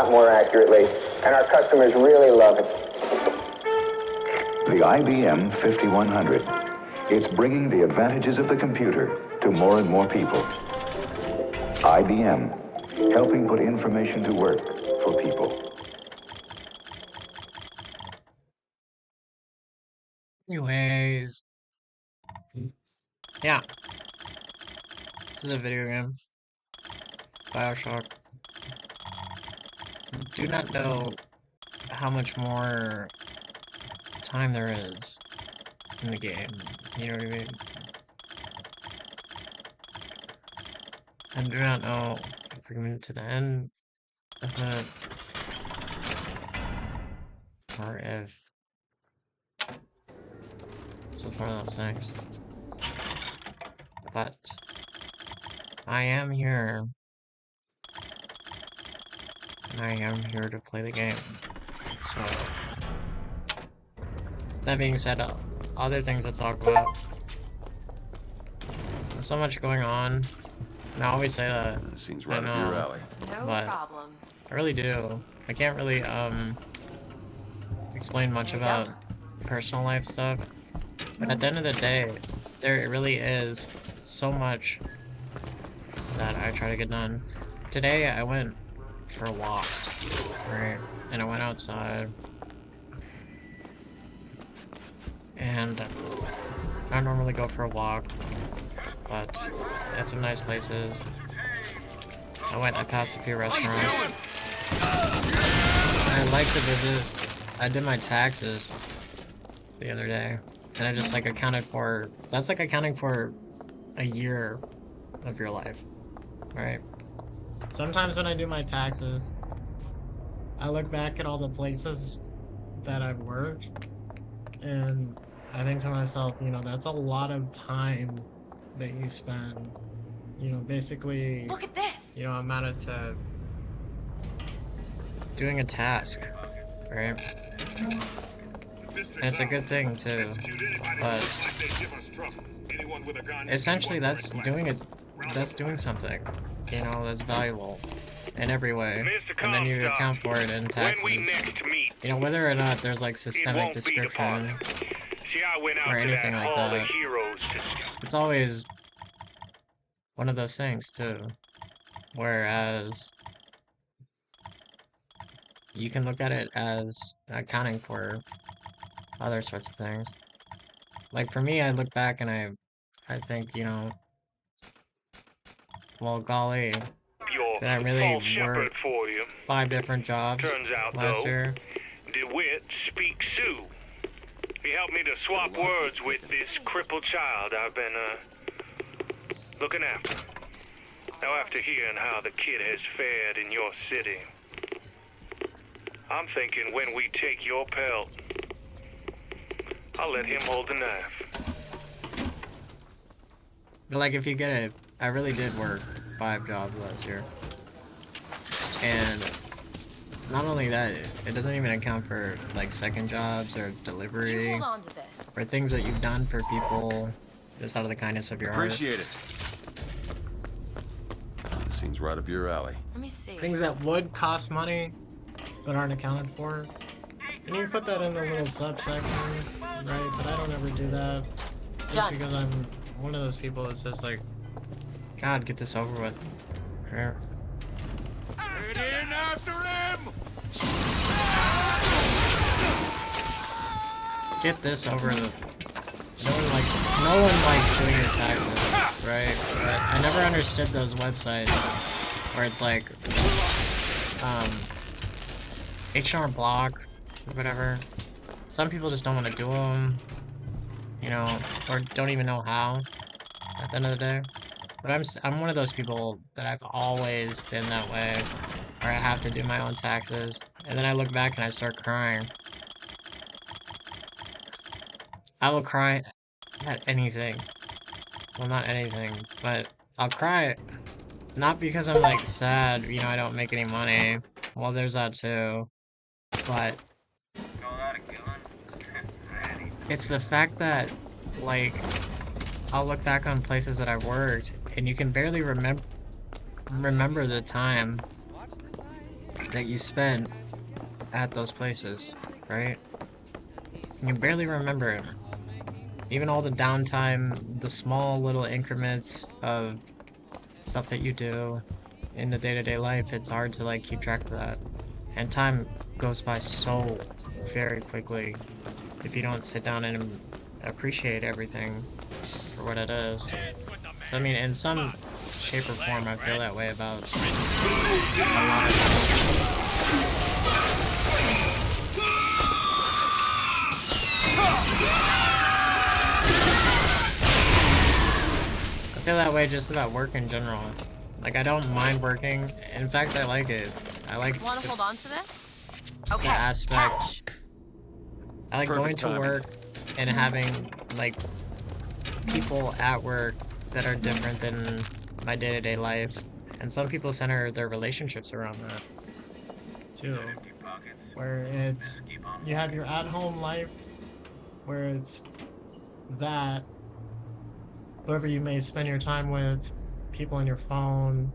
lot more accurately, and our customers really love it. The IBM 5100. It's bringing the advantages of the computer to more and more people. IBM, helping put information to work for people. Anyways, yeah, this is a video game, Bioshock. Do not know how much more time there is in the game, you know what I mean? I do not know if we're coming to the end of it, or if this is one of those things. But I am here, and I am here to play the game. So, that being said, other things to talk about. There's so much going on. And I always say that. Seems right up your alley. No but problem. I really do. I can't really explain much about personal life stuff. But at the end of the day, there really is so much that I try to get done. Today I went for a walk, right? And I went outside. And I don't normally go for a walk, but at some nice places. I passed a few restaurants. I like to visit. I did my taxes the other day, and I just like accounted for, that's like accounting for a year of your life, right? Sometimes when I do my taxes, I look back at all the places that I've worked, and I think to myself, you know, that's a lot of time that you spend, you know, basically, Look at this. you know, amounted to doing a task, right? And it's a good thing too, but essentially that's doing something, you know, that's valuable in every way, and then you account for it in taxes. You know, whether or not there's like systemic description or anything like that, it's always one of those things too, whereas you can look at it as accounting for other sorts of things. Like for me, I look back and I think, you know, well, golly, did I really work 5 different jobs last year? DeWitt speaks Sioux. He helped me to swap words with this crippled child I've been, looking after. Now, after hearing how the kid has fared in your city, I'm thinking when we take your pelt, I'll let him hold the knife. But like, if you get it, I really did work 5 jobs last year. And not only that, it doesn't even account for like second jobs or delivery Hold on to this. or things that you've done for people just out of the kindness of your heart. Appreciate it. Seems right up your alley. Let me see. Things that would cost money but aren't accounted for. And you put that in the little subsection, right? But I don't ever do that. Just because I'm one of those people that's just like, God, get this over with. Right? Get in after him! Get this over with. No one likes doing your taxes, right? But I never understood those websites where it's like, H&R Block, or whatever. Some people just don't want to do them, you know, or don't even know how, at the end of the day. But I'm one of those people that I've always been that way, where I have to do my own taxes, and then I look back and I start crying. I will cry at anything. Well, not anything, but I'll cry, not because I'm like sad, you know, I don't make any money. Well, there's that too. But it's the fact that, like, I'll look back on places that I've worked, and you can barely remember the time that you spent at those places, right? You can barely remember it. Even all the downtime, the small little increments of stuff that you do in the day-to-day life, it's hard to like keep track of that. And time goes by so very quickly if you don't sit down and appreciate everything for what it is. So I mean, in some shape or form, I feel that way about a lot of things. I feel that way just about work in general. Like, I don't mind working. In fact, I like it. I like Want to hold on to this? the Okay. aspect. Catch. I like Perfect going to timing. work and having, like, people at work that are different than my day-to-day life. And some people center their relationships around that, too. Where it's, you have your at-home life, where it's that, whoever you may spend your time with, people on your phone,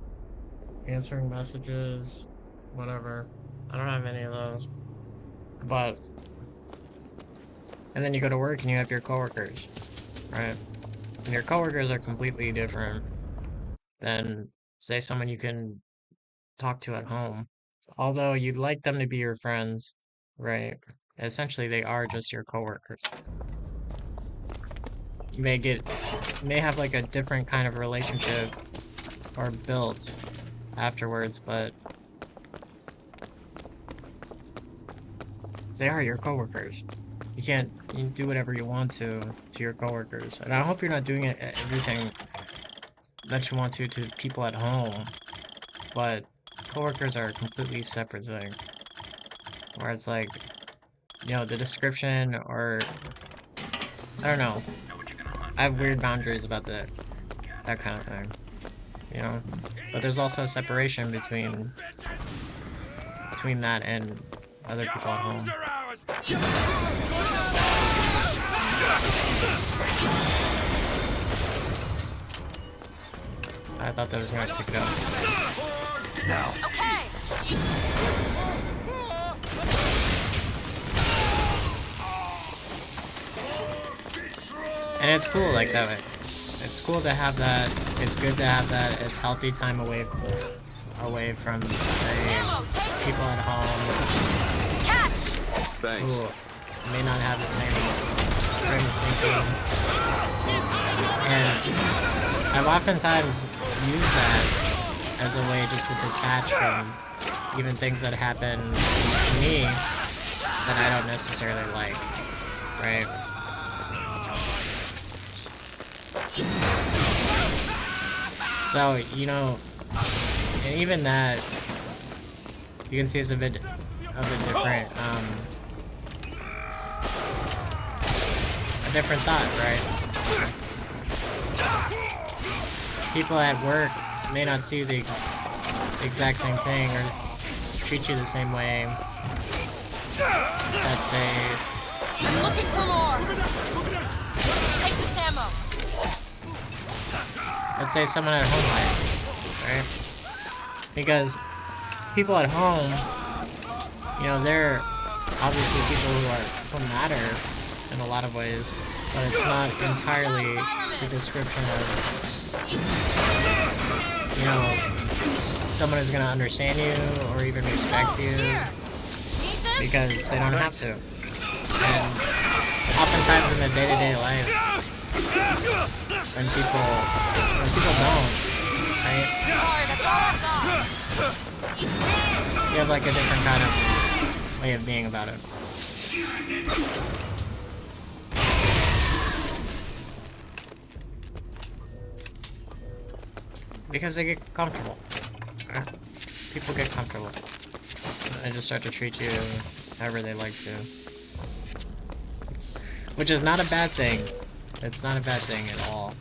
answering messages, whatever. I don't have any of those. But, and then you go to work and you have your coworkers, right? And your coworkers are completely different than, say, someone you can talk to at home. Although you'd like them to be your friends, right? Essentially, they are just your coworkers. You may have like a different kind of relationship or built afterwards, but they are your coworkers. You can do whatever you want to your coworkers. And I hope you're not doing everything that you want to people at home, but coworkers are a completely separate thing. Where it's like, you know, the description or I don't know. I have weird boundaries about that kind of thing, you know. But there's also a separation between that and other people at home. I thought that was gonna pick it up. Now. Okay. And it's cool like that way. It's cool to have that. It's good to have that. It's healthy time away from, say, people at home Catch. Thanks. who may not have the same frame of thinking. And I've oftentimes used that as a way just to detach from even things that happen to me that I don't necessarily like, right? So, you know, and even that, you can see it's a bit of a different thought, right? People at work may not see the exact same thing or treat you the same way. Let's say, I'm looking for more. Take this ammo. let's say someone at home might, right? Because people at home, you know, they're obviously people who matter in a lot of ways, but it's not entirely the description of, you know, someone who's gonna understand you or even respect you, because they don't have to. And oftentimes in the day-to-day life, when people don't, right? Sorry, that's all I've got. You have like a different kind of way of being about it. Because they get comfortable. Right? People get comfortable. And just start to treat you however they like to. Which is not a bad thing. It's not a bad thing at all.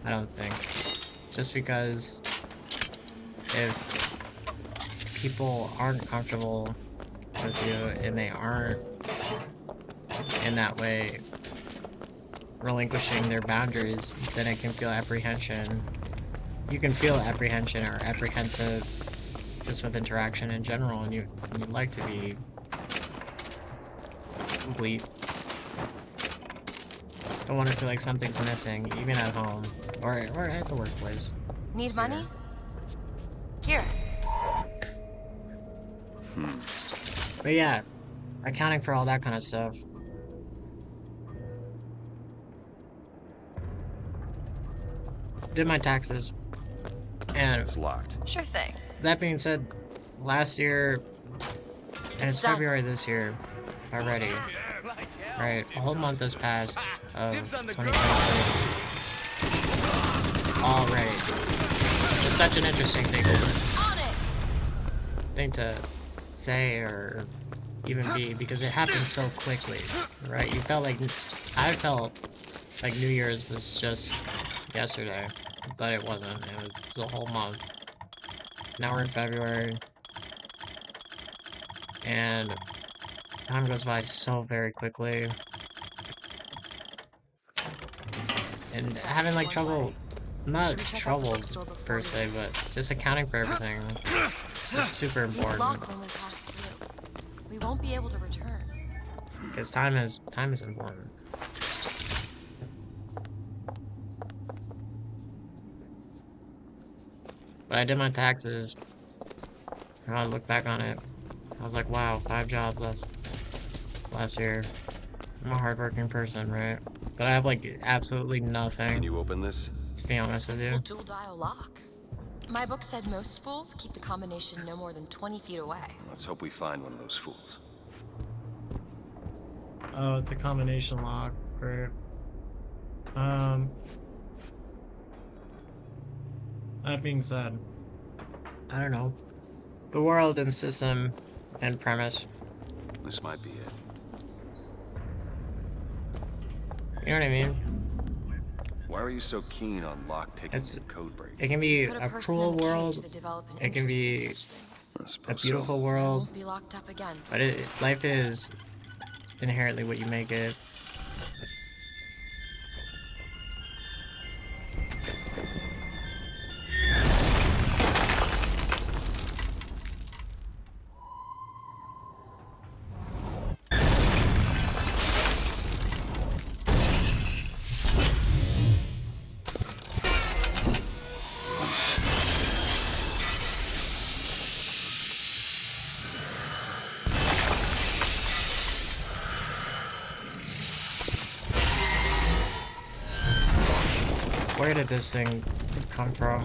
I don't think. Just because if people aren't comfortable with you and they aren't in that way relinquishing their boundaries, then it can feel apprehension. You can feel apprehension or apprehensive just with interaction in general, and you'd like to be complete. Don't want to feel like something's missing, even at home or at the workplace. Need money? Here. But yeah, accounting for all that kind of stuff. Did my taxes, and It's locked. Sure thing. that being said, last year, and it's done. February this year already. Right, a whole month has passed of 2026 already. It's such an interesting On it. thing to say or even be, because it happened so quickly, right? You felt like, I felt like New Year's was just yesterday, but it wasn't. It was a whole month. Now we're in February, and time goes by so very quickly. And having like trouble, not trouble per se, but just accounting for everything is super He's important. locked when we pass through. We won't be able to return. Because time is important. But I did my taxes, and I look back on it, I was like, wow, 5 jobs last year. I'm a hardworking person, right? But I have like absolutely Can nothing, you open this? to be honest with Simple you. dual dial lock. My book said most fools keep the combination no more than 20 feet away. Let's hope we find one of those fools. Oh, it's a combination lock. Great. That being said, I don't know. The world and system and premise. This might be it. You know what I mean? Why are you so keen on lockpicking It's- and code breaking? It can be Put a person cruel in a cage world, that develop an it can interest in be such things. I a suppose beautiful I world, won't be locked up again. but life is inherently what you make it. Where did this thing come from?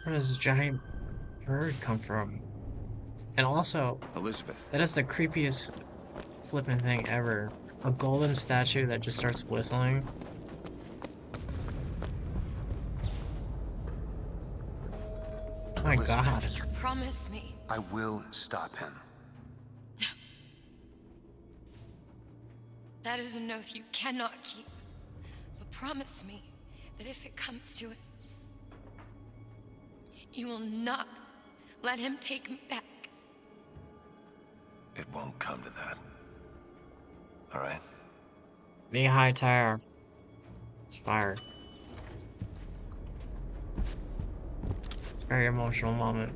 Where does this giant bird come from? And also, Elizabeth. that is the creepiest flipping thing ever. A golden statue that just starts whistling. Oh my god. Elizabeth. You promise me. I will stop him. That is an oath you cannot keep. But promise me that if it comes to it, you will not let him take me back. It won't come to that. All right? The high tower. It's fire. It's a very emotional moment.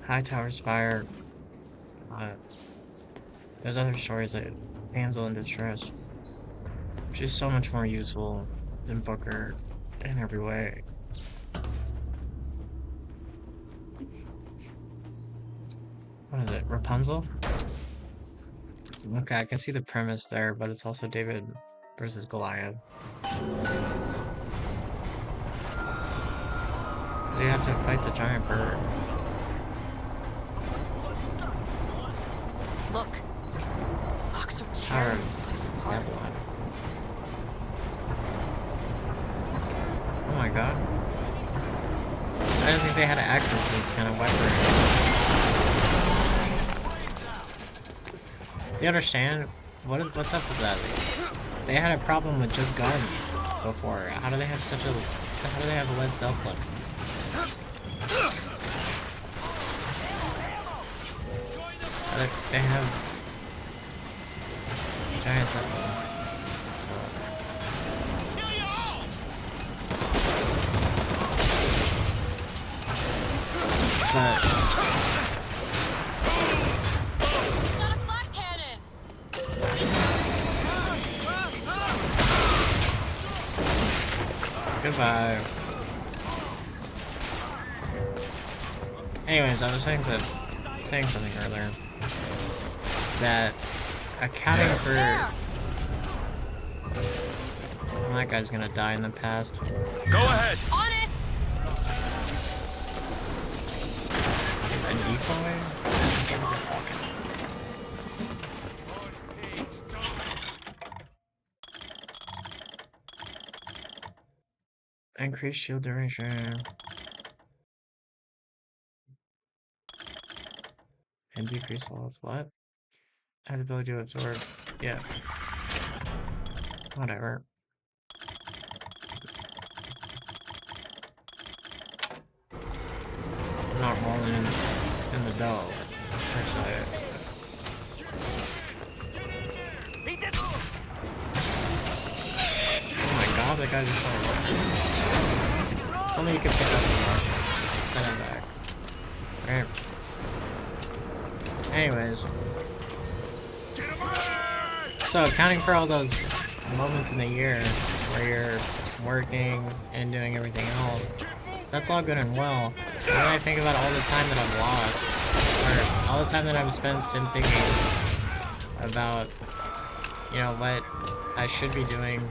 High tower's fire. There's other stories like Damsel in Distress. She's so much more useful than Booker in every way. What is it? Rapunzel? Okay, I can see the premise there, but it's also David versus Goliath. Because you have to fight the giant bird. Look. Locks are tearing this place apart. That one. Oh my god. I didn't think they had access to this kind of weaponry. Do you understand? What's up with that? They had a problem with just guns before. How do they have such a... How do they have a lead self-clip? They have giant self-clip. So... Goodbye. Anyways, I was saying something earlier. That accounting for... Well, that guy's gonna die in the past. Go ahead. On it! A decoy? Increase shield duration. And decrease loss. What? Has the ability to absorb. Yeah. Whatever. I'm not rolling in the dough, per se. Oh my god, that guy just shot up. Only you can pick up the mark. Send him back. Right. Anyways. So, accounting for all those moments in the year where you're working and doing everything else, that's all good and well. But then I think about all the time that I've lost, or all the time that I've spent thinking about, you know, what I should be doing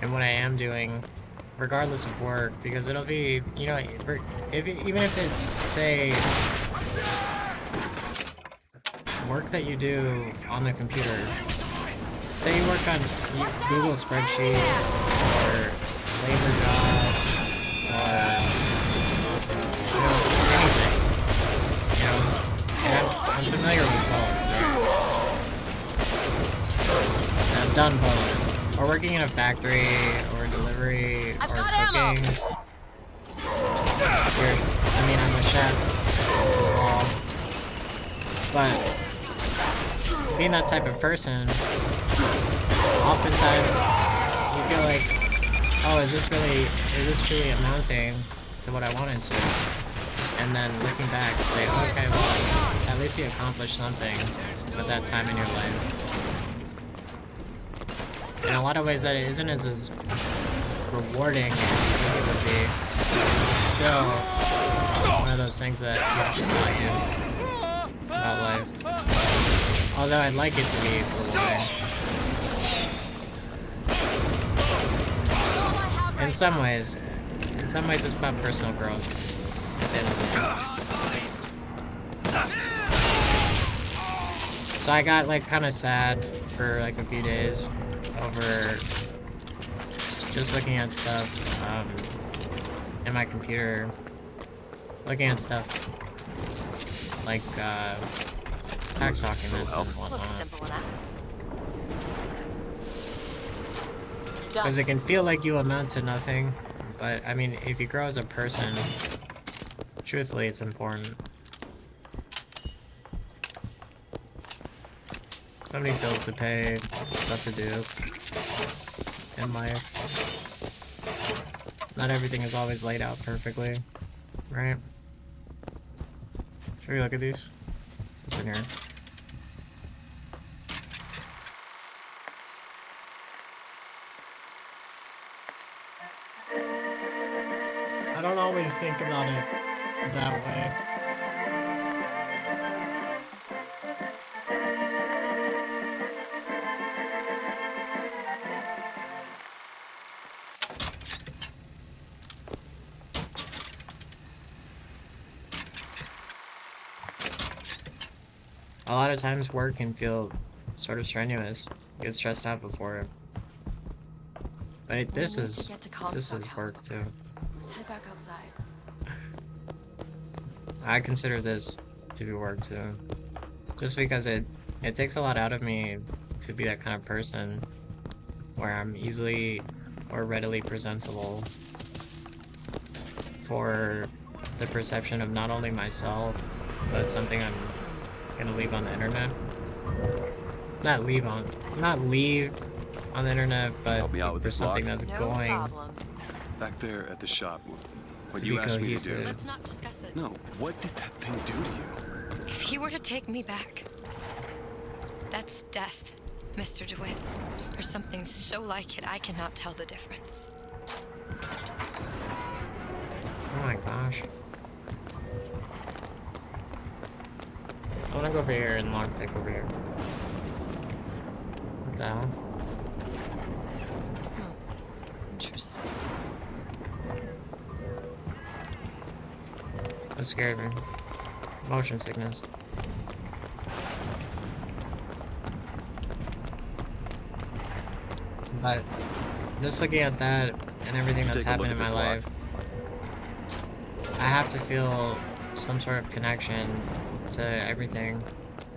and what I am doing, regardless of work, because it'll be, you know, even if it's, say, work that you do on the computer. Say you work on Google spreadsheets, or labor jobs, or, you know, anything. You know, and I'm familiar with both, right? And I've done both. Or working in a factory, or delivery, or cooking. I mean, I'm a chef as well. But being that type of person, oftentimes you feel like, oh, is this truly amounting to what I wanted to? And then looking back, say, okay, well, at least you accomplished something with that time in your life. In a lot of ways that it isn't as rewarding as you think it would be. It's still one of those things that you have to value about life. Although I'd like it to be rewarding. In some ways it's about personal growth at the end of the day. So I got like kind of sad for like a few days over just looking at stuff in my computer, looking at stuff like tax documents and whatnot. Looks simple enough. Because it can feel like you amount to nothing, but I mean, if you grow as a person, truthfully, it's important. So many bills to pay, stuff to do in life. Not everything is always laid out perfectly, right? Should we look at these? What's in here? I don't always think about it that way. A lot of times work can feel sort of strenuous. Get stressed out before it. But this is work too. Let's head back outside. I consider this to be work too. Just because it takes a lot out of me to be that kind of person where I'm easily or readily presentable for the perception of not only myself, but something I'm gonna leave on the internet. Not leave on the internet, but Help me out with for this something lock? that's No going problem. Back there at the shop, what to you be asked me to cohesive. do. Let's not discuss it. No, what did that thing do to you? If he were to take me back, that's death. Mr. DeWitt, or something so like it I cannot tell the difference. Oh my gosh. I wanna go over here and lockpick over here. What the hell? Interesting. That scared me. Motion sickness. But just looking at that and everything that's Take a look happened in at my this lock. life, I have to feel some sort of connection to everything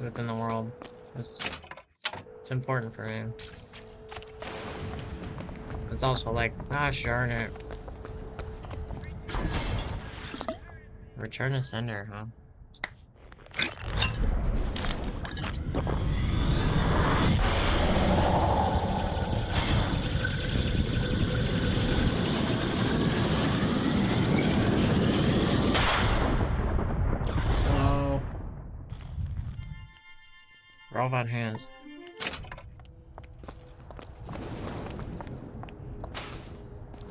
within the world. It's important for me. It's also like, gosh darn it. Return to sender, huh? Hello. Robot hands.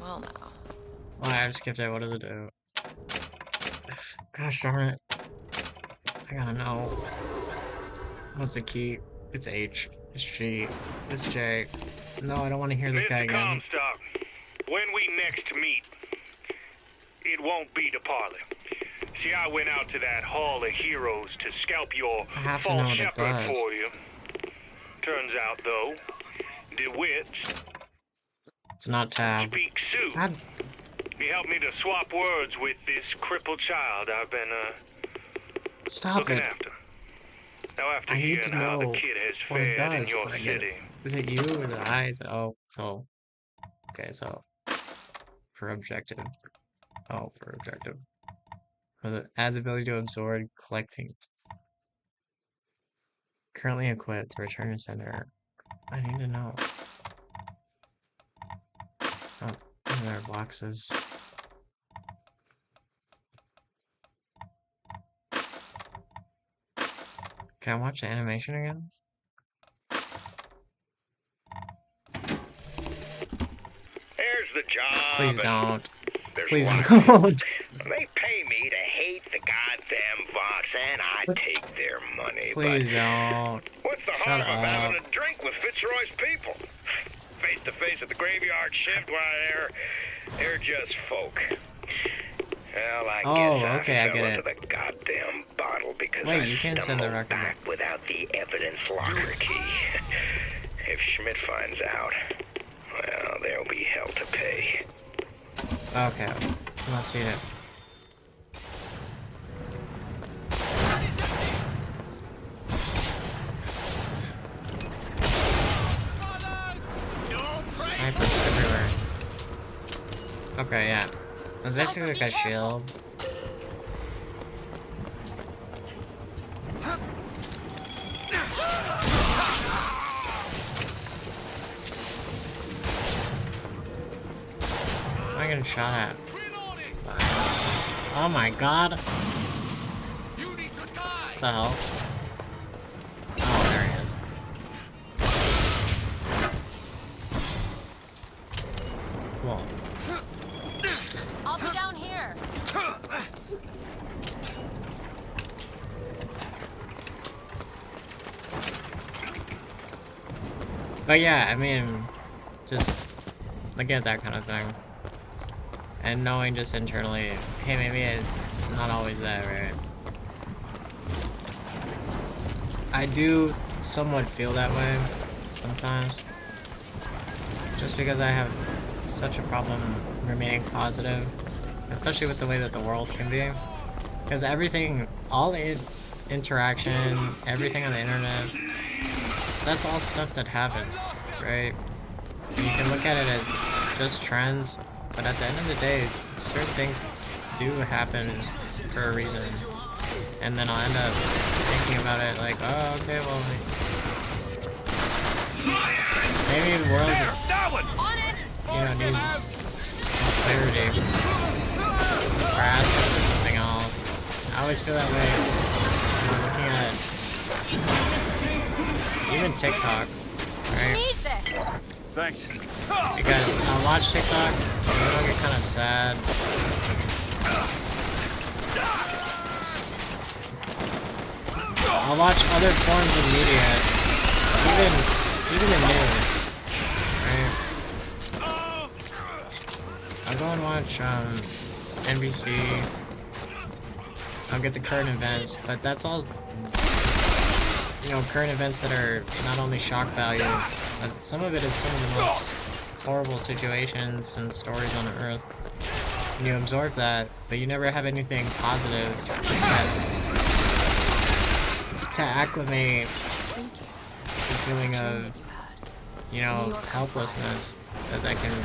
Well, now. Oh, I skipped it. What does it do? Gosh darn it. I gotta know. What's the key? It's H. It's G. It's J. No, I don't want to hear this guy Mr. again. Comstock, when we next meet, it won't be to parley. See, I went out to that Hall of Heroes to scalp your I have to know false what it shepherd does. for you. Turns out, though, DeWitt It's not tab. speaks Sioux. God, He helped me to swap words with this crippled child I've been, stop looking it. after. Now, after I need hearing to how the know kid has what it fared in does. your But I get city, it. Is it you? Is it I? Is it, oh, so. Okay, so. For objective. Oh, for objective. For the adds ability to absorb collecting. Currently equipped. Return to sender. I need to know. Oh, there are boxes. Can I watch the animation again? There's the job. Please and don't. There's Please life. don't. They pay me to hate the goddamn Vox, and I take their money. Please don't. But what's the Shut harm of up. having a drink with Fitzroy's people? Face to face at the graveyard shift, why they're just folk. Well, I guess I okay, I fell get into it. the goddamn bottle because Wait, I you can't send the stumbled record back without the evidence locker key. If Schmidt finds out, well, there'll be hell to pay. Okay, let's see it. Snipers everywhere. Okay, yeah. It's basically like a shield. Am I getting shot at? Oh my god! What the hell? Oh, there he is. Cool. I'll be down here. But yeah, I mean, just look at that kind of thing. And knowing just internally, hey, maybe it's not always that, right? I do somewhat feel that way sometimes. Just because I have such a problem remaining positive, especially with the way that the world can be. Because everything, all the interaction, everything on the internet, that's all stuff that happens, right? And you can look at it as just trends, but at the end of the day, certain things do happen for a reason. And then I'll end up thinking about it like, oh, okay, well, maybe the world, you know, needs some clarity. Or aspects of something else. I always feel that way when I'm looking at even TikTok. Thanks. Hey guys, I watch TikTok, and then I get kind of sad. I'll watch other forms of media, even the news, right? I'll go and watch NBC. I'll get the current events, but that's all, you know, current events that are not only shock value, but some of it is some of the most horrible situations and stories on Earth. And you absorb that, but you never have anything positive to acclimate the feeling of, you know, helplessness that can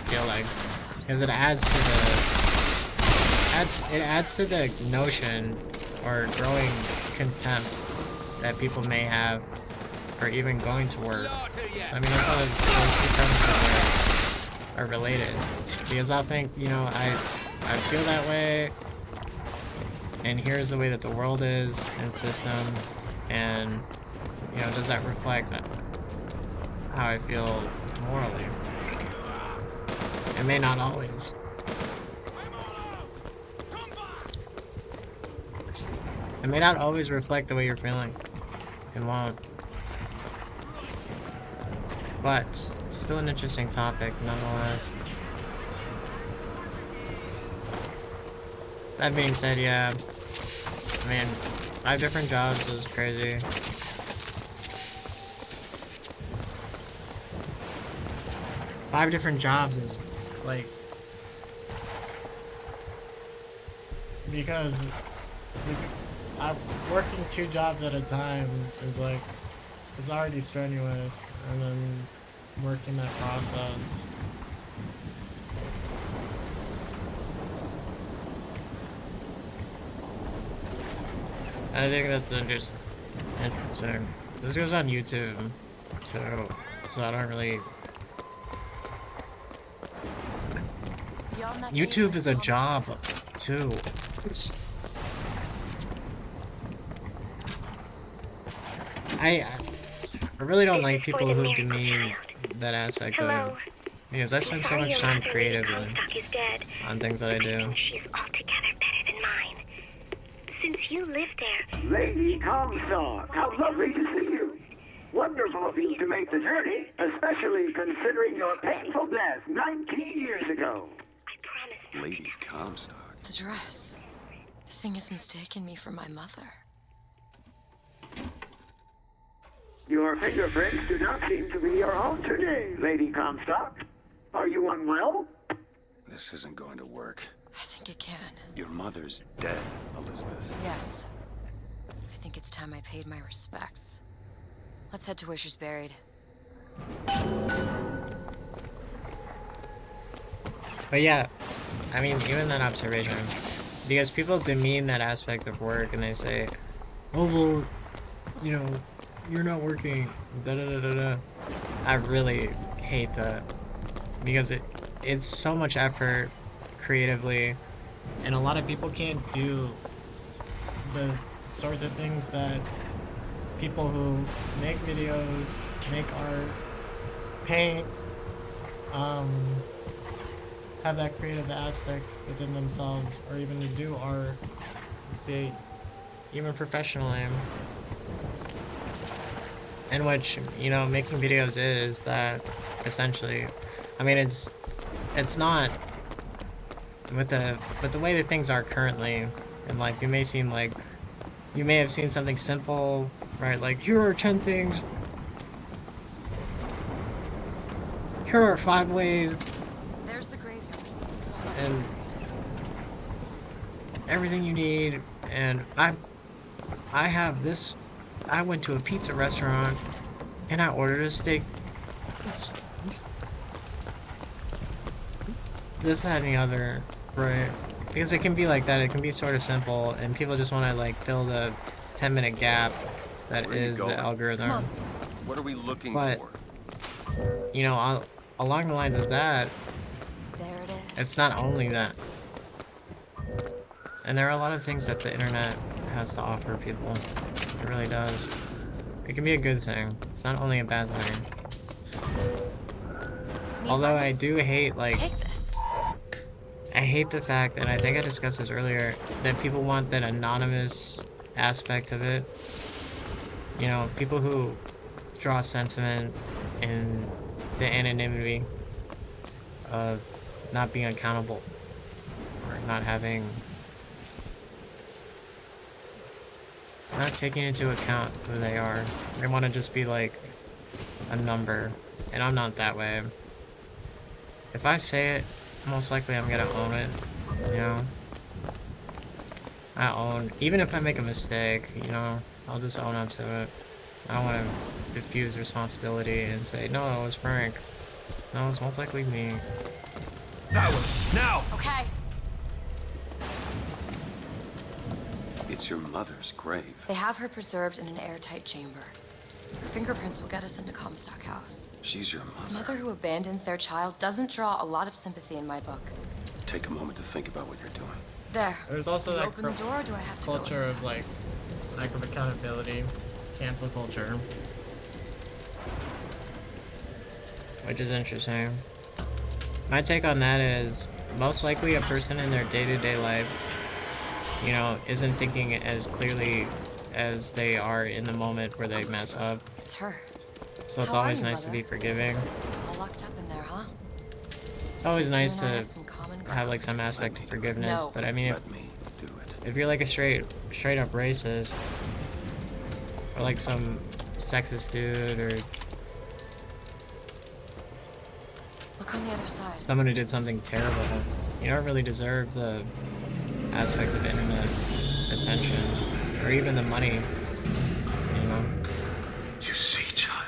feel like, because it adds to the notion or growing contempt that people may have for even going to work. So I mean, that's how those two premises are related. Because I'll think, you know, I feel that way, and here's the way that the world is and system, and, you know, does that reflect how I feel morally? It may not always. It may not always reflect the way you're feeling. It won't. But, still an interesting topic, nonetheless. That being said, yeah. I mean, 5 different jobs is crazy. Five different jobs is, like... Because... I'm working 2 jobs at a time is like, it's already strenuous, and then working that process. I think that's interesting. This goes on YouTube, so I don't really... YouTube is a job, too. I really don't like people who demean that aspect of it, because I spend so much time creatively on things that I do. She's altogether better than mine. Since you live there... Lady Comstock, how lovely to see you. Wonderful of you to make the journey, especially considering your painful death 19 years ago. I promise not Lady to tell Comstock. The dress. The thing has mistaken me for my mother. Your fingerprints do not seem to be your own today, Lady Comstock. Are you unwell? This isn't going to work. I think it can. Your mother's dead, Elizabeth. Yes. I think it's time I paid my respects. Let's head to where she's buried. But yeah, I mean, even that observation, because people demean that aspect of work and they say, oh, well, you know, you're not working, da-da-da-da-da. I really hate that, because it's so much effort creatively, and a lot of people can't do the sorts of things that people who make videos, make art, paint, have that creative aspect within themselves, or even to do art, see, even professionally. In which, you know, making videos is that, essentially. I mean, it's not, with the way that things are currently in life, you may seem like, you may have seen something simple, right, like, here are 10 things, here are 5 ways, There's the graveyard. and everything you need, and I have this. I went to a pizza restaurant and I ordered a steak. This, that, and the other, right? Because it can be like that. It can be sort of simple, and people just want to like fill the 10-minute gap that is the algorithm. What are we looking But, for? you know, along the lines of that, There it is. it's not only that. And there are a lot of things that the internet has to offer people. It really does. It can be a good thing. It's not only a bad thing. Although I do hate, like, Take this. I hate the fact, and I think I discussed this earlier, that people want that anonymous aspect of it. You know, people who draw sentiment in the anonymity of not being accountable or not taking into account who they are. They want to just be like a number, and I'm not that way. If I say it, most likely I'm gonna own it, you know? Even if I make a mistake, you know, I'll just own up to it. I don't want to diffuse responsibility and say, no, it was Frank. No, it's most likely me. That way! Now! Okay. It's your mother's grave. They have her preserved in an airtight chamber. Her fingerprints will get us into Comstock House. She's your A mother. mother who abandons their child doesn't draw a lot of sympathy in my book. Take a moment to think about what you're doing. There. There's also You that open the door, or do I have to culture go in? of like lack of accountability, cancel culture, which is interesting. My take on that is most likely a person in their day-to-day life, you know, isn't thinking as clearly as they are in the moment where they mess up. It's her. So it's How are always you, nice to Mother? be forgiving. All locked up in there, huh? It's always So you nice and I to have some common have ground. like some aspect of forgiveness, No. but I mean, Let me do it. if you're like a straight up racist, or like some sexist dude, or Look on the other side. someone who did something terrible, you don't really deserve the aspect of internet attention, or even the money, you know? You see, child.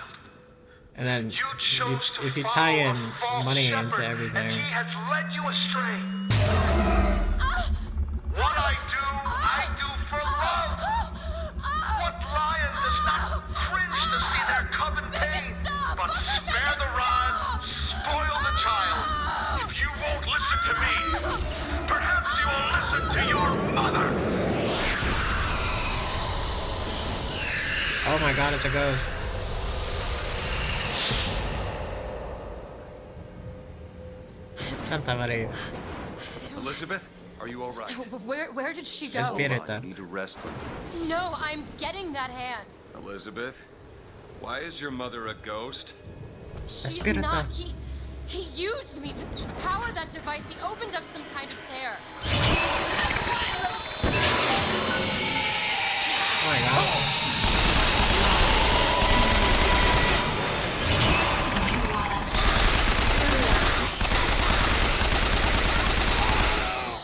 And then You chose to if you follow tie a in false money shepherd, into and everything, he has led you astray. What I do for love. What lion does not cringe to see their cub in pain, but spare the rod, spoil the child. If you won't listen to me, perhaps you will listen to your mother. oh my god, it's a ghost. Santa Maria. Elizabeth, are you all right? Where did she go? Espírita. You need to rest for me. No, I'm getting that hand. Elizabeth, why is your mother a ghost? She's Espírita. not. He used me to power that device. He opened up some kind of tear. Oh my god.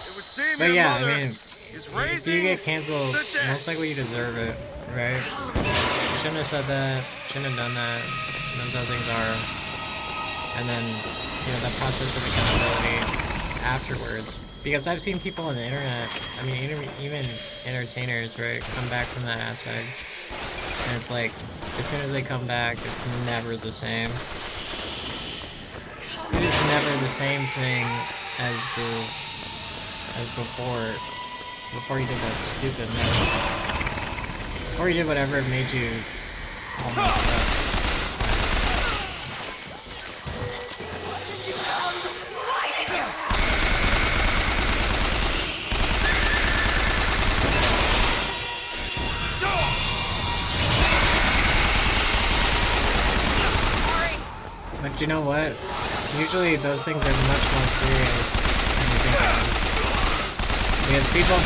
It would seem But your yeah, mother I mean, is if raising you get canceled, the dead. most likely you deserve it, right? You shouldn't have said that, shouldn't have done that, and that's how things are. And then, you know, that process of accountability afterwards. Because I've seen people on the internet, I mean, even entertainers, right, come back from that aspect. And it's like, as soon as they come back, it's never the same. It is never the same thing as before you did that stupid mess. Before you did whatever made you all messed up. But you know what? Usually those things are much more serious than you think of. Because people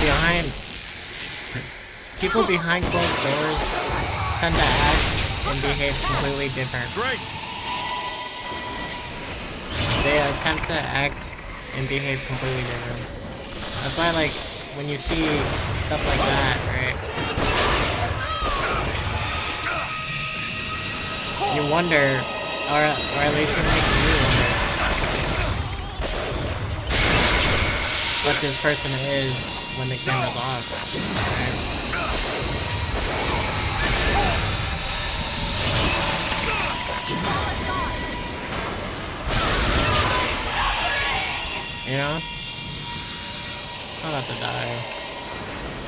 behind closed doors tend to act and behave completely different. Great. They attempt to act and behave completely different. That's why, like, when you see stuff like that, right? You wonder, or at least it makes you wonder what this person is when the camera's off, right? You know? I'm about to die.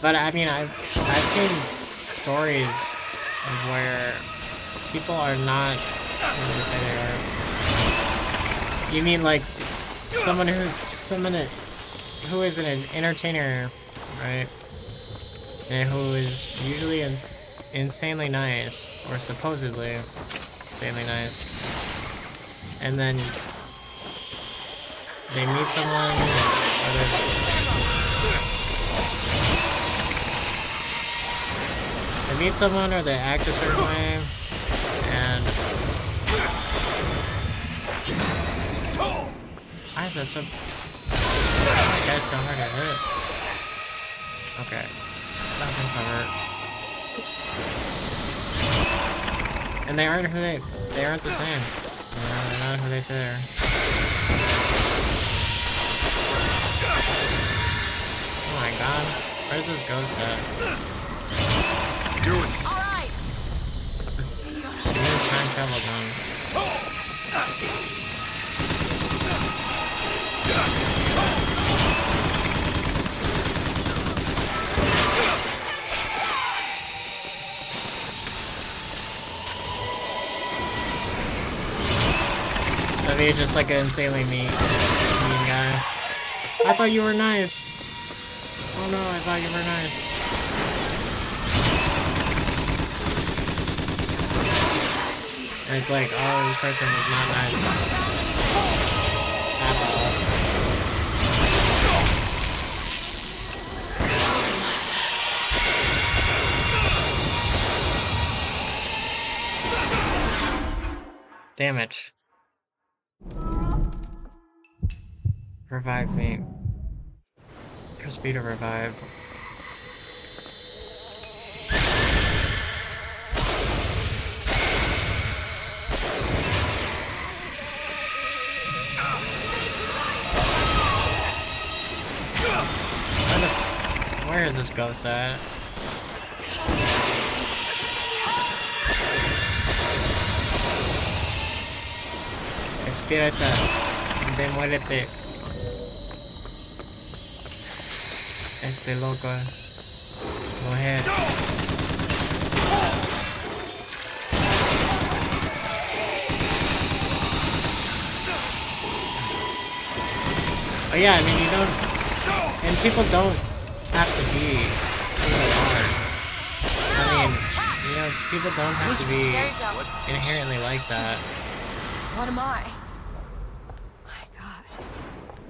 But I mean, I've seen stories of where people are not what do you say they are? You mean like someone who is an entertainer, right? And who is usually insanely nice, or supposedly insanely nice, and then they meet someone, or they act a certain way, and why is that so? That guy's so hard to hit. Okay, nothing covered. And they aren't who they aren't the same. They're not who they say they are. Oh my god, where's this ghost at? Do it. All right. She needs time travel done. Maybe just like an insanely mean guy. I thought you were nice. Oh no, I thought you were nice. And it's like, oh, this person was not nice at all. Damn it. Revive me. Press B to revive. Where is this ghost at? Espírate. Demuérete. Este loco. Go ahead. Oh yeah, I mean you don't, and people don't have to be who they are. I mean, you know, people don't have to be inherently like that. What am I? My God.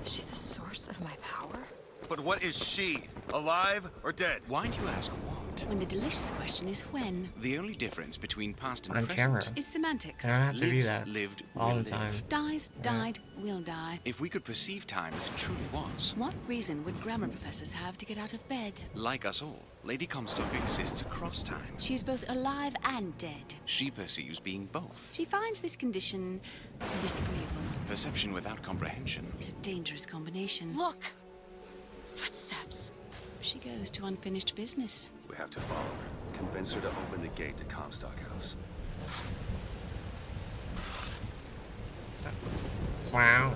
Is she the source of my power? But what is she? Alive or dead? Why do you ask what? When the delicious question is when. The only difference between past and On present camera. Is semantics. I don't have to lives, be that lived, all will the time. live. Dies, died, will die. If we could perceive time as it truly was, What reason would grammar professors have to get out of bed? like us all, Lady Comstock exists across time. She's both alive and dead. She perceives being both. She finds this condition disagreeable. Perception without comprehension. Is a dangerous combination. Look! Footsteps. She goes to unfinished business. We have to follow her. Convince her to open the gate to Comstock House. Wow.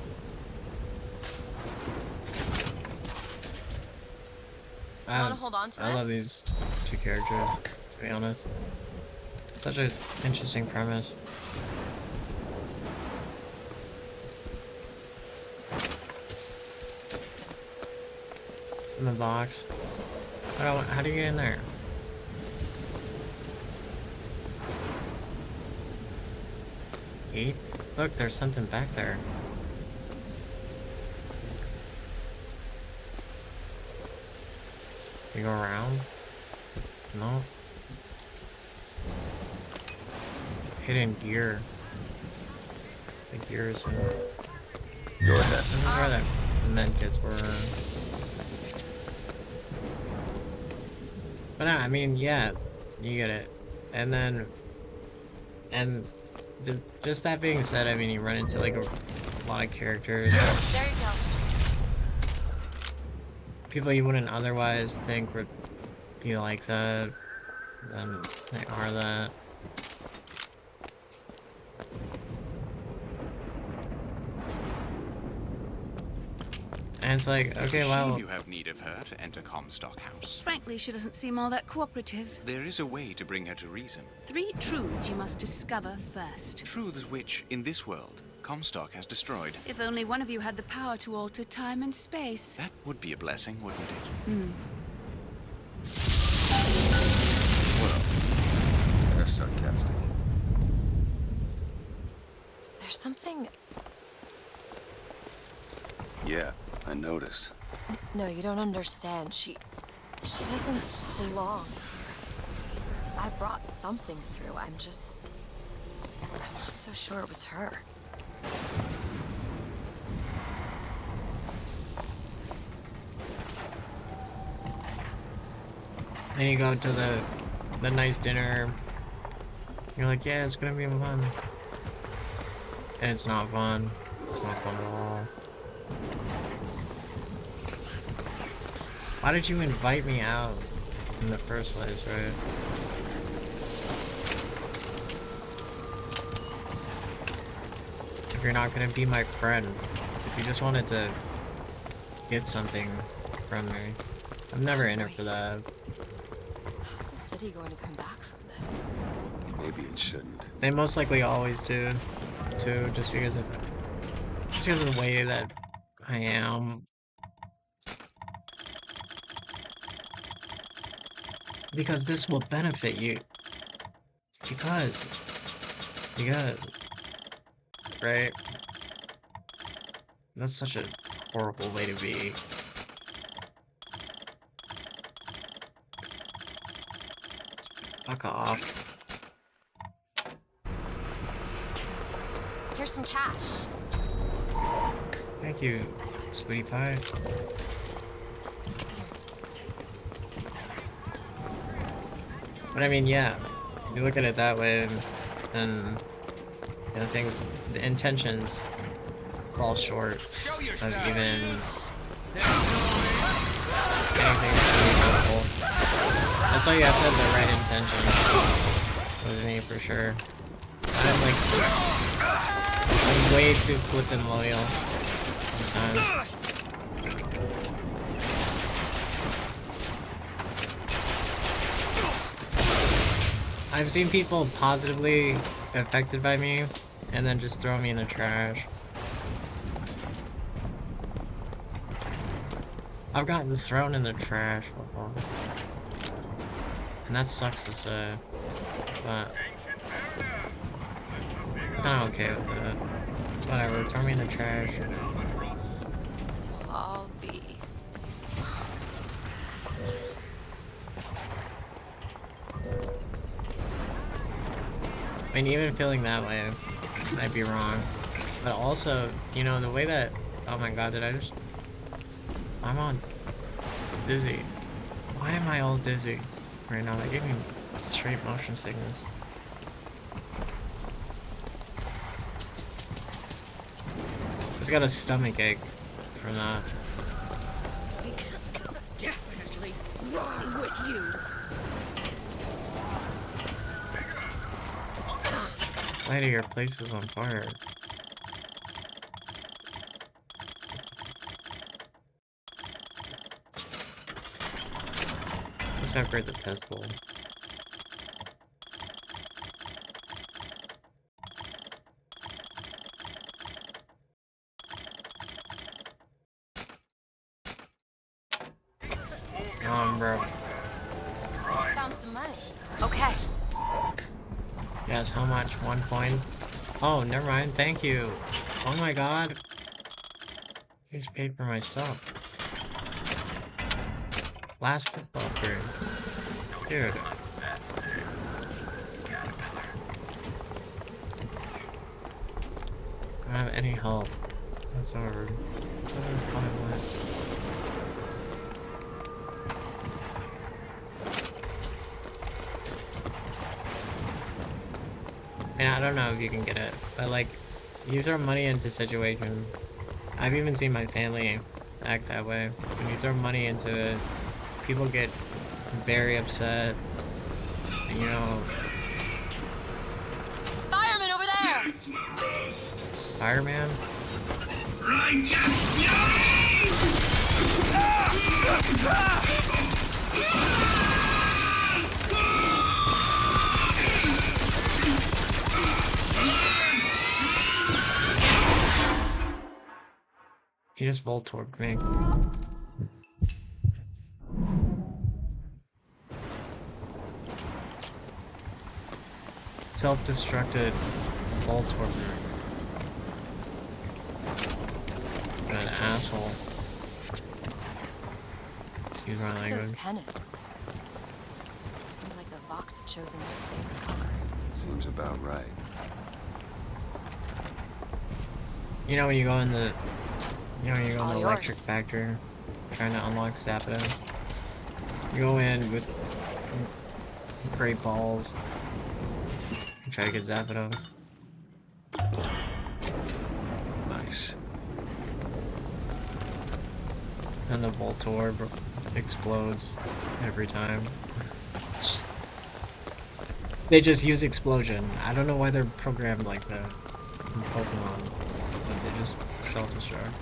Wanna hold on to I love this? these two characters, to be honest. Such an interesting premise. It's in the box. How do you get in there? Gate? Look, there's something back there. You go around? No. Hidden gear. The gears and... Go ahead. This is where the medkits were. But no, I mean, yeah, you get it. And then... just that being said, I mean, you run into like a lot of characters. There you go. People you wouldn't otherwise think would be like that, and they are that. And it's like, okay, it's a well... shame you have need of her to enter Comstock House. Frankly, she doesn't seem all that cooperative. There is a way to bring her to reason. 3 truths you must discover first. Truths which, in this world, Comstock has destroyed. If only one of you had the power to alter time and space. That would be a blessing, wouldn't it? Hmm. Well, they're sarcastic. There's something... Yeah, I noticed. No, you don't understand. She doesn't belong. I brought something through. I'm not so sure it was her. Then you go to the nice dinner. You're like, yeah, it's gonna be fun. And it's not fun. It's not fun at all. Why did you invite me out in the first place, right? If you're not gonna be my friend, if you just wanted to get something from me, I'm never in it for that. How's the city going to come back from this? Maybe it shouldn't. They most likely always do, too, just because of the way that I am. Because this will benefit you. Because, right? That's such a horrible way to be. Fuck off. Here's some cash. Thank you, sweetie pie. But I mean, yeah, if you look at it that way, then you know, the intentions fall short of even anything really helpful. That's why you have to have the right intentions with me, for sure. I'm way too flippin' loyal sometimes. I've seen people positively affected by me and then just throw me in the trash. I've gotten thrown in the trash before. And that sucks to say. But I'm okay with it. It's whatever, throw me in the trash. I'll be. I mean, even feeling that way, I'd be wrong. But also, you know, the way that... Oh my god, I'm all dizzy. Why am I all dizzy right now? That gave me straight motion sickness. I just got a stomach ache from that. Something's definitely wrong with you. Lady, your place is on fire. Let's upgrade the pistol. Come on, bro. Found some money. Okay. Yes, how much? 1 coin? Oh, never mind, thank you. Oh my god. I just paid for my stuff. Last pistol upgrade. Dude. I don't have any health whatsoever. What's over this point? And I don't know if you can get it, but like, you throw money into situation. I've even seen my family act that way. When you throw money into it, people get very upset. You know. Fireman over there! Fireman? Righteousness! He just Voltorb me. Self-destructed Voltorb me. What an asshole. Excuse my language. Those pennants. Seems like the Vox have chosen their favorite color. Seems about right. You know when you go in the All electric yours. factory trying to unlock Zapdos? You go in with great balls and try to get Zapdos. Nice. And the Voltorb explodes every time. They just use explosion. I don't know why they're programmed like that in Pokemon. But they just self-destruct.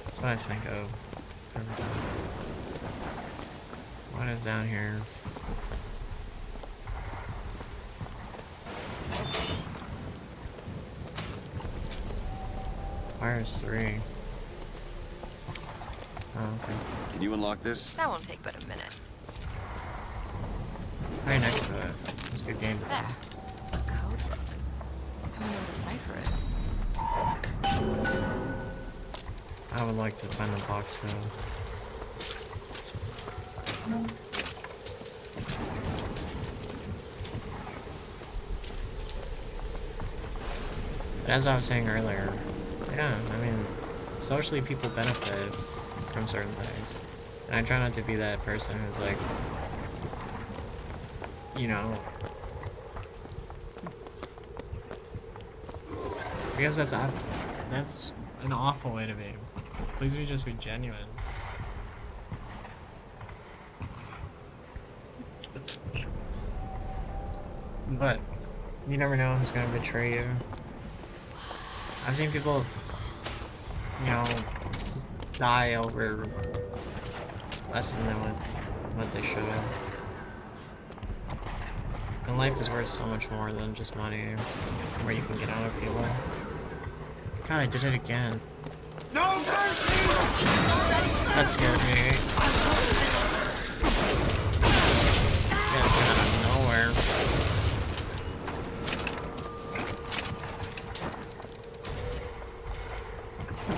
That's what I think of every time. What is down here? Fire's 3. Oh, okay. Can you unlock this? That won't take but a minute. Right next to it. It's a good game. There. A code book. I wonder what the cipher is. I would like to find the box though. But as I was saying earlier, yeah, I mean, socially people benefit from certain things. And I try not to be that person who's like, you know, because that's an awful way to be. Please just be genuine. But you never know who's gonna betray you. I've seen people, you know, die over less than what they should have. And life is worth so much more than just money, where you can get out of people. God, I did it again. No mercy! That scared me. Yeah, it's out of nowhere.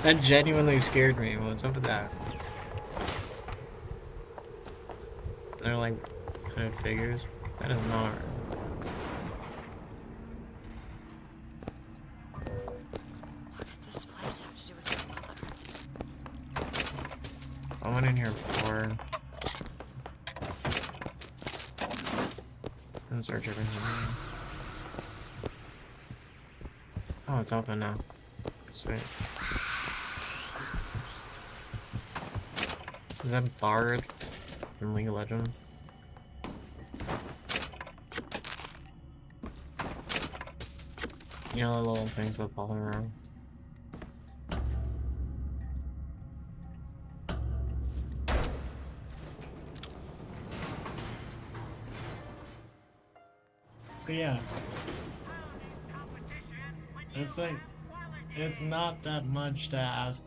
That genuinely scared me. What's up with that? They're like hooded figures. That is not. What could this place have to do with my mother? I went in here before. And search everything. Oh, it's open now. Sweet. Is that Bard from League of Legends? You know the little things that follow around? But yeah. It's like, it's not that much to ask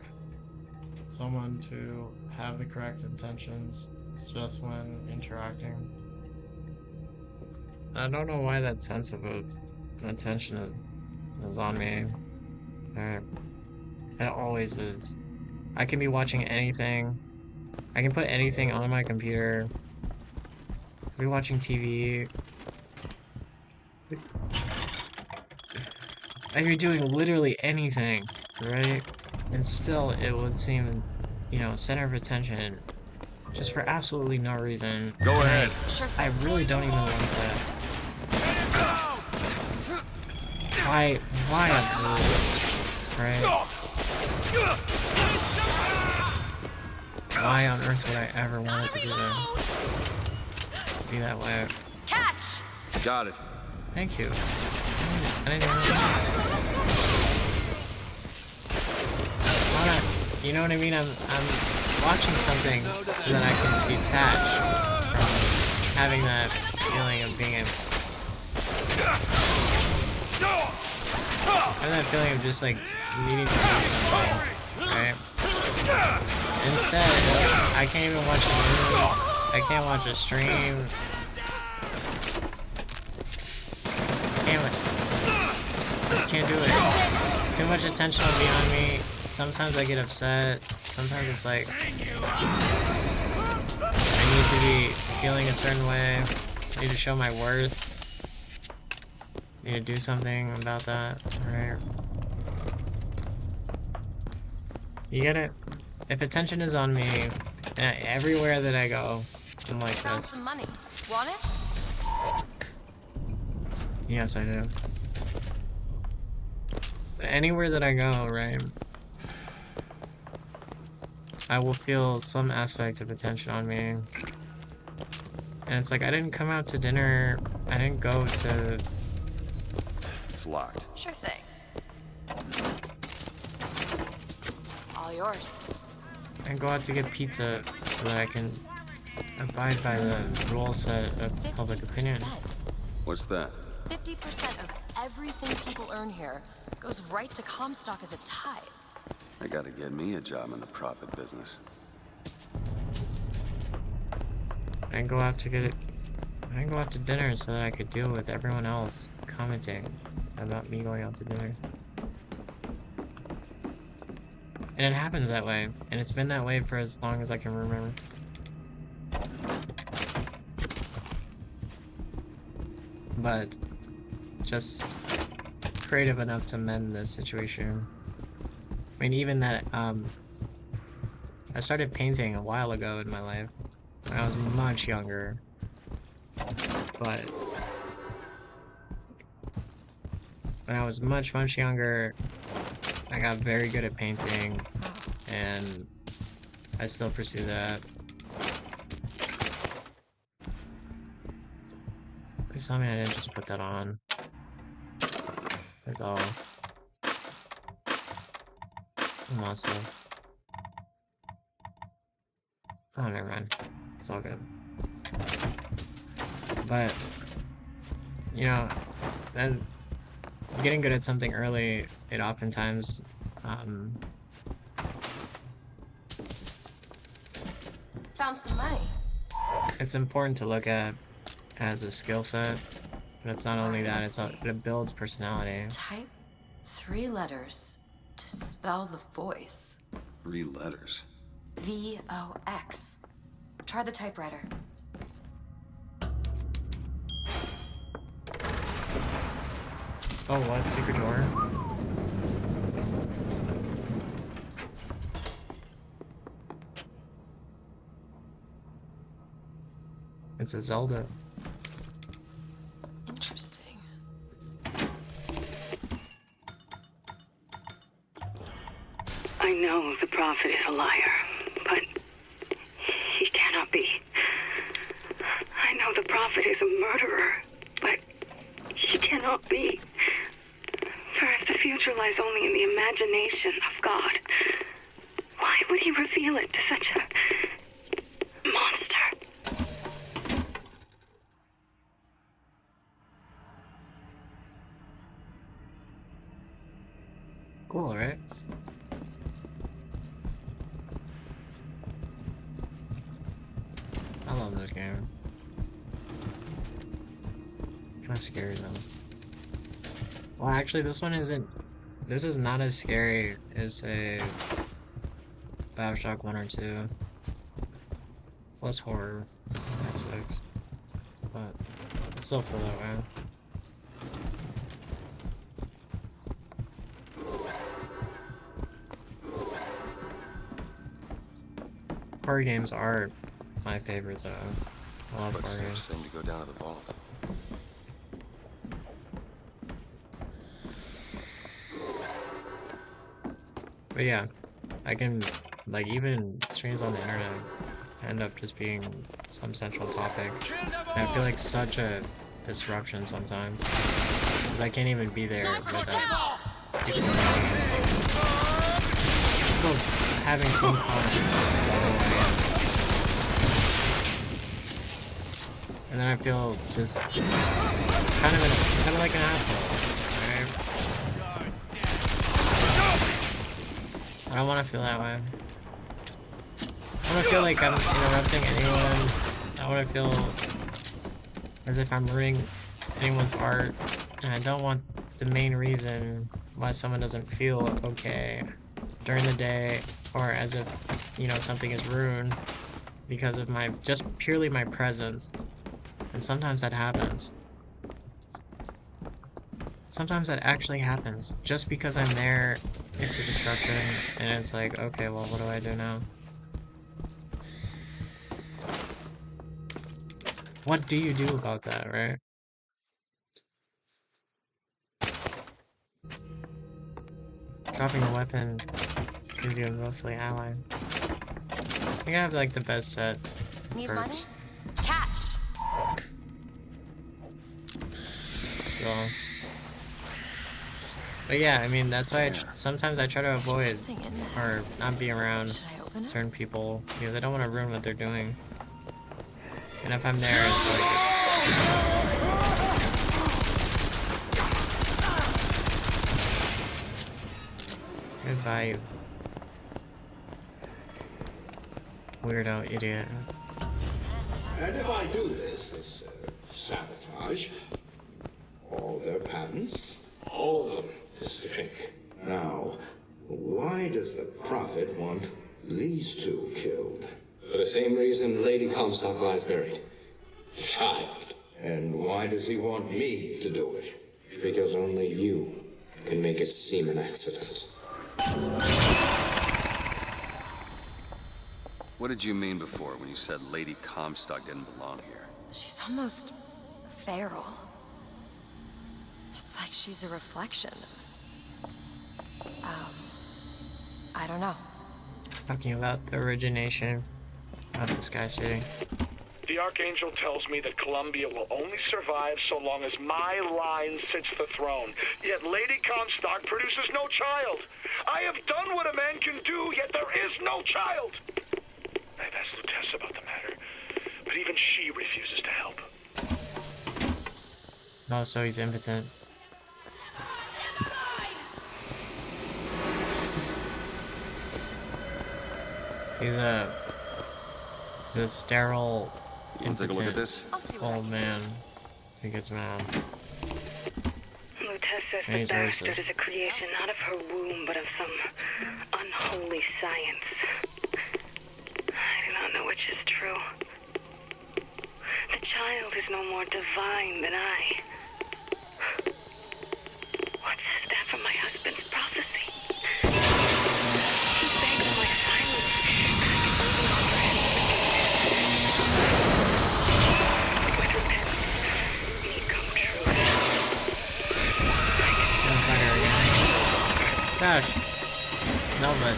someone to have the correct intentions just when interacting. I don't know why that sense of attention is on me. It always is. I can be watching anything. I can put anything on my computer. I can be watching TV. I could be doing literally anything, right? And still it would seem, you know, center of attention just for absolutely no reason. Go ahead. I really don't even want that. Why on earth, right? Why on earth would I ever want it to be that way? Catch! Got it. Thank you. I didn't even know. you know what I mean? I'm watching something so that I can detach from having that feeling of being able. Having that feeling of just like needing to do something, right? Instead, I can't even watch the news. I can't watch a stream. Just can't do it. Too much attention will be on me. Sometimes I get upset. Sometimes it's like I need to be feeling a certain way. I need to show my worth. I need to do something about that, right? You get it? If attention is on me, everywhere that I go, I'm like Found this. some money. Want it? Yes, I do. Anywhere that I go, right, I will feel some aspect of attention on me. And it's like, I didn't come out to dinner, I didn't go to... It's locked. Sure thing. All yours. I go out to get pizza so that I can abide by the rule set of public opinion. What's that? 50% of everything people earn here goes right to Comstock as a tithe. I gotta get me a job in the profit business. I didn't go out to get it. I didn't go out to dinner so that I could deal with everyone else commenting about me going out to dinner. And it happens that way, and it's been that way for as long as I can remember. But just creative enough to mend this situation. I mean, even that, I started painting a while ago in my life, when I was much younger. But when I was much younger, I got very good at painting, and I still pursue that. Please tell me I didn't just put that on. That's all. I'm also... Oh, never mind. It's all good. But, you know, then getting good at something early, it oftentimes, Found some money. it's important to look at as a skill set, but it's not only that, it builds personality. Type 3 letters to spell the voice. 3 letters. VOX. Try the typewriter. Oh, what? Secret door? It's a Zelda. Interesting. I know the prophet is a liar, but he cannot be. I know the prophet is a murderer, but he cannot be. For if the future lies only in the imagination of God, why would he reveal it to such a monster? Cool, right? I love this game. Kind of scary though. Well, actually, this one isn't. This is not as scary as a Bioshock 1 or 2. It's less horror aspects, but it still feel that way. Horror games are my favorite though. I love horror Footsteps games. seem to go down to the vault. But yeah, I can, like, even streams on the internet end up just being some central topic. And I feel like such a disruption sometimes. Because I can't even be there without people having some confidence about who I am. And then I feel just kind of like an asshole, right? I don't want to feel that way. I want to feel like I'm interrupting anyone. I want to feel as if I'm ruining anyone's art. And I don't want the main reason why someone doesn't feel okay during the day, or as if, something is ruined because of just purely my presence. And sometimes that happens. Sometimes that actually happens. Just because I'm there, it's a disruption, and it's like, okay, well, what do I do now? What do you do about that, right? Dropping a weapon gives you a mostly ally. I think I have like the best set. Need perks. money? Catch! So, but yeah, I mean, that's why sometimes I try to avoid or not be around certain people because I don't want to ruin what they're doing. And if I'm there, it's like goodbye, you weirdo idiot. And if I do this sabotage, all their patents, all of them, Mr. Fink. Now, why does the Prophet want these two killed? For the same reason Lady Comstock lies buried. Child. And why does he want me to do it? Because only you can make it seem an accident. What did you mean before when you said Lady Comstock didn't belong here? She's almost feral. It's like she's a reflection. I don't know. Talking about the origination of the Sky City. The Archangel tells me that Columbia will only survive so long as my line sits the throne. Yet Lady Comstock produces no child. I have done what a man can do, yet there is no child. I've asked Lutece about the matter, but even she refuses to help. Oh, so he's impotent. He's a sterile, Wanna take a look at this? old man who gets mad. Lutece says And the he's bastard racist. is a creation not of her womb, but of some unholy science. I do not know which is true. The child is no more divine than I. What says that from my husband's prophecy? He begs my silence. With repentance, may come truth. Gunfire again. Gosh. No, but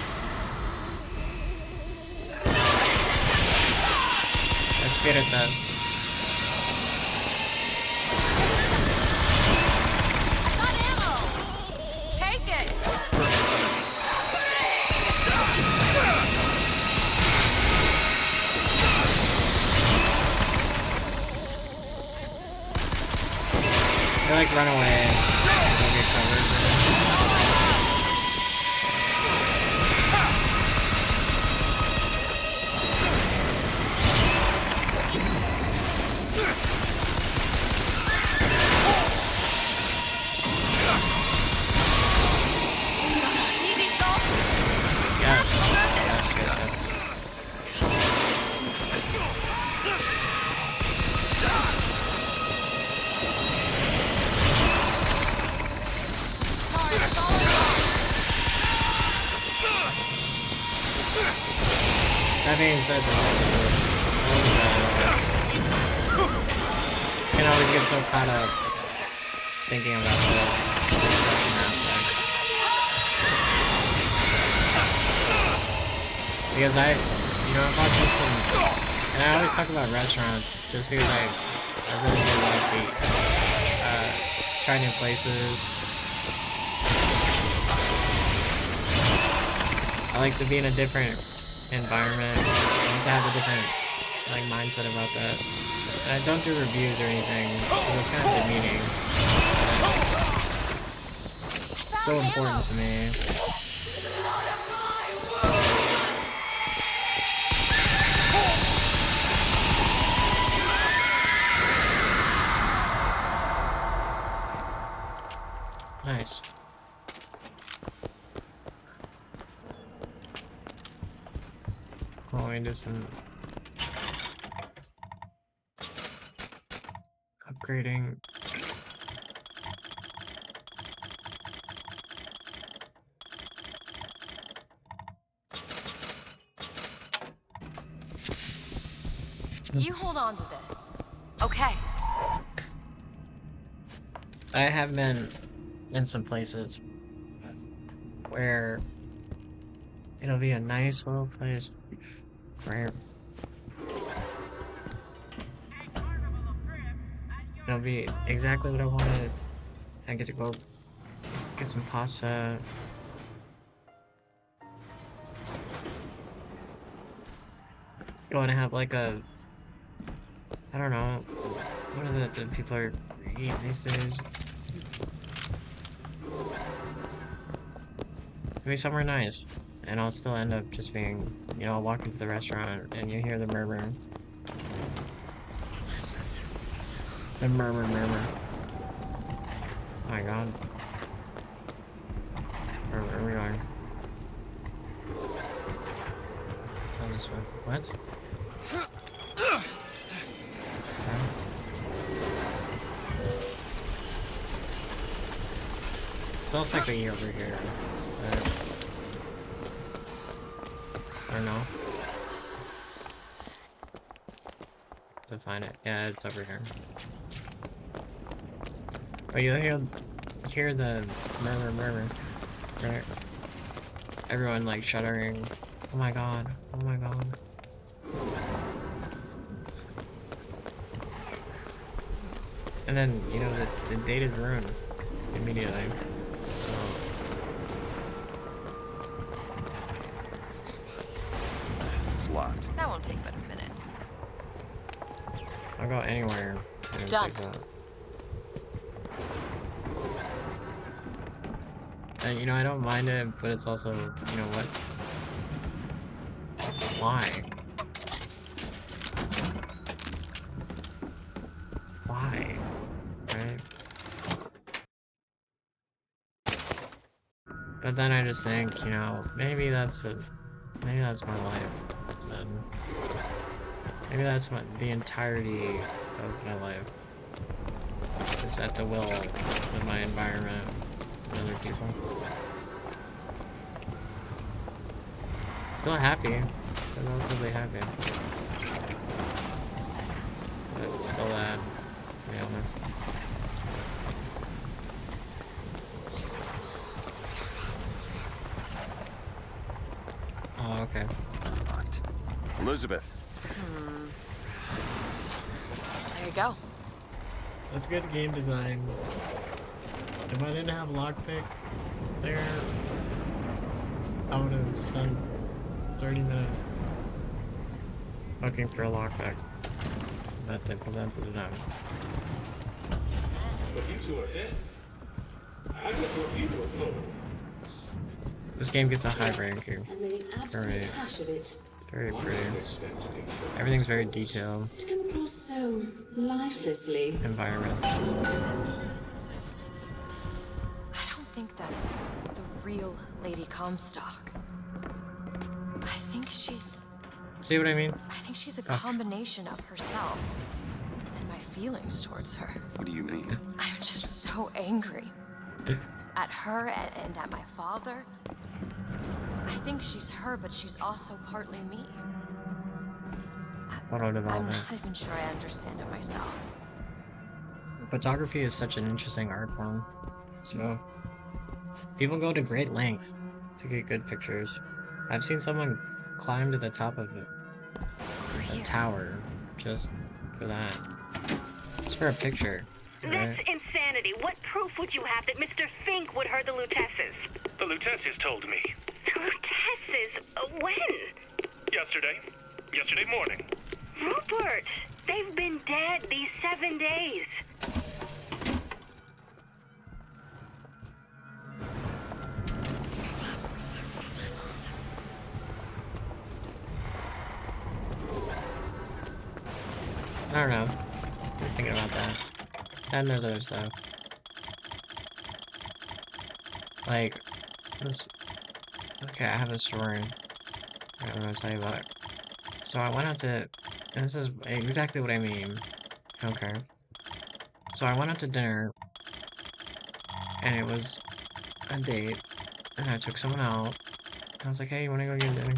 I scared at that. Take it! They like run away and they'll get covered. That being said, you can always get so caught up thinking about the destruction aspect. Because I've watched some, and I always talk about restaurants just because I really do like to try new places. I like to be in a different environment. I like to have a different like mindset about that. And I don't do reviews or anything because it's kind of demeaning. It's so important to me. Nice. Going to some upgrading. You hold on to this. Okay. I have been in some places where it'll be a nice little place where it'll be exactly what I wanted. I get to go get some pasta. Going to have like a, I don't know, what is it that people are eating these days? Maybe somewhere nice, and I'll still end up just being, you know, I'll walk into the restaurant and you hear the murmur. The murmur. Oh my god. Where are we going? Oh, this way. What? Okay. It's almost like a over here. I don't know. To find it. Yeah, it's over here. Oh, you hear the murmur. Right? Everyone like shuddering. Oh my god. Oh my god. And then, you know, the date is ruined immediately. So It's locked. That won't take but a minute. I'll go anywhere. Done. And you know, I don't mind it, but it's also, you know what? Why? Why? Right? But then I just think, you know, maybe that's my life. Then maybe that's the entirety of my life. Just at the will of my environment and other people. Still happy. Still relatively happy. But it's still that, to be honest. Oh, okay. Elizabeth. There you go. That's good game design. If I didn't have lockpick there, I would have spent 30 minutes looking for a lockpick that they presented it out. But you two are dead. I took your funeral photo. This game gets a high ranking. Very pretty. Everything's very detailed. To come across so lifelessly. Environments. I don't think that's the real Lady Comstock. I think she's... See what I mean? I think she's a combination of herself and my feelings towards her. What do you mean? I'm just so angry. At her and at my father. I think she's her, but she's also partly me. Photo I'm development. not even sure I understand it myself. Photography is such an interesting art form. So, people go to great lengths to get good pictures. I've seen someone climb to the top of a tower just for that. Just for a picture. That's insanity. What proof would you have that Mr. Fink would hurt the Lutesses? The Lutesses told me. The Lutesses? corpses. When? Yesterday. Yesterday morning. Rupert, they've been dead these 7 days. I don't know. I'm thinking about that. And there's other stuff. Like, this. Okay, I have a story. I'm gonna tell you about it. So I went out to. And this is exactly what I mean. Okay. So I went out to dinner. And it was a date. And I took someone out. And I was like, hey, you wanna go get dinner?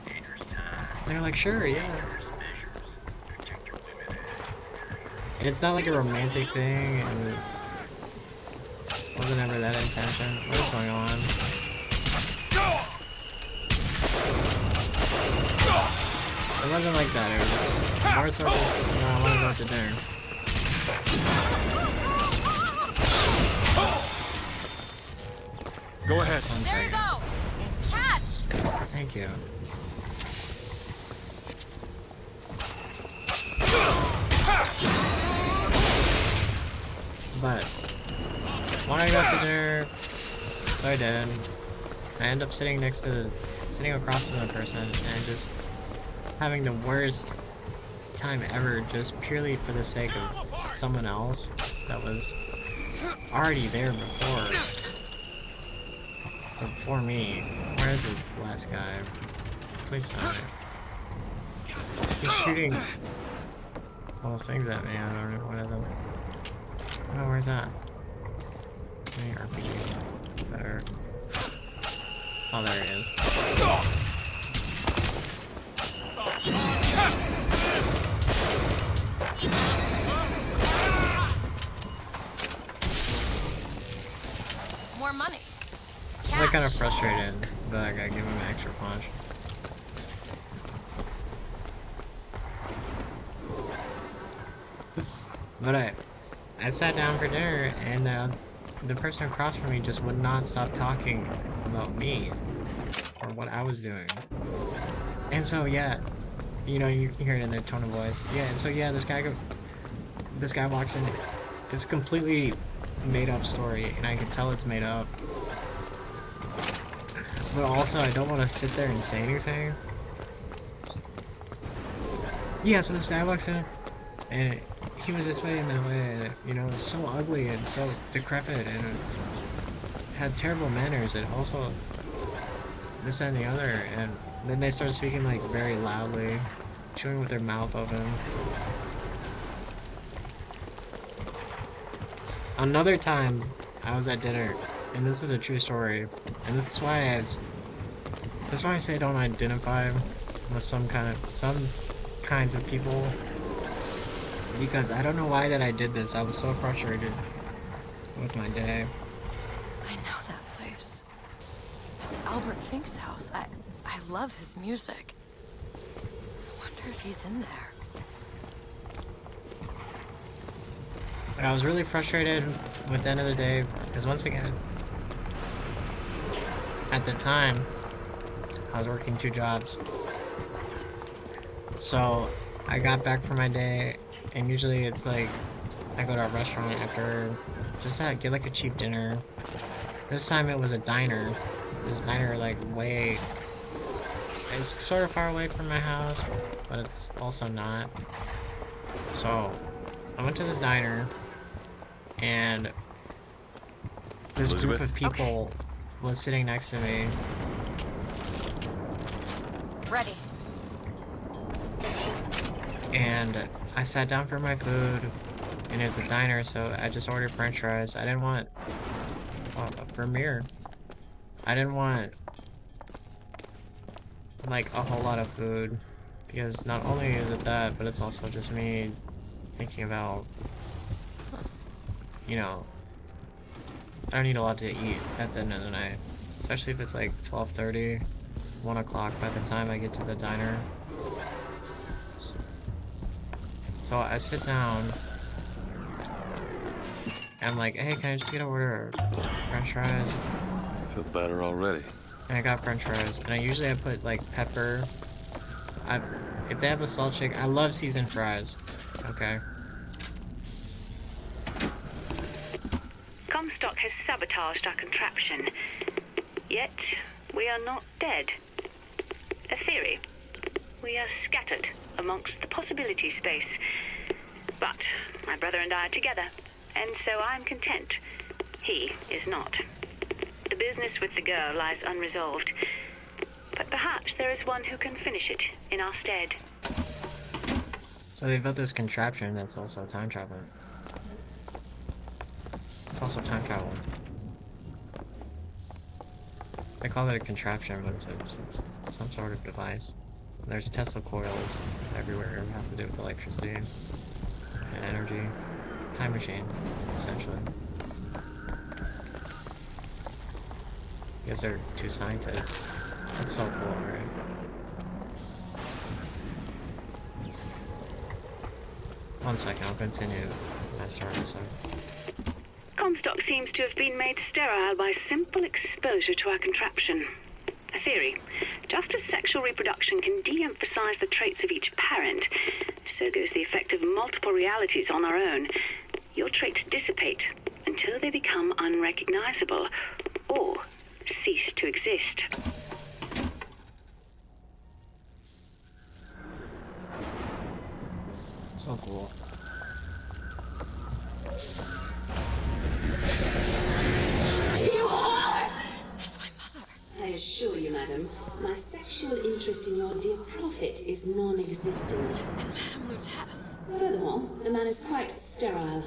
And they were like, sure, yeah. And it's not like a romantic thing, and it wasn't ever that intention. What is going on? It wasn't like that. It was more so just, you know, I want to go out to dinner. Go ahead. There you go! Catch! Thank you. But wanted to go out to dinner, so I did. I ended up sitting across from the person and just having the worst time ever, just purely for the sake of someone else that was already there before me. Where is the last guy? Please tell me. He's shooting all things at me. I don't know what of them. Oh, where's that? Any RPG? Better. Oh, there it is. More money. I'm like kind of frustrated that I gotta give him an extra punch. But I sat down for dinner, and the person across from me just would not stop talking about me or what I was doing. And so yeah, you know, you can hear it in their tone of voice. Yeah, and so yeah, this guy walks in. It's a completely made up story, and I can tell it's made up. But also, I don't want to sit there and say anything. Yeah, so this guy walks in, and he was this way and that way, and, you know, so ugly and so decrepit, and had terrible manners, and also this and the other, and then they started speaking, like, very loudly, chewing with their mouth open. Another time, I was at dinner, and this is a true story, and that's why I say don't identify with some kinds of people, because I don't know why that I did this. I was so frustrated with my day. I know that place. It's Albert Fink's house. I love his music. I wonder if he's in there. But I was really frustrated with the end of the day, because once again, at the time, I was working 2 jobs. So I got back from my day, and usually it's like I go to a restaurant after, just to get like a cheap dinner. This time it was a diner. This diner like it's sort of far away from my house, but it's also not. So I went to this diner, and this group of people was sitting next to me. Ready. And I sat down for my food, and it was a diner, so I just ordered french fries. I didn't want a premiere. I didn't want like a whole lot of food, because not only is it that, but it's also just me thinking about, you know, I don't need a lot to eat at the end of the night, especially if it's like 12:30, 1 o'clock by the time I get to the diner. So I sit down, and I'm like, hey, can I just get an order of french fries? I feel better already. and I got french fries, and I usually put like pepper. If they have a salt chick, I love seasoned fries. Okay. Comstock has sabotaged our contraption. Yet, we are not dead. A theory. We are scattered amongst the possibility space. But my brother and I are together, and so I'm content. He is not. The business with the girl lies unresolved. But perhaps there is one who can finish it in our stead. So they built this contraption that's also time traveling. It's also time travel. They call it a contraption, but it's some sort of device. There's Tesla coils everywhere. It has to do with electricity and energy. Time machine, essentially. I guess they're two scientists. That's so cool, right? One second, I'll continue my story. So. Comstock seems to have been made sterile by simple exposure to our contraption. A theory. Just as sexual reproduction can de-emphasize the traits of each parent, so goes the effect of multiple realities on our own. Your traits dissipate until they become unrecognizable or cease to exist. So cool. You are! That's my mother. I assure you, madam, my sexual interest in your dear prophet is non-existent. And Madame Lutece. Furthermore, the man is quite sterile.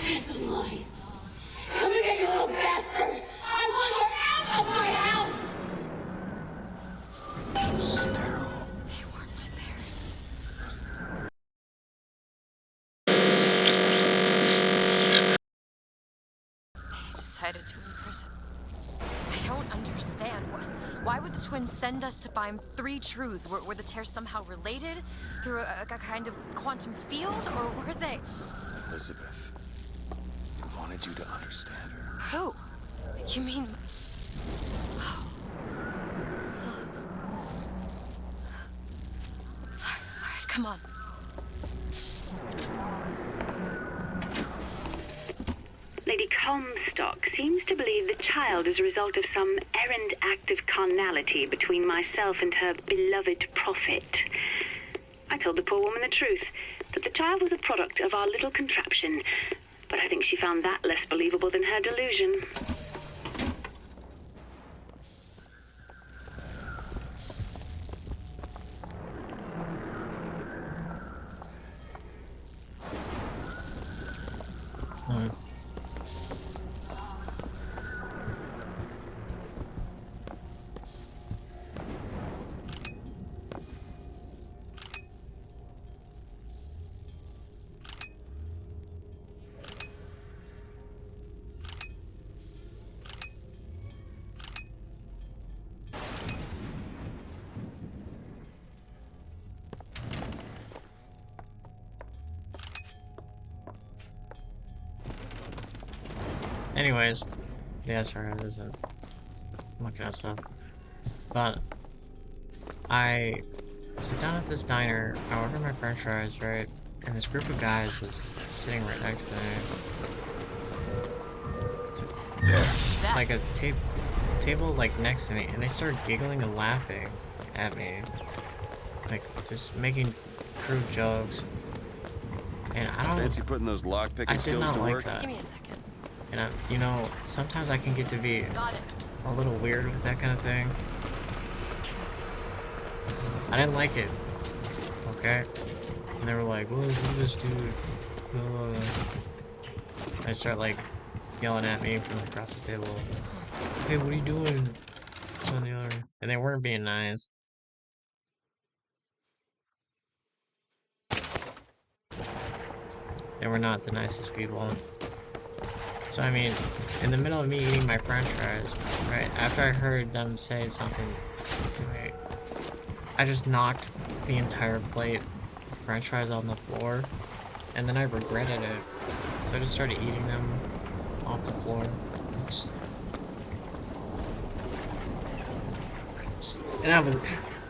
It's a lie. Come here, you little bastard! I want her out of my house! Sterile. They weren't my parents. They decided to imprison. I don't understand. Why would the twins send us to find three truths? Were the tears somehow related through a kind of quantum field, or were they? Elizabeth wanted you to understand her. Who? You mean? Oh. All right, come on. Lady Comstock seems to believe the child is a result of some errant act of carnality between myself and her beloved prophet. I told the poor woman the truth, that the child was a product of our little contraption, but I think she found that less believable than her delusion. Anyways, yeah, sorry, I was looking at stuff. But I sit down at this diner, I order my french fries, right? And this group of guys is sitting right next to me. Like a table like next to me, and they start giggling and laughing at me. Like, just making crude jokes. And I don't... Fancy putting those lockpicking skills to work? Give me a second. And you know, sometimes I can get to be a little weird with that kind of thing. I didn't like it. Okay? And they were like, "Whoa, who's this dude?" They start like yelling at me from across the table. "Hey, what are you doing?" This and the other. And they weren't being nice. They were not the nicest people. So I mean, in the middle of me eating my french fries, right, after I heard them say something to me, I just knocked the entire plate of french fries on the floor, and then I regretted it, so I just started eating them off the floor.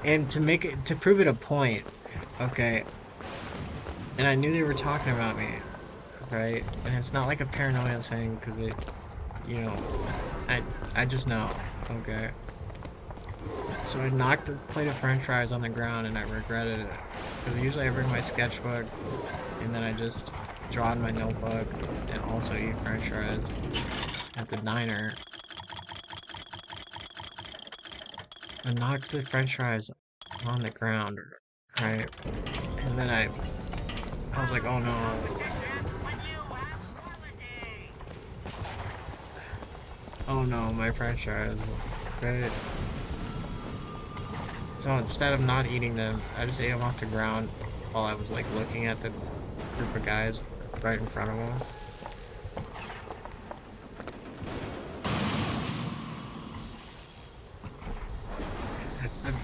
And to prove it a point, okay, and I knew they were talking about me, right? And it's not like a paranoia thing, because you know, I just know, okay? So I knocked the plate of french fries on the ground and I regretted it. Because usually I bring my sketchbook and then I just draw in my notebook and also eat french fries at the diner. I knocked the french fries on the ground, right? And then I was like, oh no. Oh no, my french fries. Right? So instead of not eating them, I just ate them off the ground while I was like looking at the group of guys right in front of them.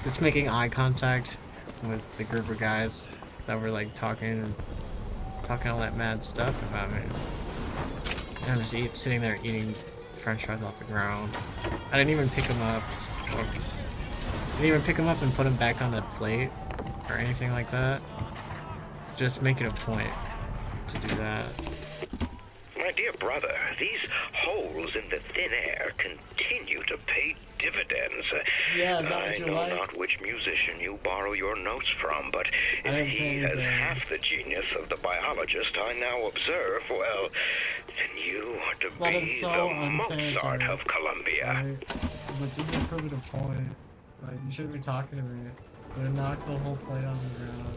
It's making eye contact with the group of guys that were like talking all that mad stuff about me. And I'm just sitting there eating french fries off the ground. I didn't even pick them up. Didn't even pick them up and put them back on the plate or anything like that. Just make it a point to do that. My dear brother, these holes in the thin air continue to pay dividends. Yeah, is that what I you know like? not which musician you borrow your notes from, but if he has half the genius of the biologist I now observe, well, then you are to That be is so the unsanitary. Mozart of Columbia. Right? But just to prove it a point, like, you shouldn't be talking to me. You knocked the whole plate on the ground.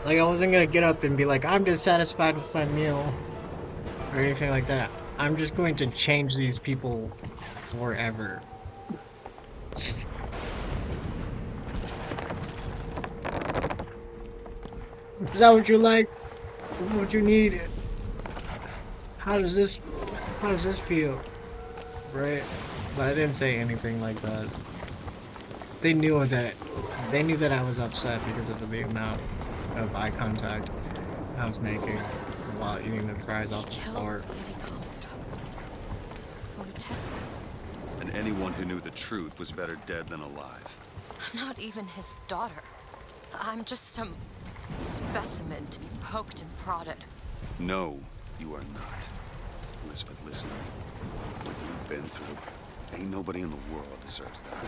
Like, I wasn't gonna get up and be like, I'm dissatisfied with my meal, or anything like that. I'm just going to change these people forever. Is that what you like? Is that what you need? How does this feel? Right? But I didn't say anything like that. They knew that I was upset because of the amount of eye contact I was making while eating the fries off the floor. And anyone who knew the truth was better dead than alive. I'm not even his daughter. I'm just some specimen to be poked and prodded. No, you are not. Elizabeth, listen. What you've been through, ain't nobody in the world deserves that.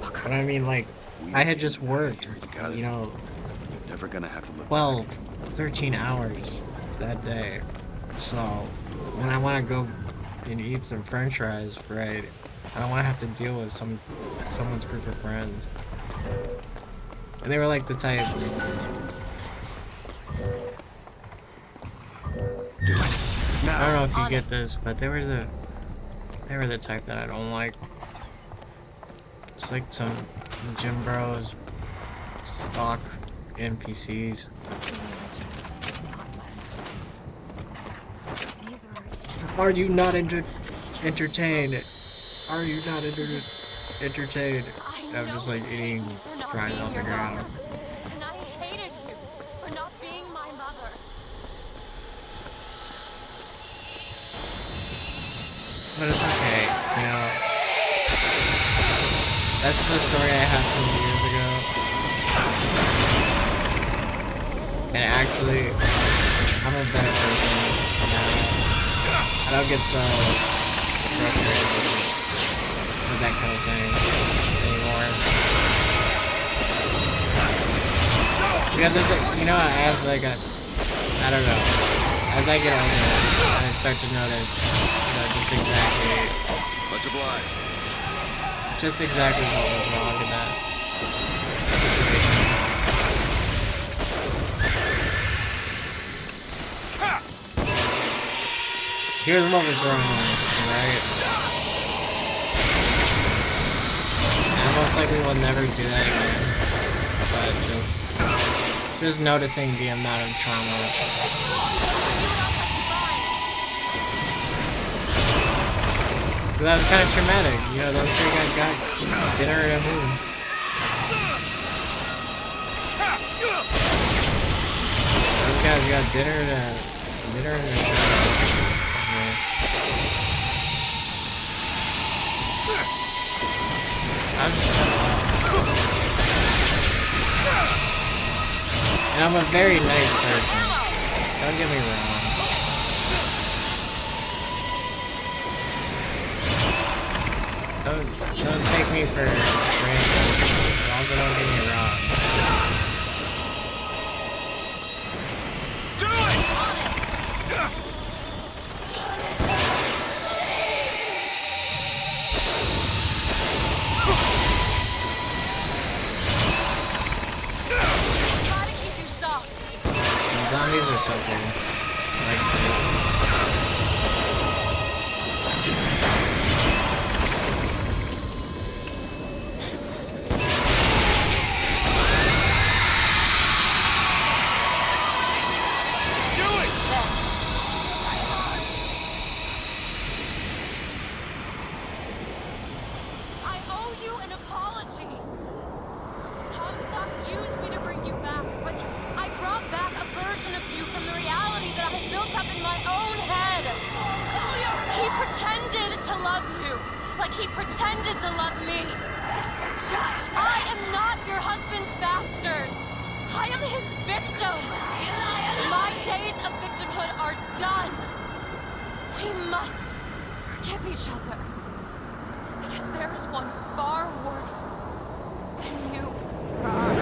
But I mean, like, I had just worked, you know, You're never gonna have to look 12, 13 hours that day. So, when I want to go and eat some french fries, right, I don't want to have to deal with someone's group of friends. And they were like the type... I don't know if you get this, but they were the type that I don't like. It's like some gym bros, stock NPCs. Are you not entertained? Are you not entertained? I'm just like eating fries off the ground. And I hated you for not being my mother. But it's okay, you know. That's just a story I had from years ago. And actually, I'm a better person now. I don't get so frustrated with that kind of thing anymore. Because it's like, you know, I have like a, I don't know. As I get older, I start to notice, you know, just exactly. Much obliged. Just exactly what was wrong in that situation. Here's what was wrong, right? I most likely will never do that again. But just noticing the amount of trauma. So that was kind of traumatic, you know, those three guys got dinner at a moon. Guys, we got dinner in the and I'm a very nice person. Don't get me wrong. Don't take me for granted. Also, don't get me wrong. Do it! Try to keep you soft. The zombies are so cool. Like, I owe you an apology. Comstock used me to bring you back, but I brought back a version of you from the reality that I had built up in my own head. He pretended to love you, like he pretended to love me. Bastard child! I am not your husband's bastard. I am his victim. My days of victimhood are done. We must forgive each other. Because there's one far worse than you, Ron.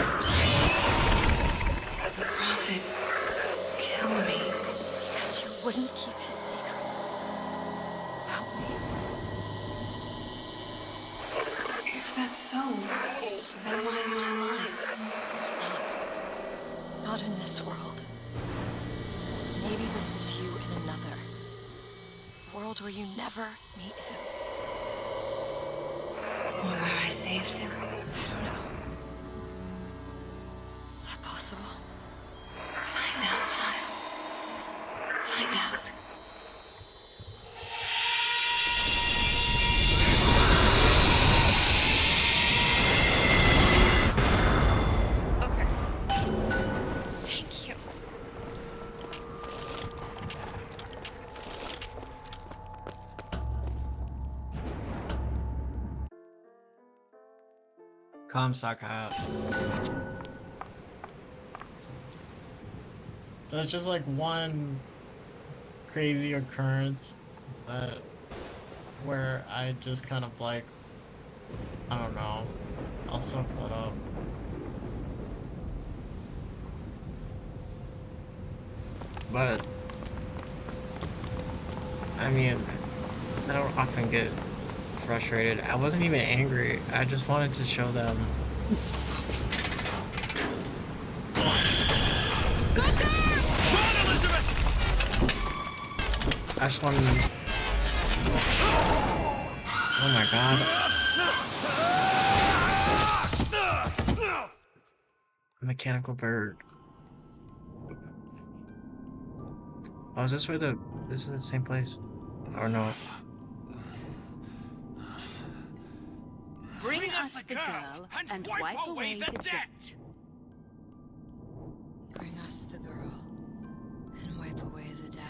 The Prophet killed me. Because you wouldn't keep his secret about me. If that's so, then why am I alive? Not in this world. Maybe this is you in another. A world where you never meet him. Or where I saved him. I don't know. Is that possible? Find out, child. Find out. Okay. Thank you. Comstock House. That's just like one crazy occurrence that where I just kind of like, I don't know, I'll so fed up. But I mean, I don't often get frustrated. I wasn't even angry. I just wanted to show them. I just wanted to... Oh my god. Mechanical bird. Oh, is this where the... This is the same place? Or no? Bring us the girl and wipe away the debt. Bring us the girl and wipe away the debt.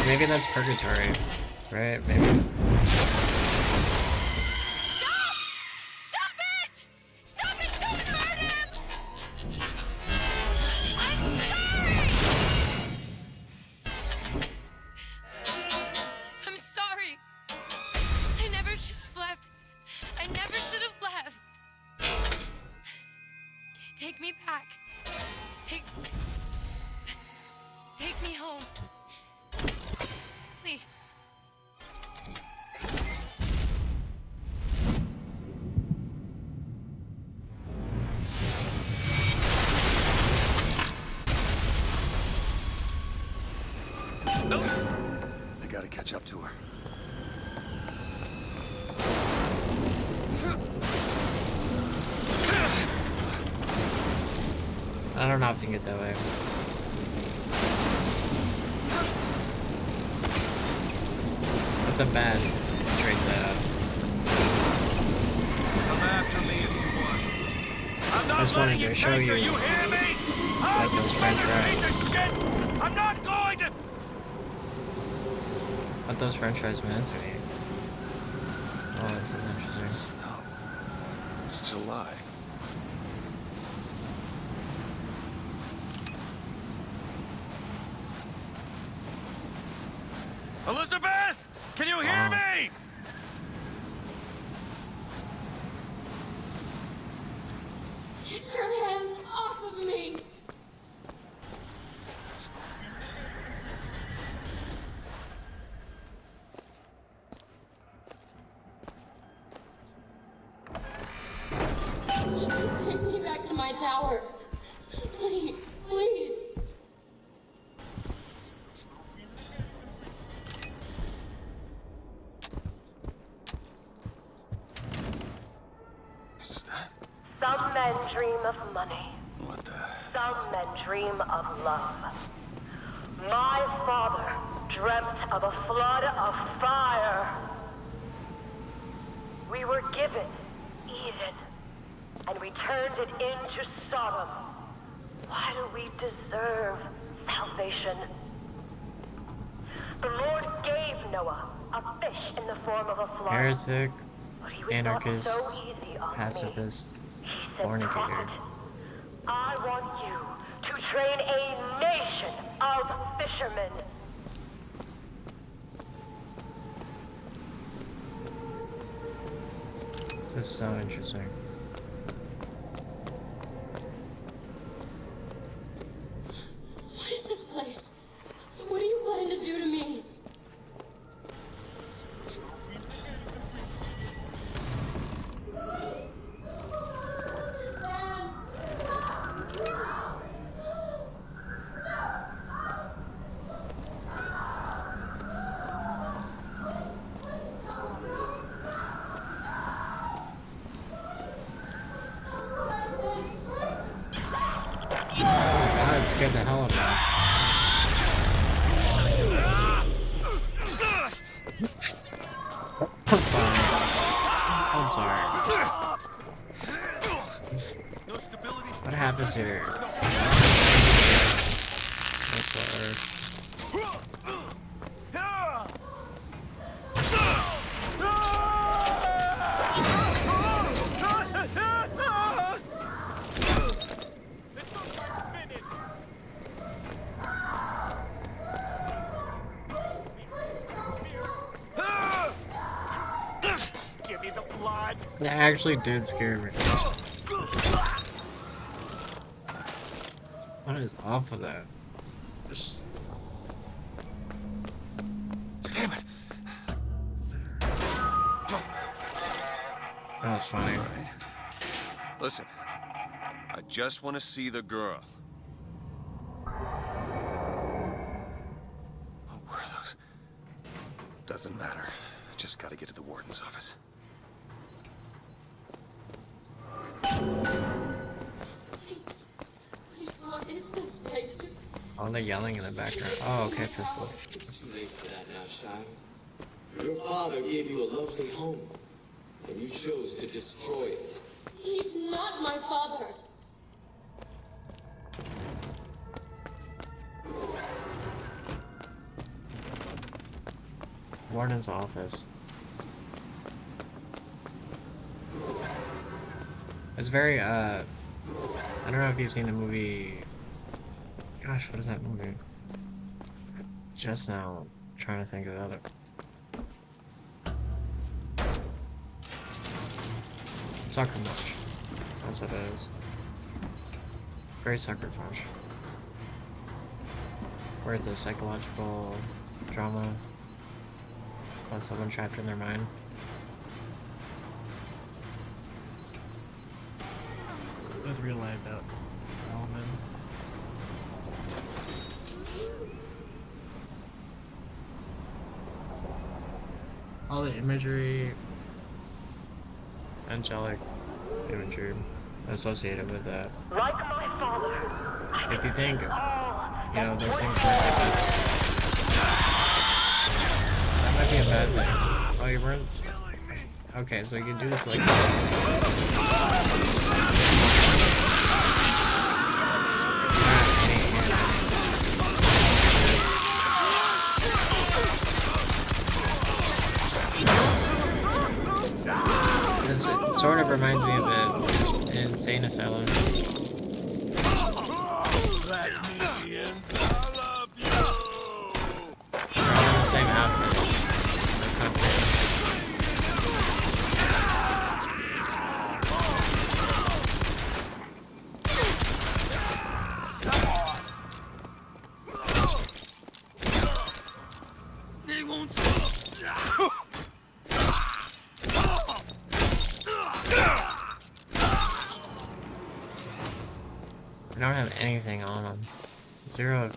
Maybe that's purgatory, right? Maybe. Stop it! Stop it! Don't hurt him! I'm sorry! I'm sorry. I never should have left. I never should have left. Take me back. Take me home. Please. I gotta catch catch up to her. I don't know if you can get that way. That's a bad trade setup. Come after me if you want. I'm I not just wanted letting you to show take her, you you hear me? like those French Piece fries. of shit! I'm not going to... What those French fries meant to me. Oh, this is interesting. Snow. It's July. Elizabeth! Can you hear me? Get your hands off of me! Just take me back to my tower. Please, please. Is that? Some men dream of money. What the? Some men dream of love. My father dreamt of a flood of fire. We were given Eden, and we turned it into Sodom. Why do we deserve salvation? The Lord gave Noah a fish in the form of a flood. Heretic, But he was anarchist, not so easy on me. pacifist, He said, fornicator. "Prophet, I want you to train a nation of fishermen." This is so interesting. What is this place? What do you plan to do to me? God, it scared the hell out of me. I'm sorry. I'm sorry. What happens here? What's the earth? Give me the blood. It actually did scare me. What is up with that? Just... Damn it! That was funny. All right. Listen, I just want to see the girl. What were those? Doesn't matter. Just gotta get to the warden's office. Please, please, what is this place? Just Oh, they're yelling in the background. Oh, okay, Crystal. It's too late for that now, child. Your father gave you a lovely home, and you chose to destroy it. he's not my father. Warden's office. It's very, I don't know if you've seen the movie... Gosh, what is that movie? Just now, trying to think of the other... Sucker Punch. That's what it is. Very Sucker Punch. Where it's a psychological drama about someone trapped in their mind. With real life elements. all the imagery, angelic imagery associated with that. Like my father, If you think, you know, those things might that might be a bad thing. Oh, you weren't? Okay, so you can do this like this. This sort of reminds me of an insane asylum. They're all in the same outfit. They won't. I don't have anything on them. 0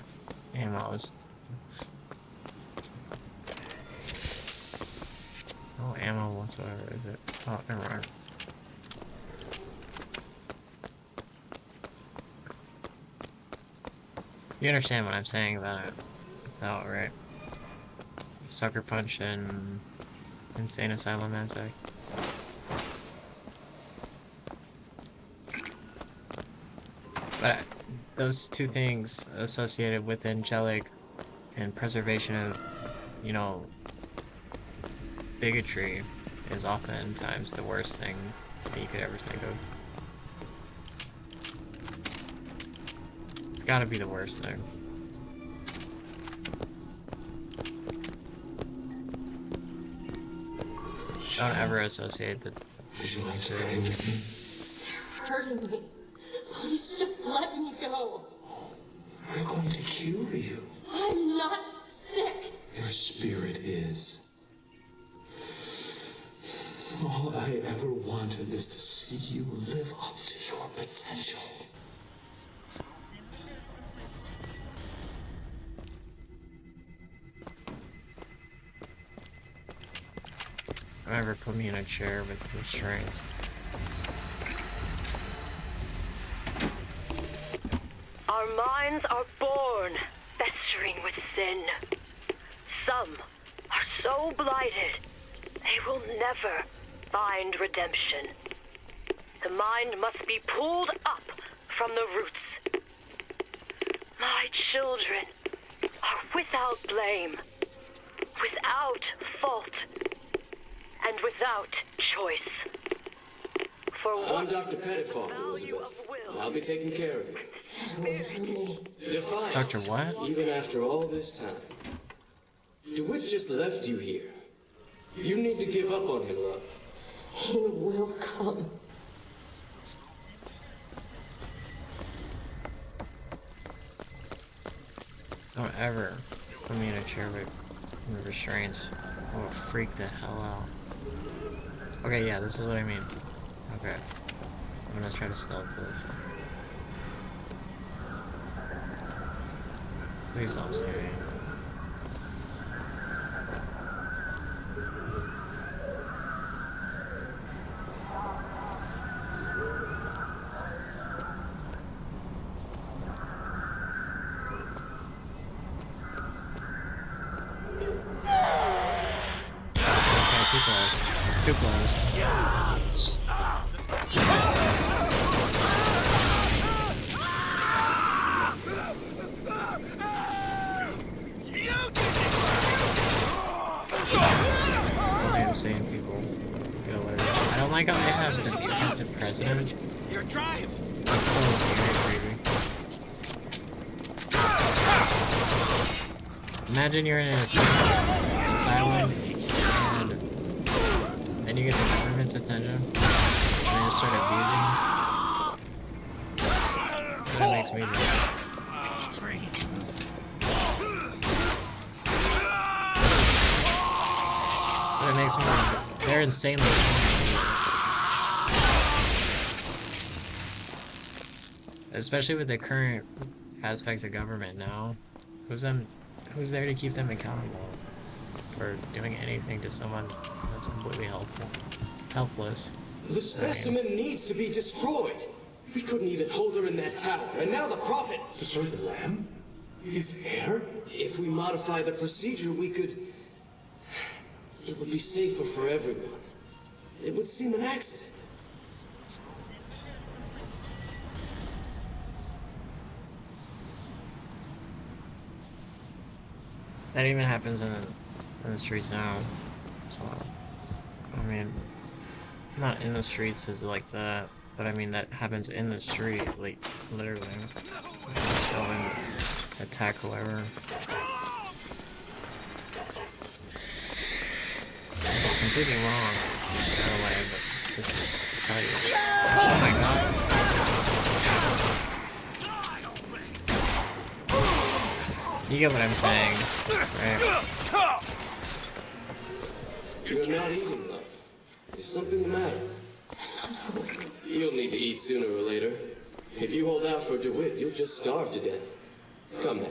ammos. No ammo whatsoever, is it? Oh, never mind. You understand what I'm saying about it, though, right? Sucker Punch and Insane Asylum aspect. But those two things associated with angelic and preservation of, you know, bigotry is oftentimes the worst thing that you could ever think of. It's gotta be the worst thing. Don't ever associate the... Would you like to pray with me? You're hurting me. Please just let me go. We're going to cure you. I'm not sick. Your spirit is. All I ever wanted is to see you live up to your potential. Don't ever put me in a chair with restraints. our minds are born festering with sin. Some are so blighted, they will never find redemption. The mind must be pulled up from the roots. My children are without blame, without fault, and without choice. For I'm Dr. Pettiford, Elizabeth. I'll be taking care of you. Defiance. Dr. what? Even after all this time. DeWitt just left you here. You need to give up on him, love. He will come. Don't ever put me in a chair with restraints. I will freak the hell out. Okay, yeah, this is what I mean. Okay. I'm gonna try to stealth this. Please don't see me. Okay, too close. Too close. Only insane people get alerted. I don't like how they have the defensive president. Your drive. That's so scary, creepy. Imagine you're in an asylum and then you get the government's attention and they start abusing you. That makes me mad. But it makes me mad. They're insanely especially with the current aspects of government now. Who's there to keep them accountable? for doing anything to someone that's completely helpless. The specimen needs to be destroyed. We couldn't even hold her in that tower, and now the Prophet... Destroy the lamb? His heir? If we modify the procedure, we could... It would be safer for everyone. It would seem an accident. That even happens in the streets now. So, I mean, not in the streets is like that, but I mean that happens in the street, like literally. Just go and attack whoever. It's completely wrong, in a way, but just to tell you. Oh my god. You get what I'm saying, right? You're not eating, love. Is something the matter? You'll need to eat sooner or later. If you hold out for DeWitt, you'll just starve to death. Come now.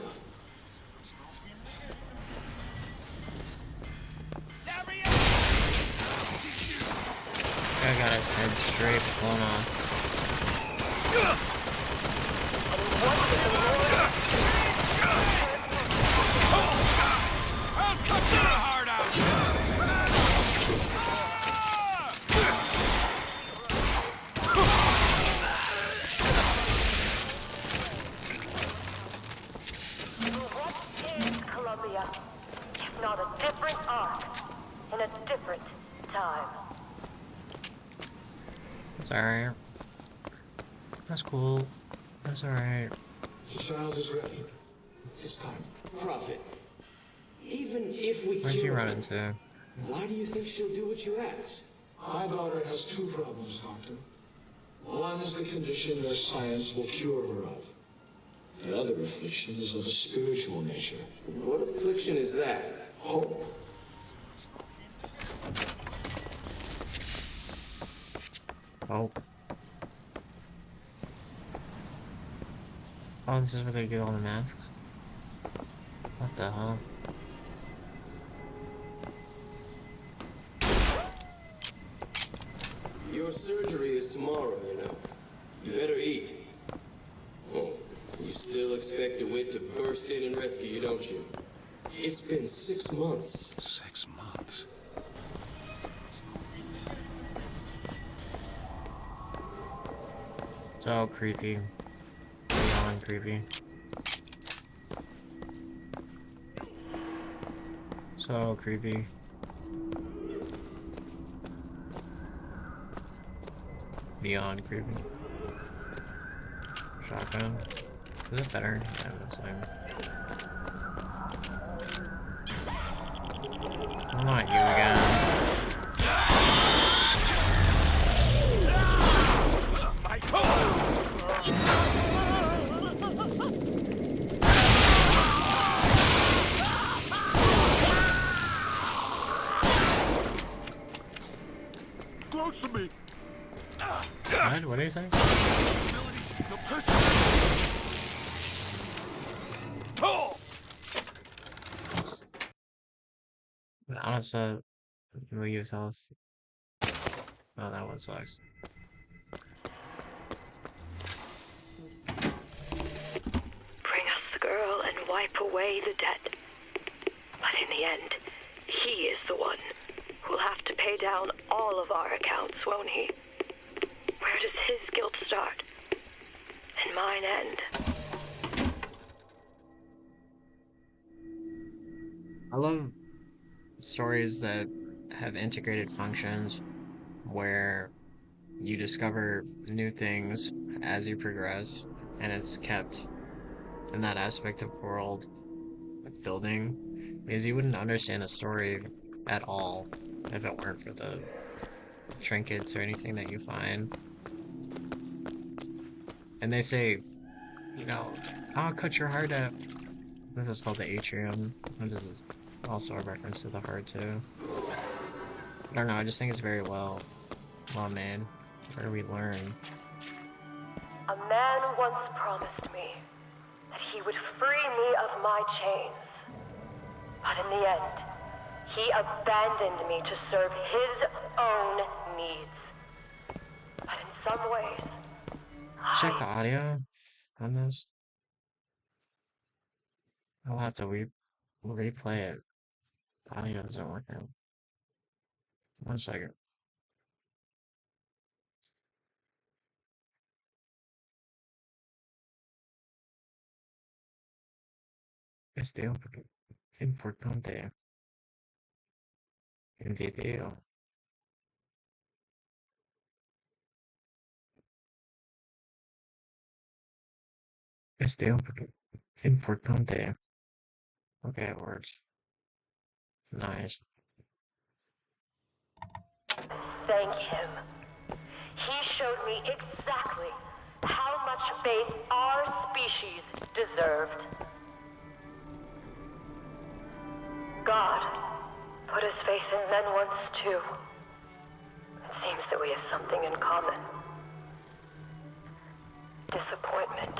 I got his head straight blown off. I'll cut your heart out! What is Columbia, if not a different arc in a different time? That's alright. That's cool. That's alright. The child is ready. It's time. Prophet, even if we Where's he cure her, running to? why do you think she'll do what you ask? My daughter has two problems, Doctor. One is the condition that science will cure her of. The other affliction is of a spiritual nature. What affliction is that? Hope. Oh. Oh, this is where they get all the masks? What the hell? Your surgery is tomorrow, you know. You better eat. Oh, you still expect DeWitt to burst in and rescue you, don't you? It's been 6 months. 6 months? So creepy. Beyond creepy. So creepy. Beyond creepy. Shotgun. Is it better? Yeah, it looks like. Well, not you again. Close to me. What? What do you say? Honestly, we'll use health. Oh, that one sucks. Bring us the girl and wipe away the debt. But in the end, he is the one who'll have to pay down all of our accounts, won't he? Where does his guilt start? And mine end? I love stories that have integrated functions where you discover new things as you progress, and it's kept in that aspect of world building, because you wouldn't understand the story at all if it weren't for the trinkets or anything that you find. And they say, you know, I'll cut your heart out. This is called the atrium, and this is also a reference to the heart too. I don't know, I just think it's very well made. Where do we learn? A man once promised me that he would free me of my chains. But in the end, He abandoned me to serve his own needs. But in some ways, Check the audio on this. I'll have to replay it. The audio doesn't work out. 1 second. Este importante en video. Este importante. Okay, it works. Nice. thank him. He showed me exactly how much faith our species deserved. God put his faith in men once too. It seems that we have something in common. Disappointment.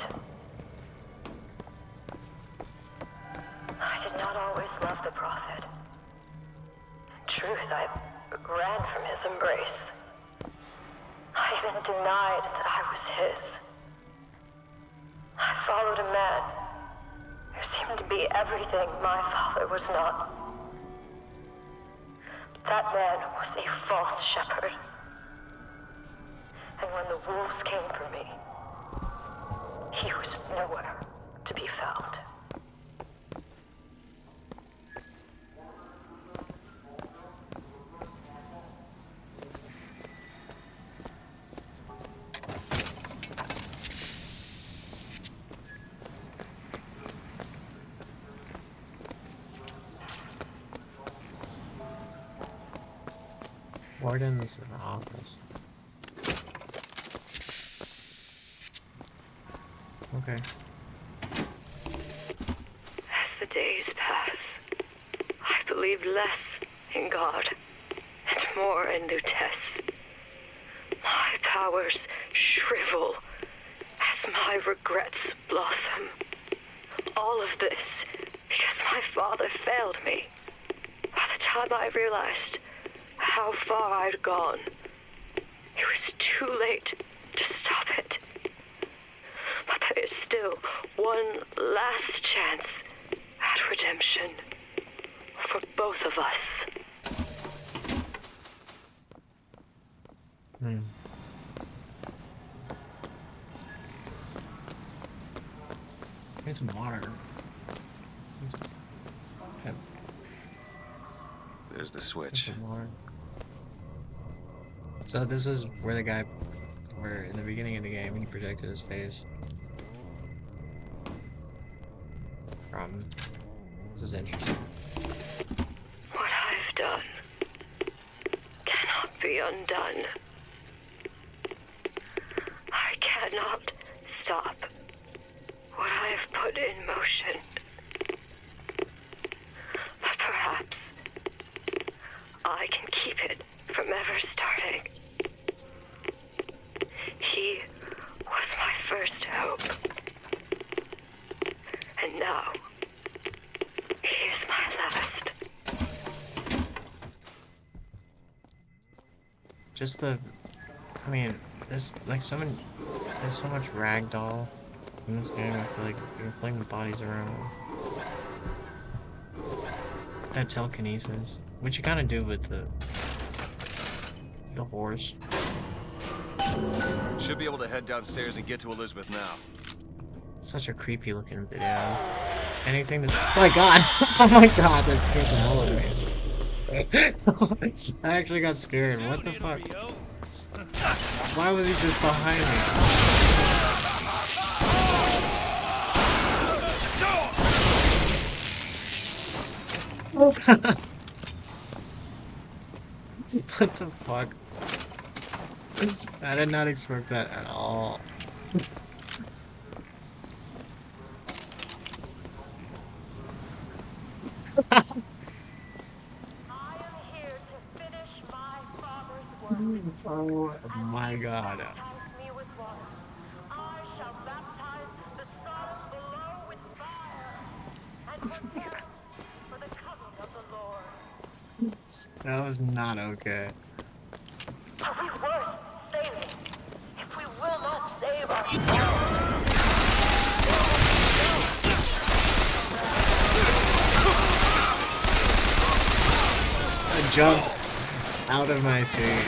I did not always love the Prophet. In truth, I ran from his embrace. I even denied that I was his. I followed a man who seemed to be everything my father was not. That man was a false shepherd. And when the wolves came for me, he was nowhere to be found. Warden's in the office. Okay. As the days pass, I believe less in God and more in Lutece. My powers shrivel as my regrets blossom. All of this because my father failed me. By the time I realized how far I'd gone, it was too late to stop it. But there is still one last chance at redemption for both of us. Need some water. Need some... There's the switch. So this is where the guy, where in the beginning of the game he projected his face from. This is interesting. What I've done cannot be undone. I cannot stop what I have put in motion. But perhaps I can keep it from ever starting. He was my first hope. And now, he is my last. Just the, I mean, there's like so many, there's so much ragdoll in this game. I feel like you're flinging bodies around. That telekinesis, which you kind of do with the horse. Should be able to head downstairs and get to Elizabeth now. Such a creepy looking video. Anything that's, oh my god, oh my god, that scared the hell out of me. I actually got scared. What the fuck? Why was he just behind me? What the fuck? I did not expect that at all. Oh my god. That was not okay. Are we worth saving? If we will not save ourselves. I jumped out of my seat.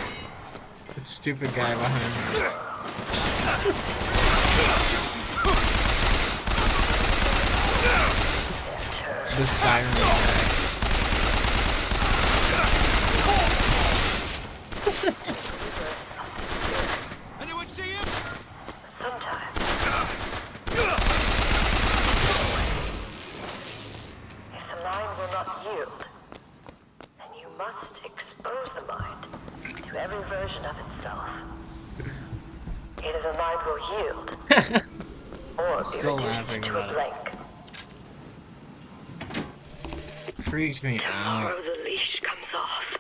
The stupid guy behind me. The siren guy. Anyone see him? Sometimes. If the mind will not yield, then you must expose the mind to every version of itself. Either the mind will yield, or Still be laughing reduced to a about it. blank. Freaked me Tomorrow out. the leash comes off,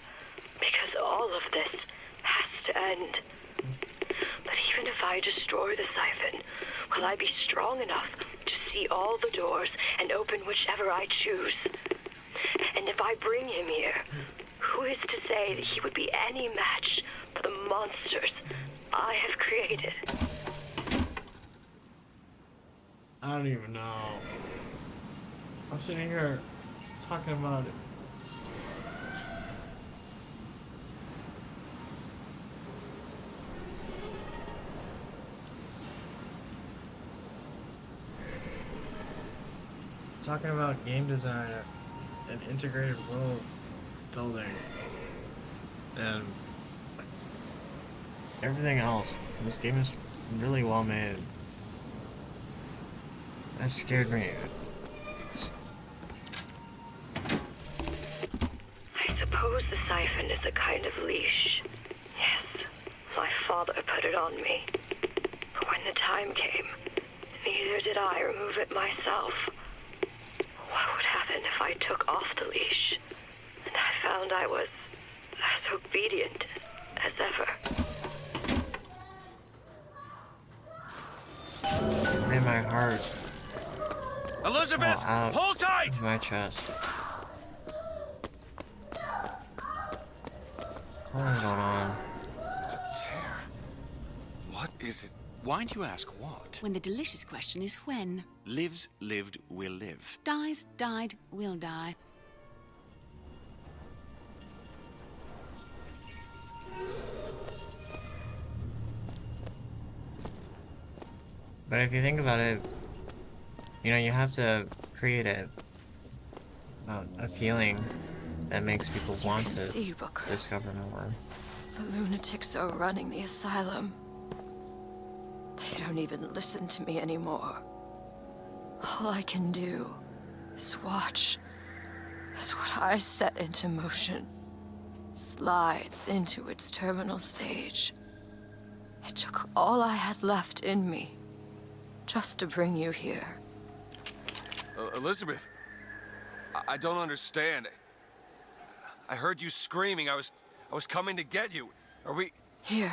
because all of this has to end. But even if I destroy the siphon, will I be strong enough to see all the doors and open whichever I choose? And if I bring him here, who is to say that he would be any match for the monsters I have created? I don't even know. I'm sitting here talking about it. Talking about game design and integrated world building and everything else. This game is really well made. That scared me. I suppose the siphon is a kind of leash. Yes, my father put it on me. But when the time came, neither did I remove it myself. What would happen if I took off the leash and I found I was as obedient as ever? It made my heart Elizabeth, fall out hold tight! of my chest. What is going on? It's a tear. What is it? Why do you ask what? When the delicious question is when. Lives, lived, will live. Dies, died, will die. But if you think about it, you know, you have to create a feeling that makes people As you want can to see, Booker, discover more. the lunatics are running the asylum. They don't even listen to me anymore. All I can do is watch as what I set into motion slides into its terminal stage. It took all I had left in me just to bring you here. Elizabeth, I don't understand. I heard you screaming. I was coming to get you. Are we... Here.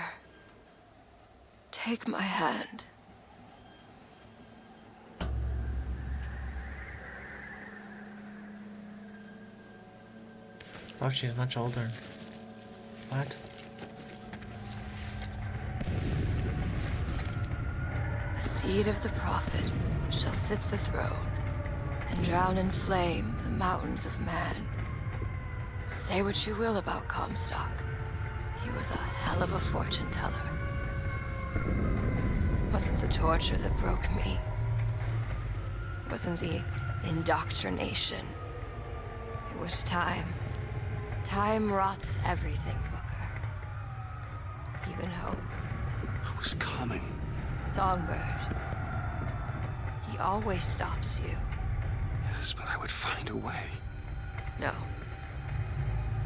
Take my hand. Oh, she's much older. What? The seed of the prophet shall sit the throne and drown in flame the mountains of man. Say what you will about Comstock. He was a hell of a fortune teller. Wasn't the torture that broke me. Wasn't the indoctrination. It was time. Time rots everything, Booker. Even hope. I was coming. Songbird. He always stops you. Yes, but I would find a way. No.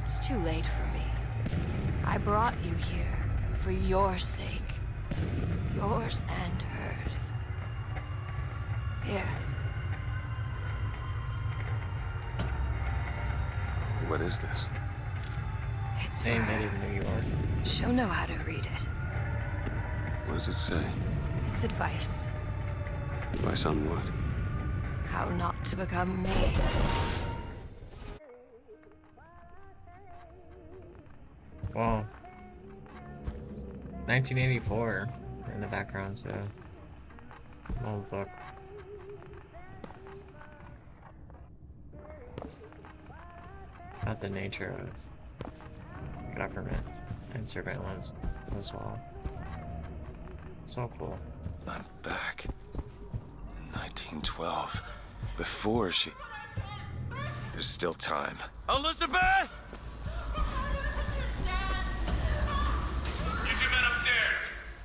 It's too late for me. I brought you here for your sake. Yours and hers. Here. What is this? It's They for made it her. in New York. She'll know how to read it. What does it say? It's advice. Advice on what? How not to become me. Wow. 1984 in the background, so old book. About the nature of government and surveillance as well. So cool. I'm back. In 1912. Before she... There's still time. Elizabeth! Get your men upstairs.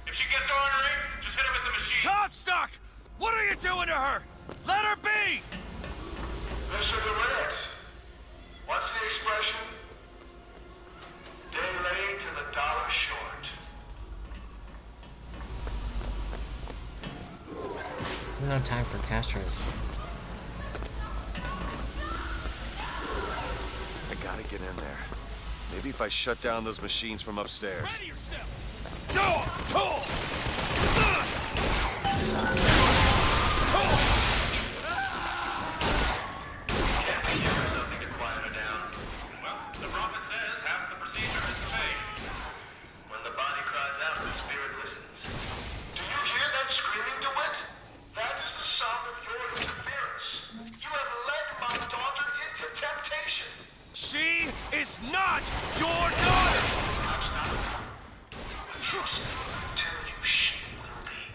If she gets ornery, just hit her with the machine. Comstock! What are you doing to her? Let her be! Mr. Durant, what's the expression? Day late and the dollar short. No time for Castros. I gotta get in there. Maybe if I shut down those machines from upstairs. Ready yourself! Something to quiet her down. Well, the prophet says half the procedure is faith. When the body cries out, the spirit listens. Do you hear that screaming, DeWitt? That is the sound of your interference. You have led my daughter into temptation. She is not your daughter! Trust me, I tell you, she will be.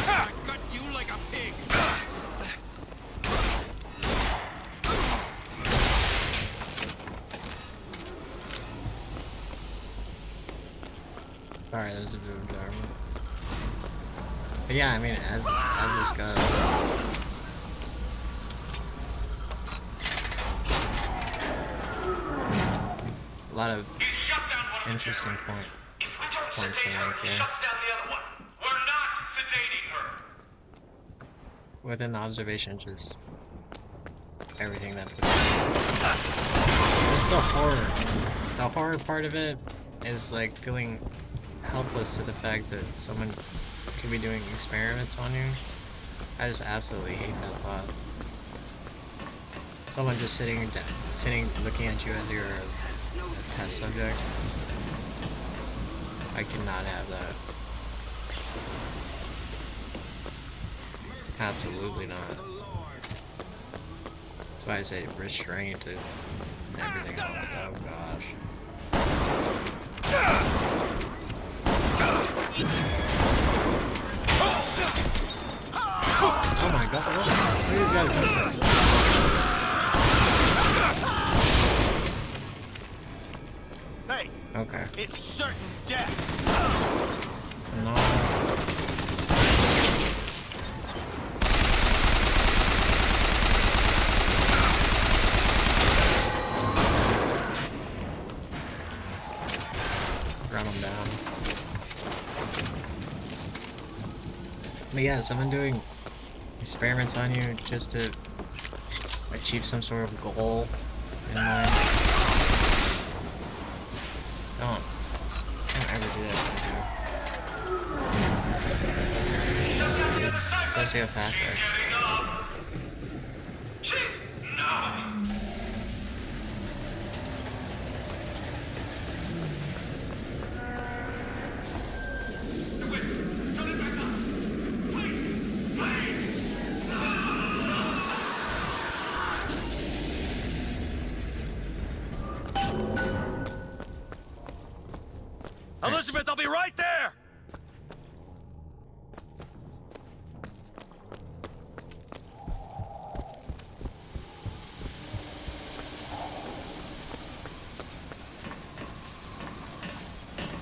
I cut you like a pig. Alright, there's a bit of drama. But yeah, I mean, as this goes. A lot of interesting points to make here. Within the observation, just everything that puts it's the horror. The horror part of it is like feeling helpless to the fact that someone could be doing experiments on you. I just absolutely hate that thought. Someone just sitting, looking at you as your test subject. I cannot have that. Absolutely not. That's why I say restraint and everything else. Oh gosh. Oh my god, look at these guys. Hey! Okay. It's certain death! No. Run them down. But yeah, someone doing experiments on you just to achieve some sort of goal in mind. Don't ever do that to me. Sociopathic. Elizabeth, I'll be right there!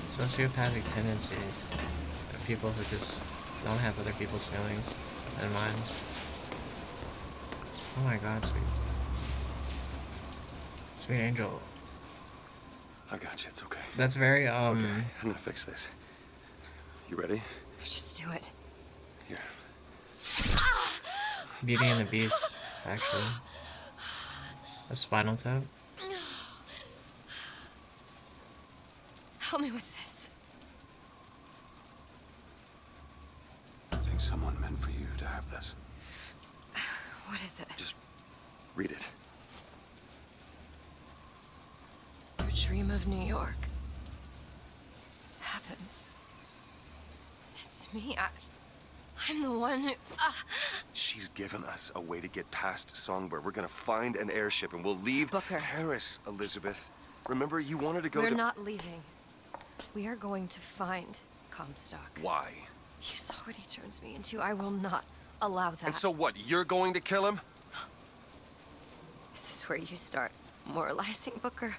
Sociopathic tendencies of people who just don't have other people's feelings in mind. Oh my god, sweet angel. I got you, it's okay. That's very, Okay, I'm gonna fix this. You ready? Just do it. Here. Beauty and the Beast, actually. A Spinal Tap. Help me with this. I think someone meant for you to have this. What is it? Just read it. Your dream of New York happens. It's me. I'm the one who... She's given us a way to get past Songbird. We're gonna find an airship and we'll leave Paris, Elizabeth. Remember, you wanted to go We're to... not leaving. We are going to find Comstock. Why? You saw what he turns me into. I will not allow that. And so what, you're going to kill him? Is this where you start moralizing, Booker?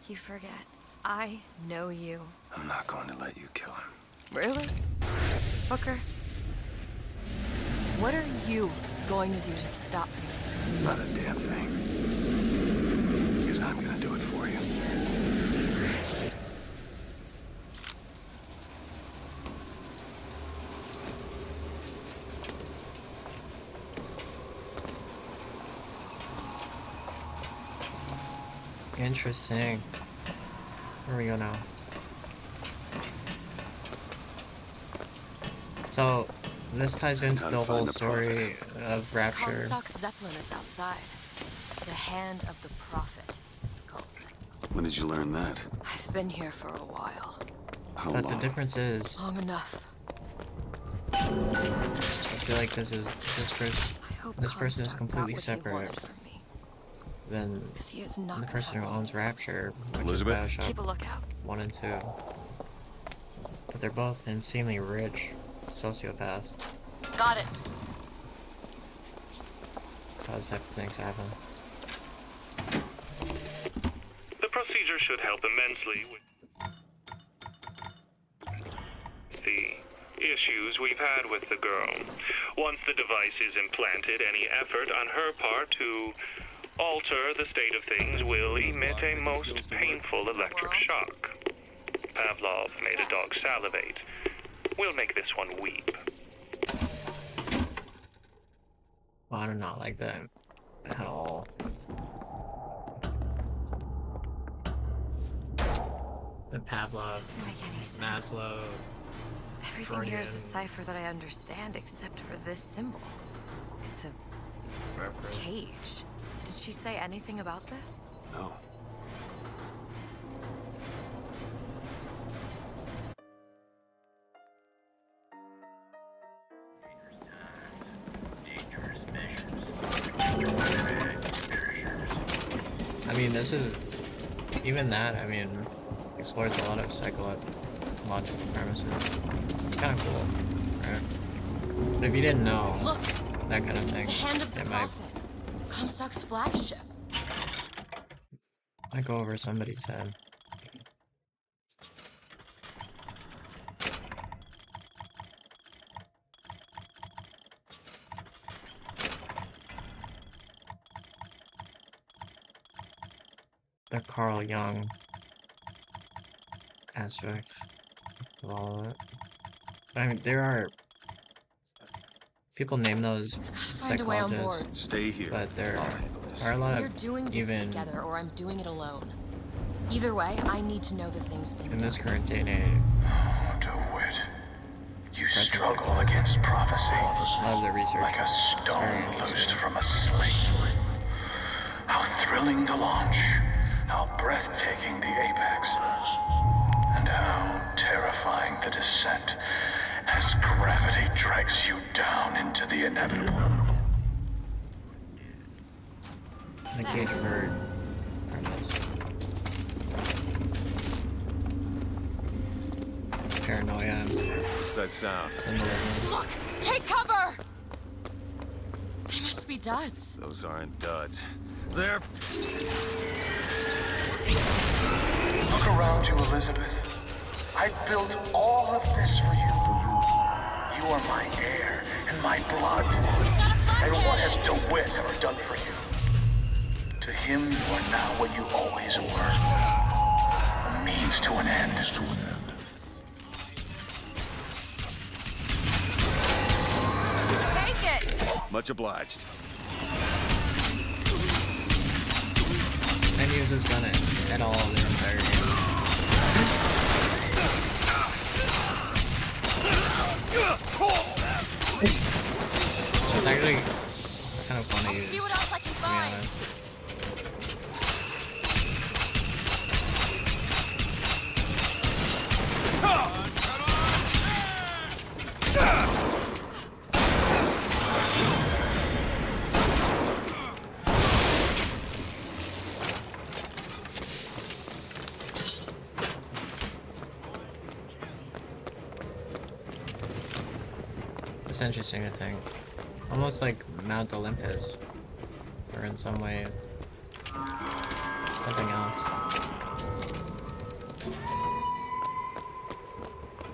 You forget. I know you. I'm not going to let you kill him. Really? Booker? What are you going to do to stop me? Not a damn thing. Because I'm gonna do it for you. Interesting. Where we go now? So, this ties into the whole story of Rapture. Comstock's Zeppelin is outside. The hand of the prophet, he calls it. When did you learn that? I've been here for a while. How But long? the difference is, Long enough. I feel like this person is completely separate than the person who owns Rapture, which Elizabeth? is Bioshocking Keep a lookout. 1 and 2. But they're both insanely rich sociopaths. Got it. How those type of things happen. The procedure should help immensely with the issues we've had with the girl. Once the device is implanted, any effort on her part to alter the state of things will emit a most painful electric shock. Pavlov made a dog salivate. We'll make this one weep. Well, I do not like that at all. The Pavlov, Doesn't make any sense. Maslow, Everything here is a Freudian cipher that I understand except for this symbol. It's a reference. cage. Did she say anything about this? No. I mean, this is even that. I mean, explores a lot of psychological premises. It's kind of cool, right? But if you didn't know that kind of thing, It's the hand of the it might prophet. Comstock's flagship. go over somebody's head. The Carl Jung aspect of all of it. But I mean, there are people name those Find a way on psychologists, board. Stay here. but there are a lot We're of doing this even together, or I'm doing it alone. Either way, I need to know the things in this current day and age. DeWitt, you struggle against prophecy A lot of the research like a is stone very loosed from a sling. How thrilling the launch, how breathtaking the apex, and how terrifying the descent as gravity drags you down into the inevitable. The Cage Bird premise. Paranoia. What's that sound? Symbolism. Look! Take cover! They must be duds. Those aren't duds. They're... Look around you, Elizabeth. I built all of this for you. You are my air and my blood. And what has DeWitt ever done for you? To him, you are now what you always were. A means to an end. Take it! Much obliged. And he uses gun at all in their entire game. It's actually kind of funny. See what else I can find. It's interesting to think. Almost like Mount Olympus. Or in some ways. Something else.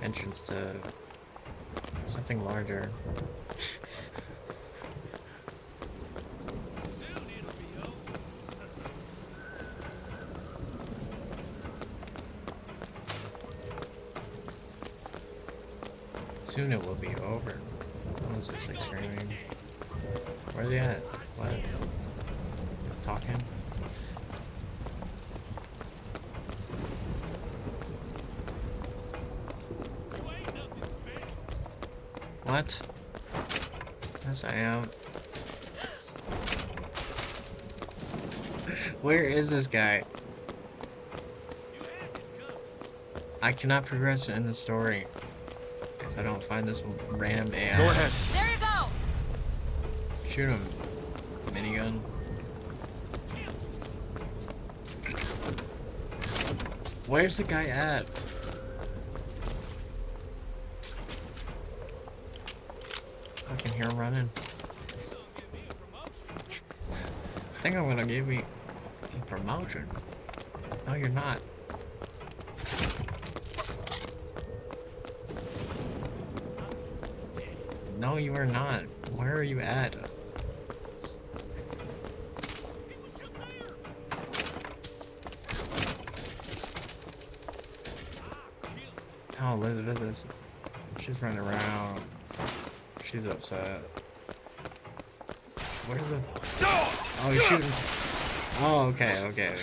Entrance to something larger. Soon it will be over. Someone's just like screaming. Where's he at? What? Talking? What? Yes, I am. Where is this guy? I cannot progress in the story if I don't find this random AI. Go ahead. There you go. Shoot him. Minigun. Where's the guy at? I can hear him running. I think I'm gonna give me a promotion. No, you're not. No, you are not. Where are you at? Oh, Elizabeth is... She's running around. She's upset. Where's the... Oh, he's shooting. Oh, okay, okay.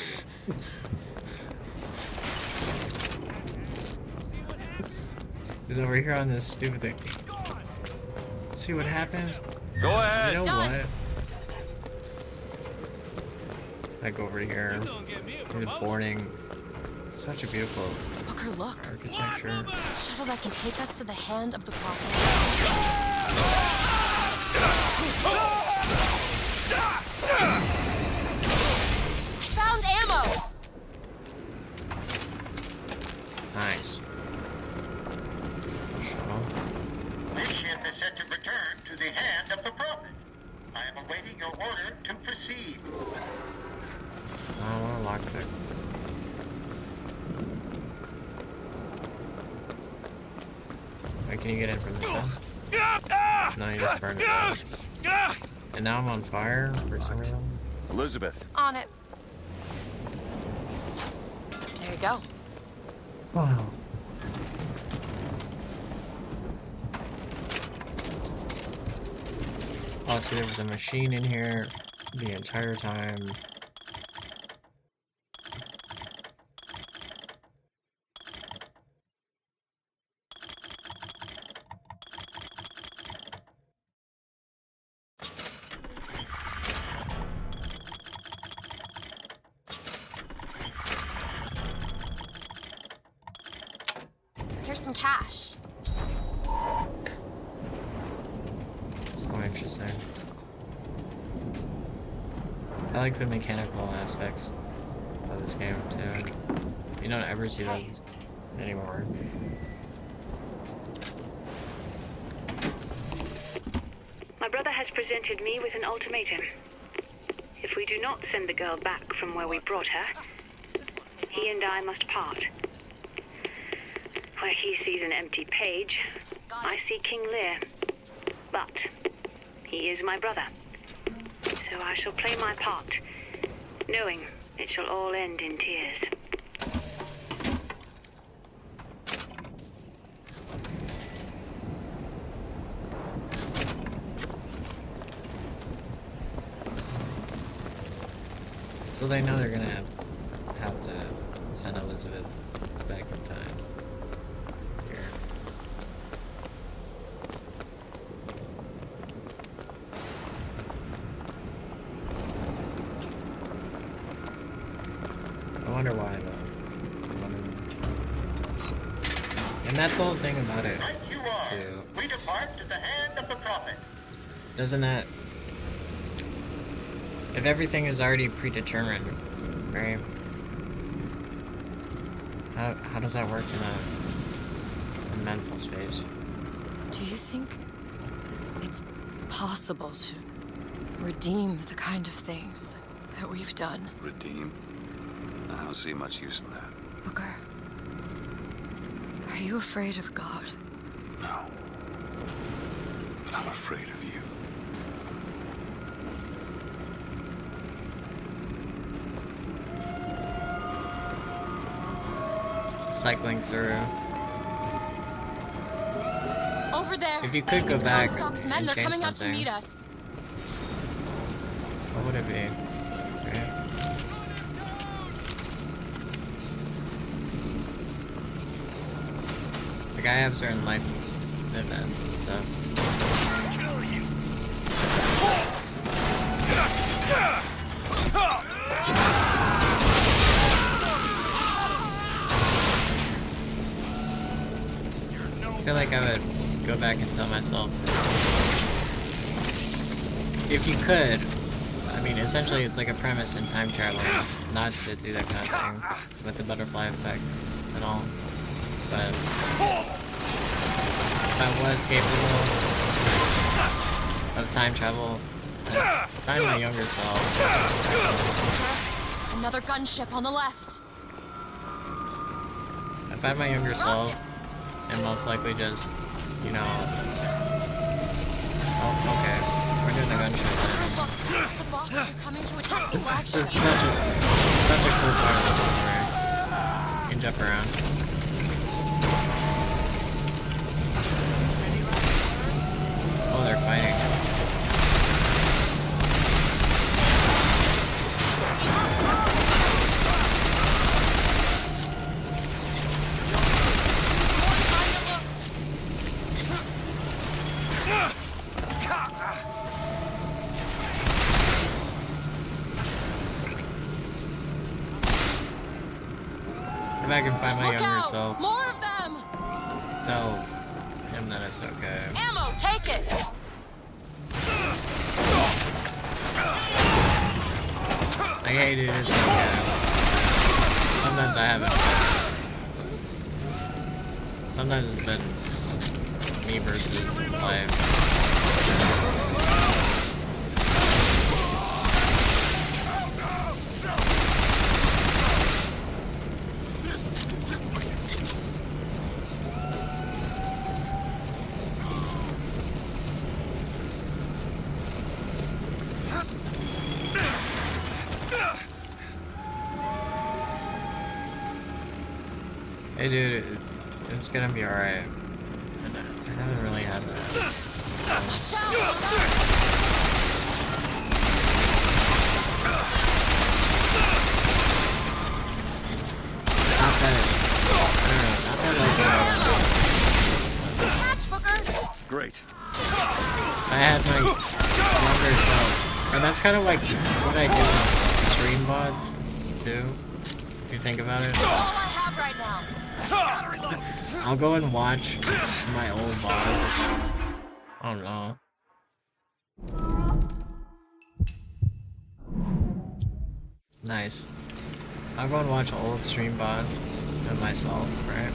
He's over here on this stupid thing. See what happens? Go ahead. You know what? I go over here. He's boarding. Such a beautiful Booker, look. architecture. This shuttle that can take us to the hand of the prophet. I found ammo. Nice. Shuttle. This ship is set to return to the hand of the prophet. I am awaiting your order to proceed. Oh, what a lockpick. Wait, can you get in from this side? No, you just burned it out. And now I'm on fire for some reason. Elizabeth. On it. There you go. Wow. Oh, see, there was a machine in here the entire time. Here's some cash. So interesting. I like the mechanical aspects of this game too. You don't ever see those anymore. My brother has presented me with an ultimatum. If we do not send the girl back from where we brought her, he and I must part. Where he sees an empty page, I see King Lear. But he is my brother. So I shall play my part, knowing it shall all end in tears. So they know they're gonna have to send Elizabeth back in time. Here. wonder why though. And that's the whole thing about it, too. We depart at the hand of the prophet. Doesn't that... If everything is already predetermined, right? How does that work in a mental space? Do you think it's possible to redeem the kind of things that we've done? Redeem? I don't see much use in that. Booker, are you afraid of God? No. But I'm afraid of you. Cycling through. Over there. If you could go It's back Comstock's men. and They're change coming out to something. meet us. What would it be? Okay. Like I have certain life events and stuff. Kill you. I feel like I would go back and tell myself to... If you could, I mean, essentially it's like a premise in time travel, not to do that kind of thing with the butterfly effect at all. But if I was capable of time travel, I'd find my younger self. Another gunship on the left. I'd find my younger self, and most likely just, you know... Oh, okay. We're doing the gunship then. Look, it's the Boxers coming to attack the flagship. It's such a cool part of the story. You can jump around. Oh, they're fighting. If I can find my younger self, More of them! tell him that it's okay. Ammo, take it! I hate it, it's okay. Sometimes I haven't. Sometimes it's been just me versus life. Hey dude, it's gonna be alright. I haven't really had that. Not that, I don't know, not that like Great. I had my younger self. And that's kind of like what I do with stream VODs, too. If you think about it. I'll go and watch my old VOD. Oh no. Nice. I'll go and watch old stream VODs of myself, right?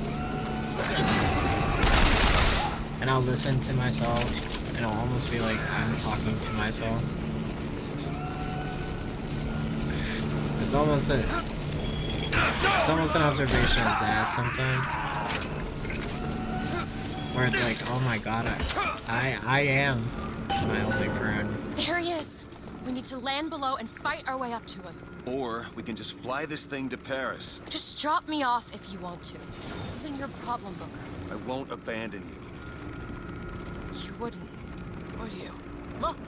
And I'll listen to myself, and it'll almost be like I'm talking to myself. It's almost an observation of that sometimes. Where it's like, oh my god, I am my only friend. There he is. We need to land below and fight our way up to him. Or we can just fly this thing to Paris. Just drop me off if you want to. This isn't your problem, Booker. I won't abandon you. You wouldn't, would you? Look,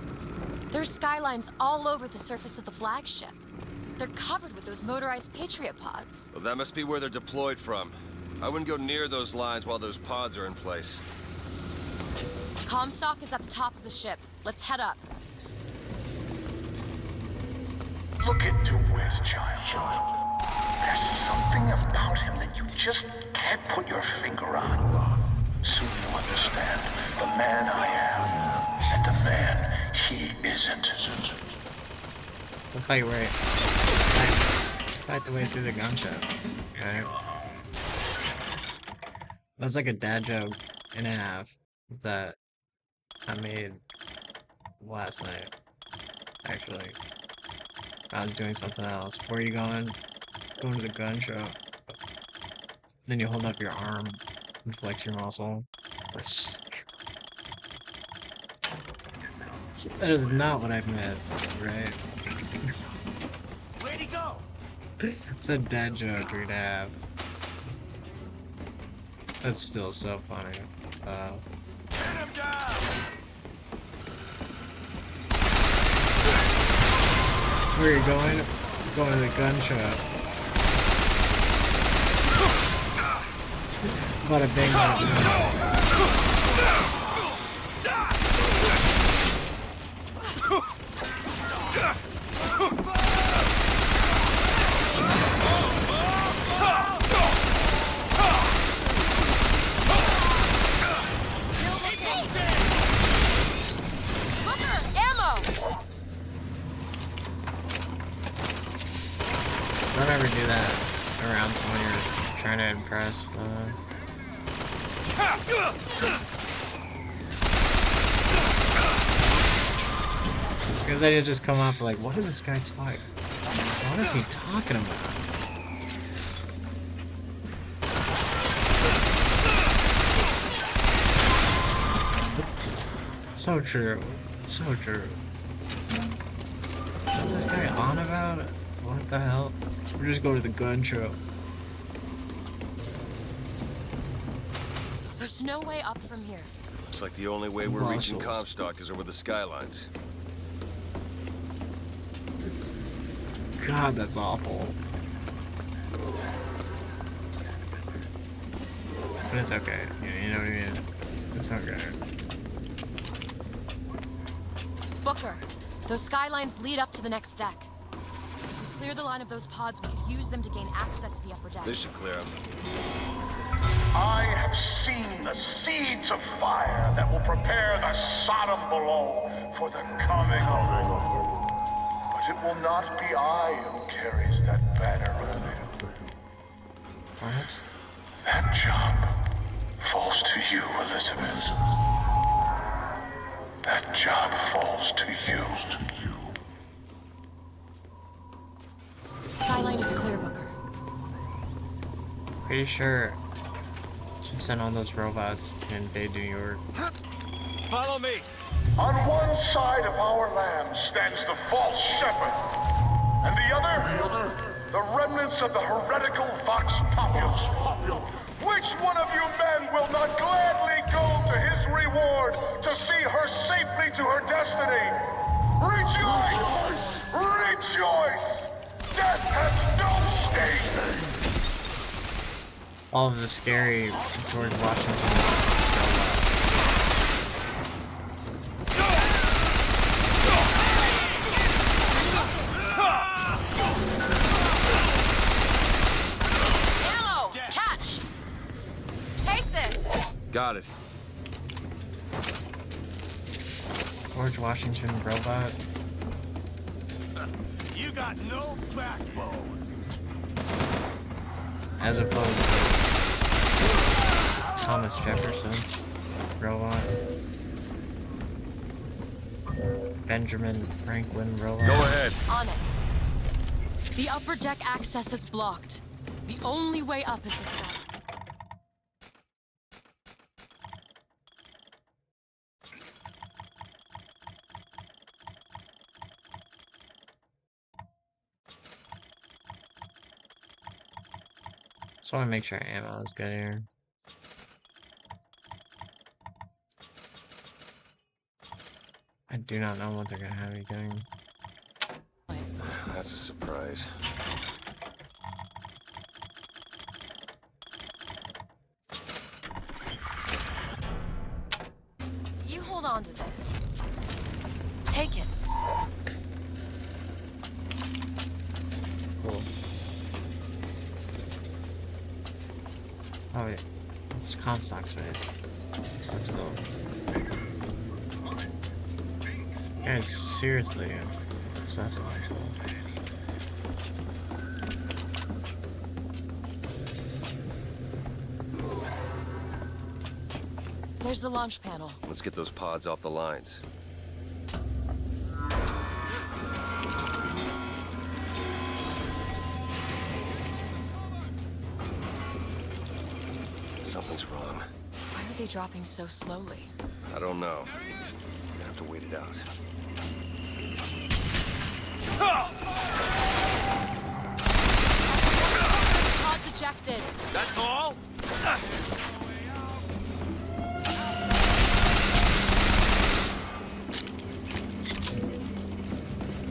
there's skylines all over the surface of the flagship. They're covered with those motorized Patriot pods. Well, that must be where they're deployed from. I wouldn't go near those lines while those pods are in place. Comstock is at the top of the ship. Let's head up. Look into West, child. There's just can't put your finger on. Soon you'll understand the man I am and the man he isn't. We'll fight fight the way through the gun show. Okay. That's like a dad joke and a half that I made last night. Actually, I was doing something else. Where are you going? Going to the gun show. Then you hold up your arm and flex your muscle. That is not what I meant, right? Where'd he go? It's a dad joke we're gonna have. That's still so funny. Pin him down! Where are you going? Going to the gun shop. Bada bing, bada boom. Don't ever do that around someone you're trying to impress. Because they just come up like, what is this guy talking? What is he talking about? So true. So true. What's this guy on about? What the hell? We're just going to the gun show. There's no way up from here. Looks like the only way we're reaching Comstock is over the skylines. God, that's awful. But it's okay. You know what I mean? It's okay. Booker, those skylines lead up to the next deck. If we clear the line of those pods, we could use them to gain access to the upper decks. This should clear them. I have seen the seeds of fire that will prepare the Sodom below for the coming of the Lord. But it will not be I who carries that banner of veil. What? That job falls to you, Elizabeth. That job falls to you. Skyline is clear, Booker. Pretty sure she sent all those robots to invade New York. Follow me! On one side of our land stands the false shepherd, and the other, the remnants of the heretical Vox Populus. Which one of you men will not gladly go to his reward to see her safely to her destiny? Rejoice! Rejoice! Death has no sting! All of the scary George Washington. Ammo! Catch! Take this! Got it. George Washington robot. You got no backbone. As opposed to Thomas Jefferson robot. Benjamin Franklin robot. Go ahead. On it. The upper deck access is blocked. The only way up is the sky. Just want to make sure ammo is good here. I do not know what they're gonna have me doing. That's a surprise. You hold on to this. Take it. Cool. Oh wait, it's Comstock's face. That's still. Guys, seriously, obsessed with himself. There's the launch panel. Let's get those pods off the lines. Something's wrong. Why are they dropping so slowly? I don't know. We're gonna have to wait it out. Pods ejected. That's all?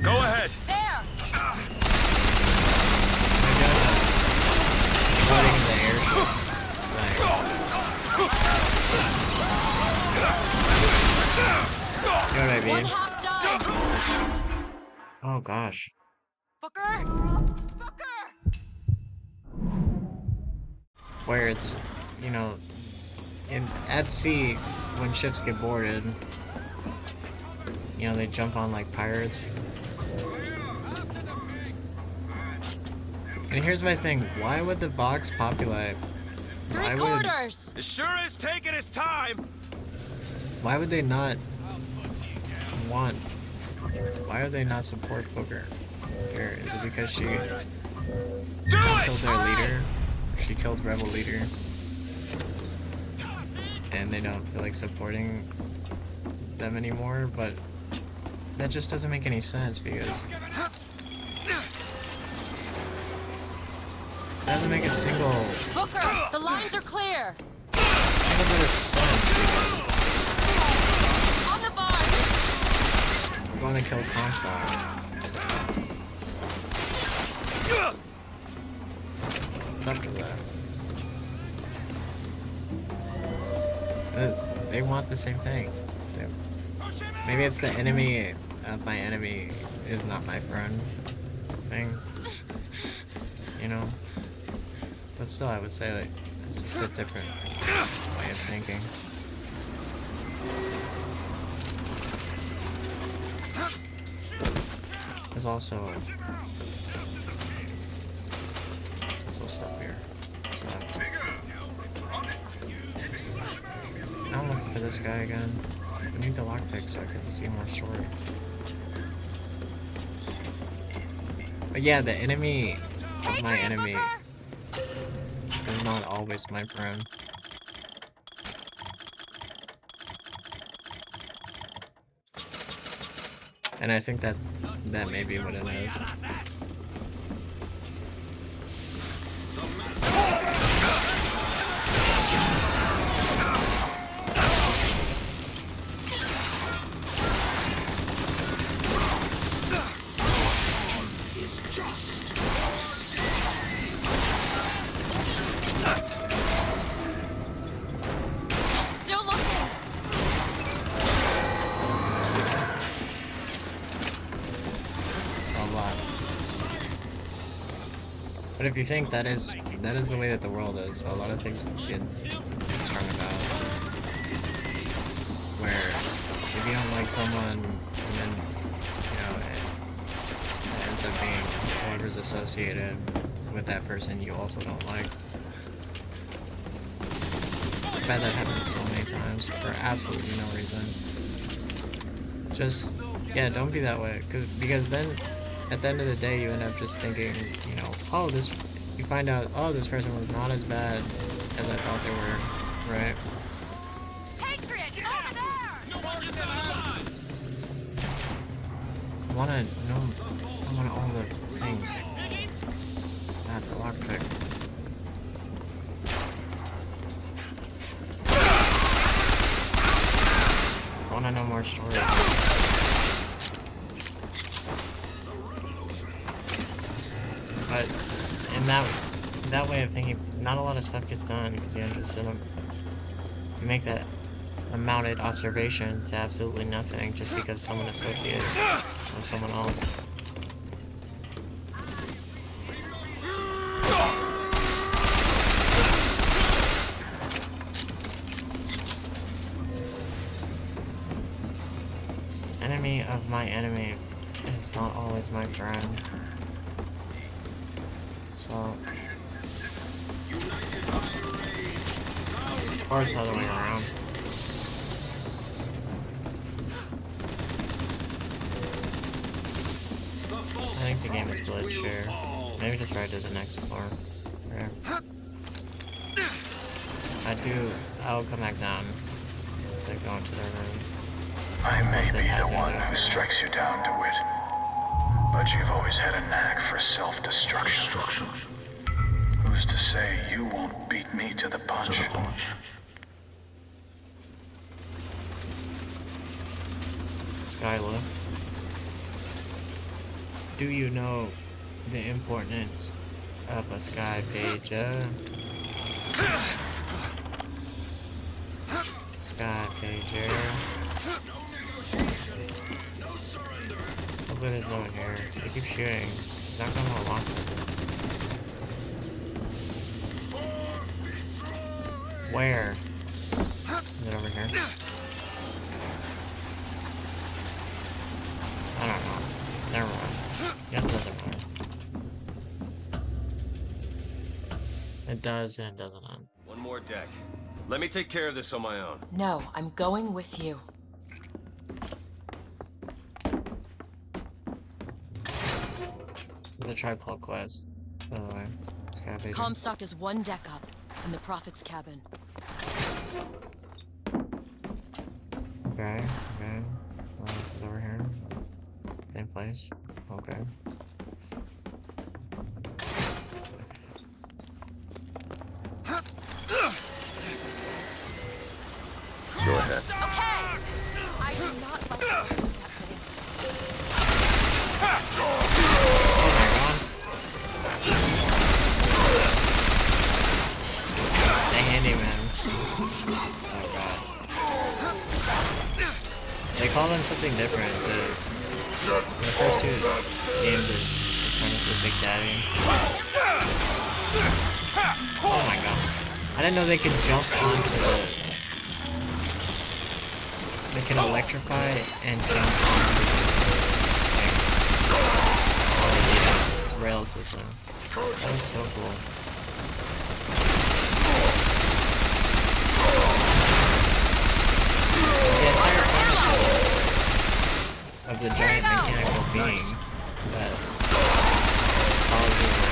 Go ahead. There! Floating in the airship. You know what I mean? One half done. Oh gosh. Booker! Booker! Where it's, you know, at sea, when ships get boarded, you know, they jump on like pirates. And here's my thing, why would the box populate? Three quarters! It sure is taking its time! Why would they not want? Why would they not support Booker? Here, is it because she killed their leader? She killed rebel leader. And they don't feel like supporting them anymore, but that just doesn't make any sense because it doesn't make a single Booker, the lines are clear. single bit of sense. On the barge. We're going to kill Comstock. What's up with that? They want the same thing. Maybe it's the enemy of my enemy is not my friend thing. You know? But still, I would say that it's a bit different way of thinking. There's also stuff here. Now I'm looking for this guy again. I need the lockpick so I can see more story. But yeah, the enemy of my enemy is not always my friend. And I think that may be what it is. But if you think that is the way that the world is, a lot of things get strung about. Where if you don't like someone, and then it ends up being whoever's associated with that person you also don't like. I've had that happen so many times for absolutely no reason. Just don't be that way, because then. At the end of the day, you end up just thinking, oh, you find out, oh, this person was not as bad as I thought they were, right? Patriot, over there! I want all the things. Not the lockpick. I want to know more story. But in that way of thinking, not a lot of stuff gets done because you just you make that amounted observation to absolutely nothing just because someone associates with someone else. enemy of my enemy is not always my friend. So... Or it's the other way around. I think the game is glitched here. Maybe just right to the next floor. There. I'll come back down as they go into their room. I may be the one who strikes you down, DeWitt. But you've always had a knack for self-destruction. Who's to say you won't beat me to the punch? Skylifts. Do you know the importance of a sky pager? Sky pager. Hopefully there's no one here. They keep shooting. He's not gonna unlock this. Where? Is it over here? I don't know. Never mind. Guess it doesn't matter. It does and it doesn't. One more deck. Let me take care of this on my own. No, I'm going with you. The tripod quest, by the way. Scavenging. Comstock is one deck up in the Prophet's cabin. Okay, okay. Well, this is over here. Same place. Okay. Go ahead. Okay! I do not like the looks of that thing. Oh my god. The handyman. Oh god. They call them something different. The first two games are kind of the Big Daddy. Oh my god. I didn't know they could jump onto the... They can electrify and jump onto the rail system. That was so cool. The entire premise of the giant mechanical being that follows you around.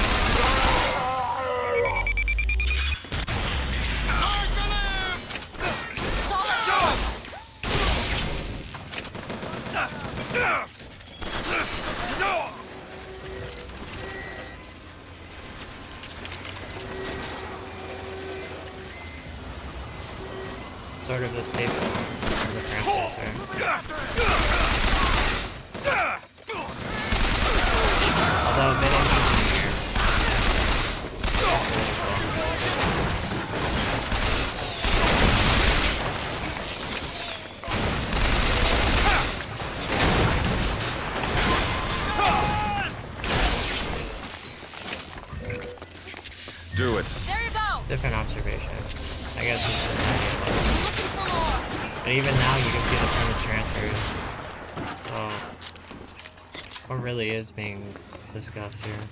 Sort of the staple of the franchise, right? Although a bit interesting here. Do it. There you go! Different observation. I guess it's just not but even now you can see the premise transfers. So what really is being discussed here?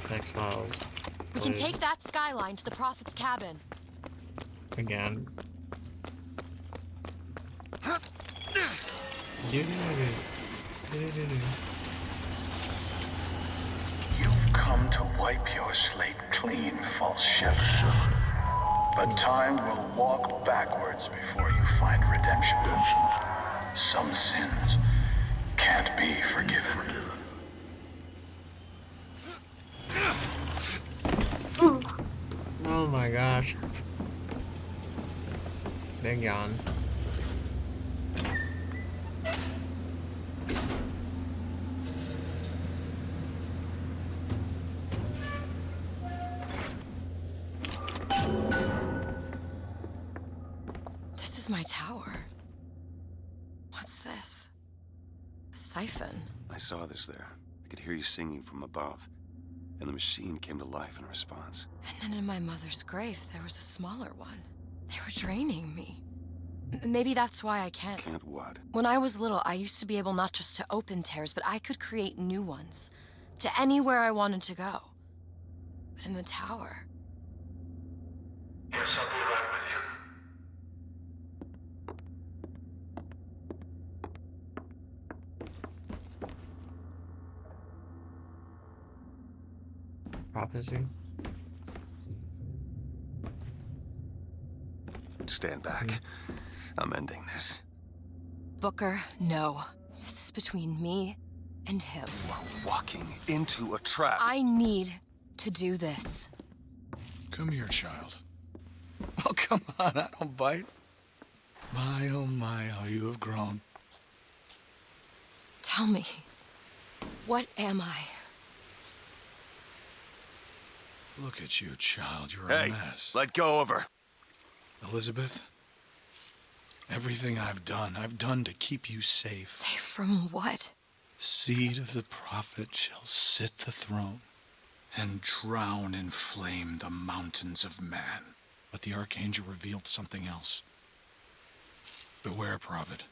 X-Files. We can take that skyline to the Prophet's cabin. Again. You've come to wipe your slate clean, false shepherd. But time will walk backwards before you find redemption. Some sins can't be forgiven. Oh my gosh. Big yawn. This is my tower. What's this? A siphon. I saw this there. I could hear you singing from above. and the machine came to life in response. And then in my mother's grave, there was a smaller one. They were draining me. Maybe that's why I can't. Can't what? When I was little, I used to be able not just to open tears, but I could create new ones. To anywhere I wanted to go. But in the tower... Yes, I'll be right with you. Prophecy? Stand back. I'm ending this. Booker, no. This is between me and him. You are walking into a trap. I need to do this. Come here, child. Oh, come on, I don't bite. My, oh my, how you have grown. Tell me, what am I? Look at you, child. You're Hey, a mess. let go of her. Elizabeth, everything I've done to keep you safe. Safe from what? Seed of the prophet shall sit the throne and drown in flame the mountains of man. But the archangel revealed something else. Beware, prophet.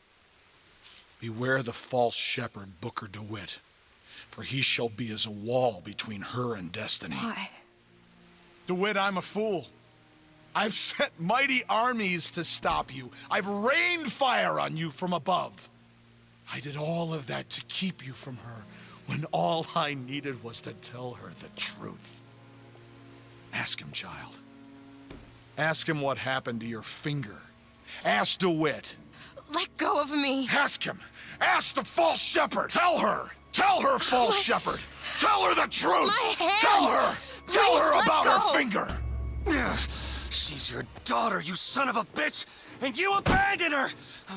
Beware the false shepherd, Booker DeWitt, for he shall be as a wall between her and destiny. Why? DeWitt, I'm a fool. I've sent mighty armies to stop you. I've rained fire on you from above. I did all of that to keep you from her, when all I needed was to tell her the truth. Ask him, child. Ask him what happened to your finger. Ask DeWitt. Let go of me. Ask him. Ask the false shepherd. Tell her. Tell her, false shepherd. Tell her the truth. My hand. Tell her. Tell Please her let about go. her finger. She's your daughter, you son of a bitch! And you abandoned her!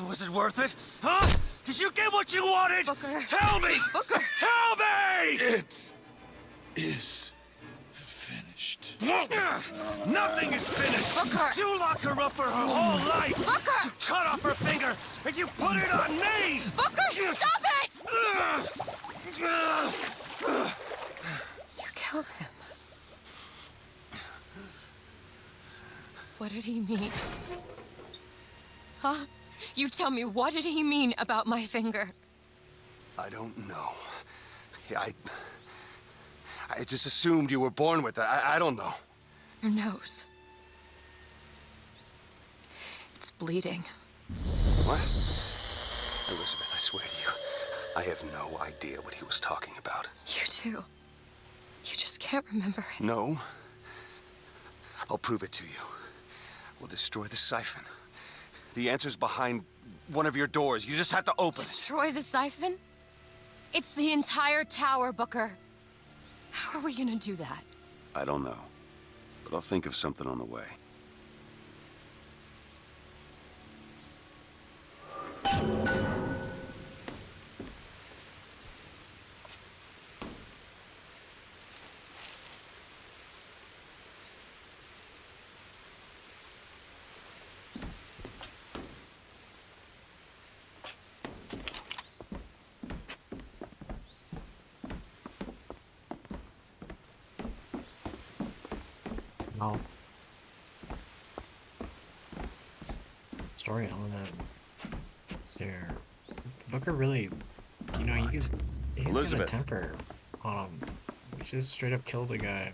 Was it worth it? Huh? Did you get what you wanted? Booker. Tell me! Booker. Tell me! It is finished. Nothing is finished! Booker. You lock her up for her whole life! Booker. You cut off her finger, and you put it on me! Booker, stop it! You killed him. What did he mean? Huh? You tell me, what did he mean about my finger? I don't know. I just assumed you were born with it. I don't know. Your nose. It's bleeding. What? Elizabeth, I swear to you, I have no idea what he was talking about. You too. You just can't remember it. No. I'll prove it to you. We'll destroy the siphon. The answer's behind one of your doors. You just have to open it. Destroy the siphon? It's the entire tower, Booker. How are we gonna do that? I don't know. But I'll think of something on the way. Wow. Story element. Is there... Booker really... You know, he's got a Elizabeth. temper. We should straight up kill the guy.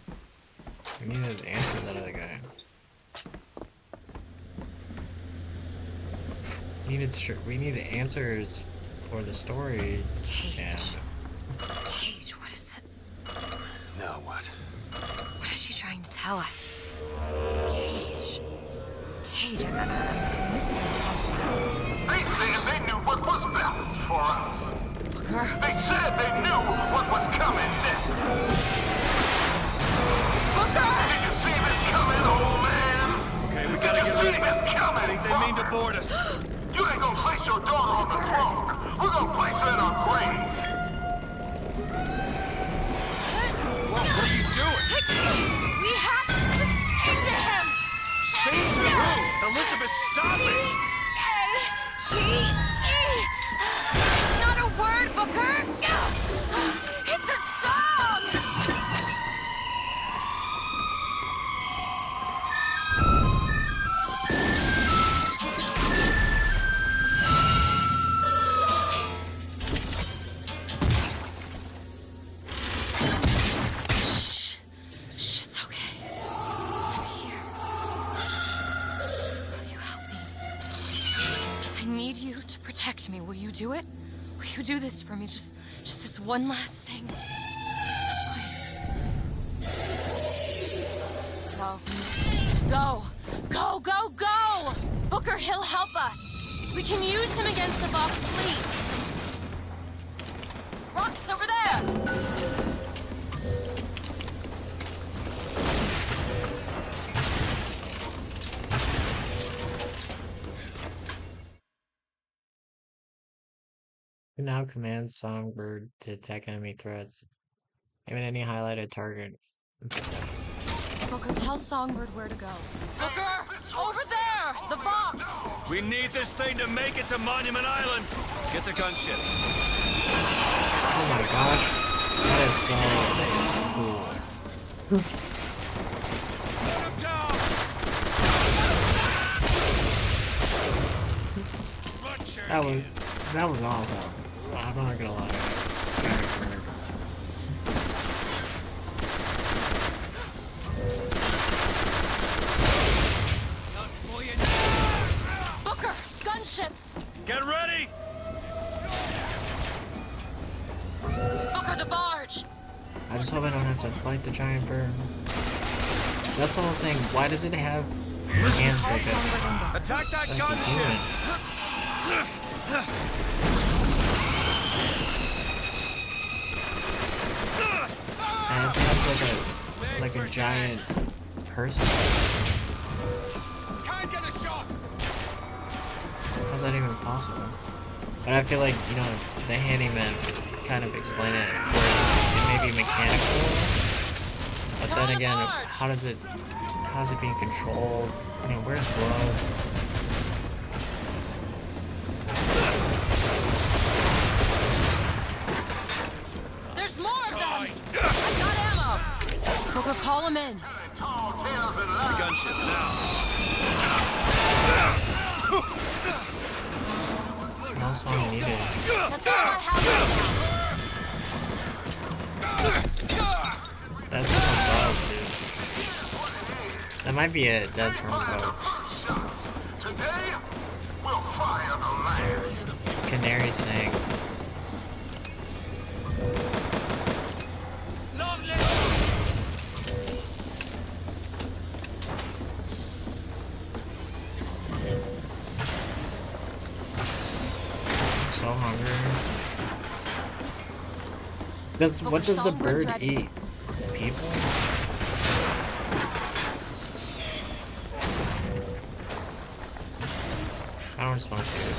We needed answers out of the guy. We needed answers for the story. Cage. Cage, what is that? Now what? What is she trying to tell us? Cage. Cage, I'm missing something. They said they knew what was best for us. Booker? They said they knew what was coming next. Booker! Did you see this coming, old man? Okay, we gotta get ready. I think they mean to board us. You ain't gonna place your daughter on the throne. We're gonna place her in her grave. What are you doing? We have to sing to him! Sing to who? Elizabeth, stop it! G-E! It's not a word, Booker! It's a song! you do it? Will you do this for me? Just this one last thing. Please. Go. Go, go, go! Booker, he'll help us. We can use him against the Vox fleet. Rockets over there! You now command Songbird to attack enemy threats. Aim at any highlighted target. Booker, tell Songbird where to go. Booker! Over there! The box! We need this thing to make it to Monument Island. Get the gunship. Oh my gosh. That is so cool. That was awesome. I'm not gonna lie. Booker! Gunships! Get ready! Booker, the barge! I just hope I don't have to fight the giant bird. That's the whole thing. Why does it have hands like that? Attack that gunship! And it sounds like a giant person. Can't get a shot. How's that even possible? But I feel like, you know, the handyman kind of explain it, whereas it may be mechanical. But then again, how's it being controlled? You know, where's gloves? There's more of them! I got ammo! Booker, call him in. The gunship, now. No song needed. That's all I have That's from above, dude. That might be a dead from above. Today, we'll fire the last. Canary sings. I'm so hungry. What does the bird eat? People? I don't just want to see it.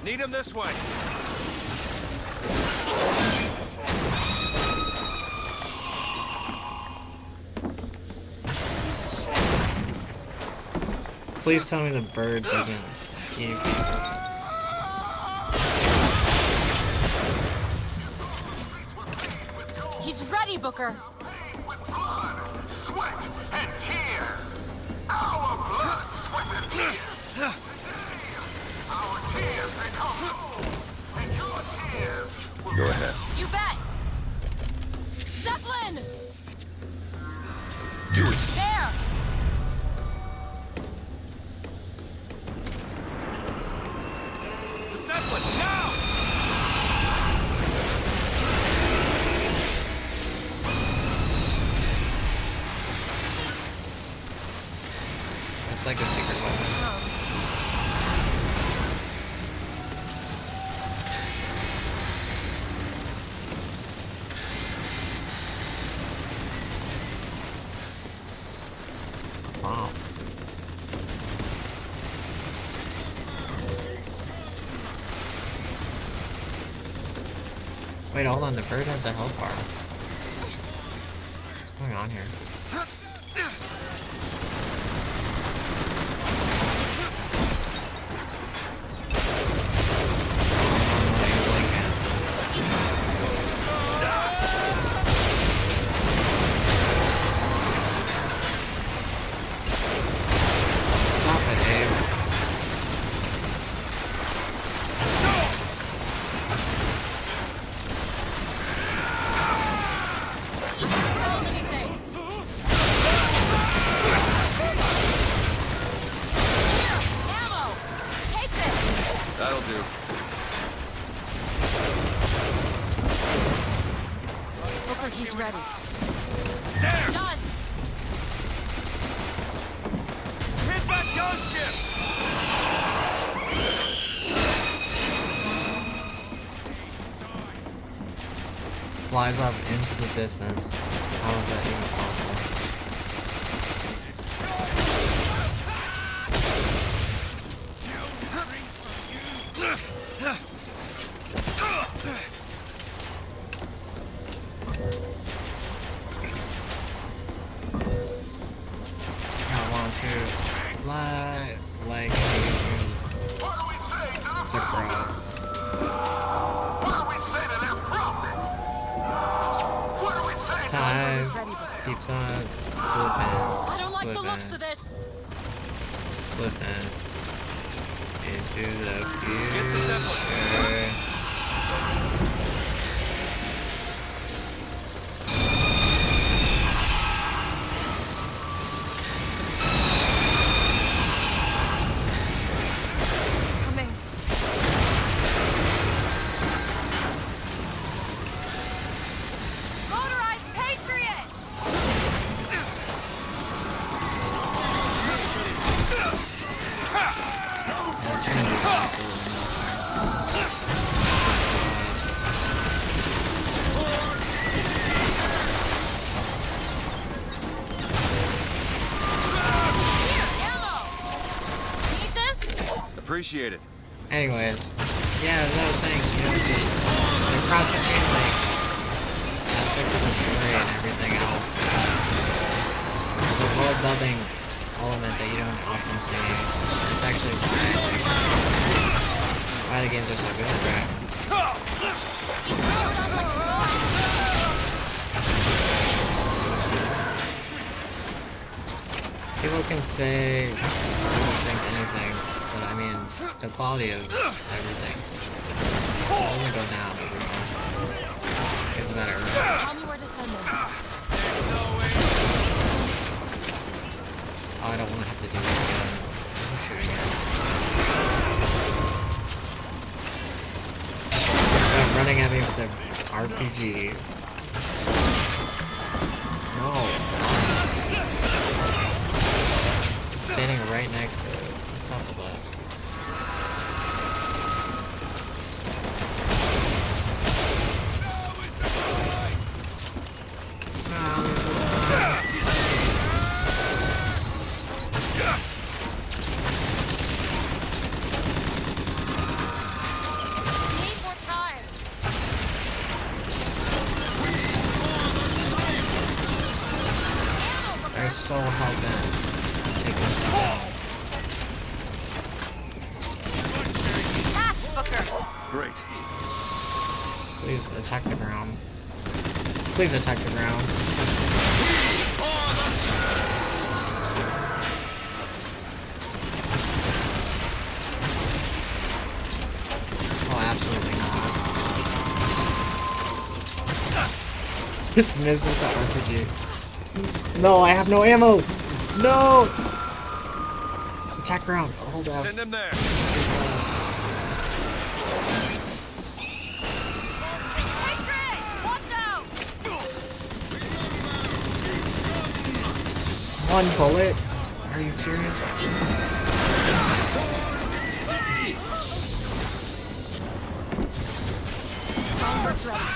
Need him this way. Please tell me the bird doesn't eat people. He's ready, Booker. With blood, sweat, and tears. Our blood, sweat, and tears. Today, our tears become gold, and your tears will Go ahead. You bet. Zeppelin! Do it. There! The Zeppelin, now! It's like a secret weapon. Wow. Wait, hold on, the bird has a health bar. What's going on here? Stop it, Dave. Hold anything. Will do. Booker, he's ready. There! Done! Hit that gunship! Flies up into the distance. How is that even possible? I want to fly like it's a crow. Time keeps on slipping. I don't like the looks of this. Slipping into the future. Coming. Motorized Patriot! That's gonna be absolutely Need this? Appreciate it. Anyways, yeah, as I was saying, you know, just the cross-country like aspects of the story and everything else. There's a world building element that you don't often see. It's actually why the games are so good, right? People can say I don't think anything, but I mean the quality of everything doesn't go down overall. It gets better. Tell me where to send them. Oh, I don't want to have to do this again. I'm shooting it. Stop running at me with the RPG. No, stop this. Standing right next to it. What's up with that? Need more time. They're so hell-bent on taking us down. Catch, Booker. Great. Please attack the ground. Please attack the ground. Oh, absolutely not. Just miss with the RPG. No, I have no ammo! No! Attack ground. Hold up. Send him there. Patriot! Watch out! One bullet? Are you serious? Songbird's ready.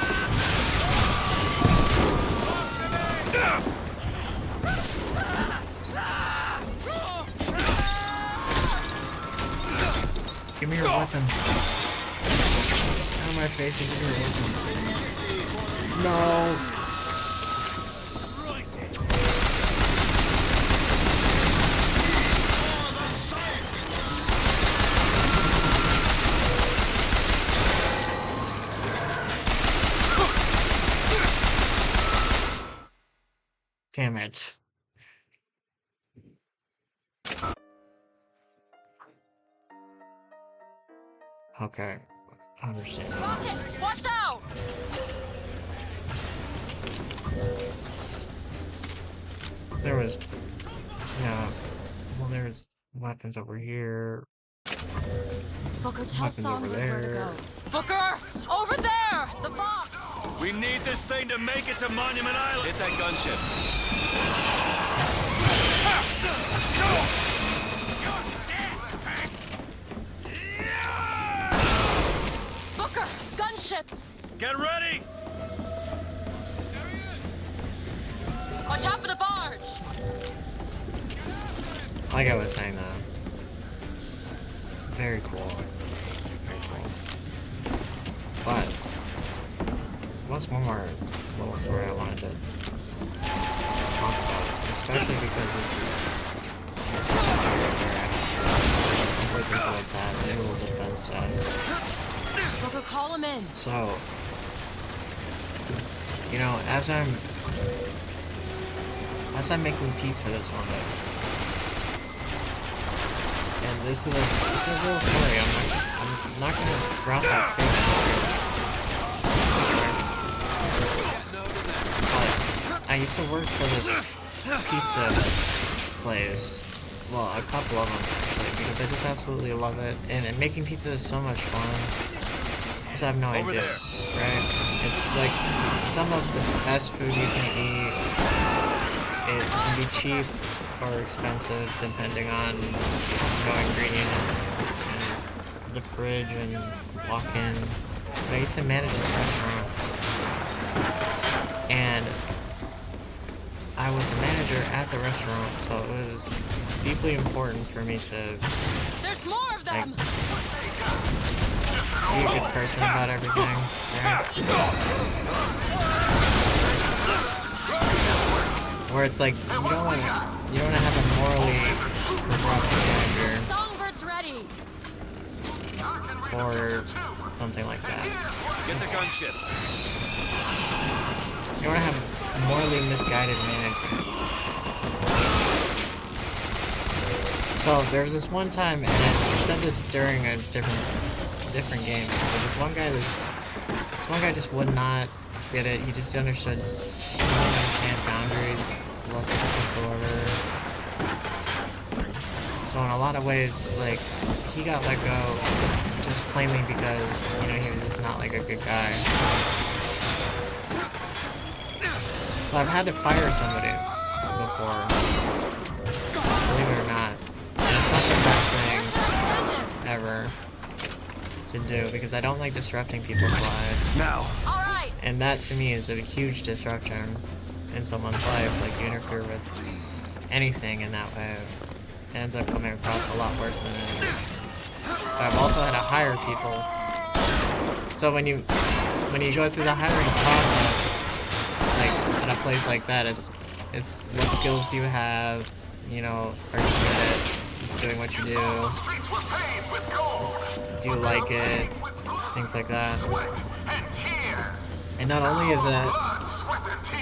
Give me your weapon. Out of my face and give me your weapon. No! Damn it. Okay, I understand. Rockets! Watch out! There was, yeah, well, there's weapons over here. Booker, tell Weapons over Songbird where to there. go. Booker! Over there! The box! We need this thing to make it to Monument Island. Hit that gunship. Booker! Gunships! Get ready! Watch out for the barge! Like I was saying though. Very cool. Very cool. But what's one more little story I wanted to talk about, especially because this is such a area where I'm working so it's at a little defense test. Booker, call him in. So, you know, as I'm making pizza this one day, and this is a real story. I'm not gonna drop that fake story. But I used to work for this pizza place. Well, a couple of them actually, because I just absolutely love it. And making pizza is so much fun. I just have no idea, right? It's like some of the best food you can eat. It can be cheap or expensive depending on, ingredients and the fridge and walk-in. But I used to manage this restaurant, and I was the manager at the restaurant, so it was deeply important for me to There's more of them. Be a good person about everything, right? Where it's like you don't want to have a morally corrupt manager Songbird's ready. or something like that. Get the gunship. You don't want to have a morally misguided manager. So there was this one time, and I said this during a different game. But this one guy just would not get it. He just understood. He didn't understand boundaries. Let's get this order. So in a lot of ways, like, he got let go just plainly because, he was just not like a good guy. So I've had to fire somebody before, believe it or not. And it's not the best thing ever to do because I don't like disrupting people's lives. Now. And that to me is a huge disruption in someone's life. Like, you interfere with anything in that way, it ends up coming across a lot worse than it is. But I've also had to hire people. So when you go through the hiring process, like at a place like that, it's what skills do you have? Are you good at doing what you do? Do you like it? Things like that. And not only is it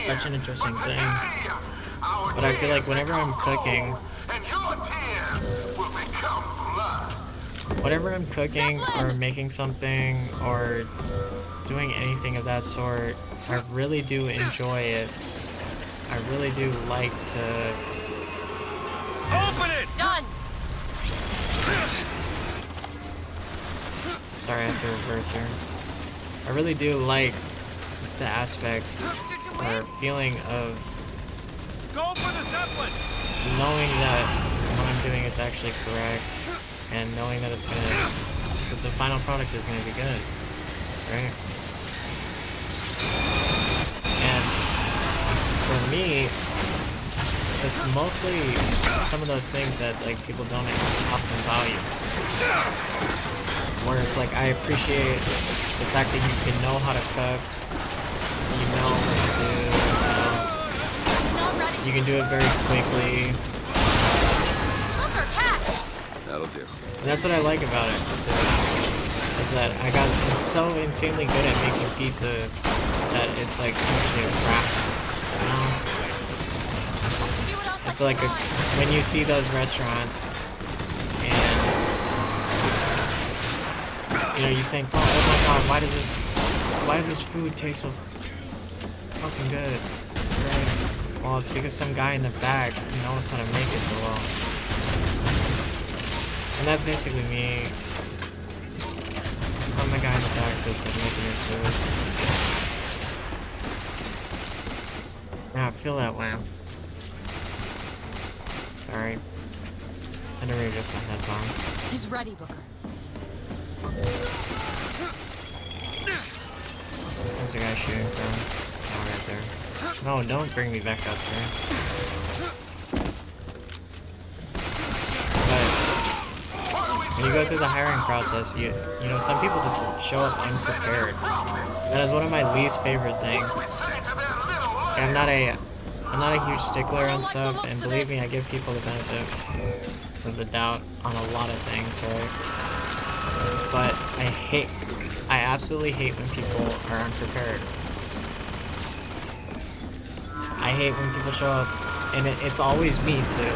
such an interesting thing, but I feel like whenever I'm cooking, or making something or doing anything of that sort, I really do enjoy it. I really do like to... Open it! Done! Sorry, I have to reverse here. I really do like the aspect or feeling of Go for the Zeppelin! knowing that what I'm doing is actually correct, and knowing that that the final product is gonna be good, right? And for me, it's mostly some of those things that people don't often value. Where it's like, I appreciate the fact that you can know how to cook, you know what to do, you can do it very quickly. That'll do. And that's what I like about it, is that it's so insanely good at making pizza that it's like actually a craft, And so when you see those restaurants, and you think, oh my god, why does this food taste so fucking good? Right? Well, it's because some guy in the back knows how to make it so well. And that's basically me product that's like making your food. Yeah, I feel that way. Sorry. I didn't readjust my headphone. He's ready, Booker. Where's the guy shooting from? Oh, right there. No, don't bring me back up there. But when you go through the hiring process, you know, some people just show up unprepared. That is one of my least favorite things. I'm not a huge stickler on stuff, and believe me, I give people the benefit of the doubt on a lot of things, right? But I absolutely hate when people are unprepared. I hate when people show up, and it's always me too.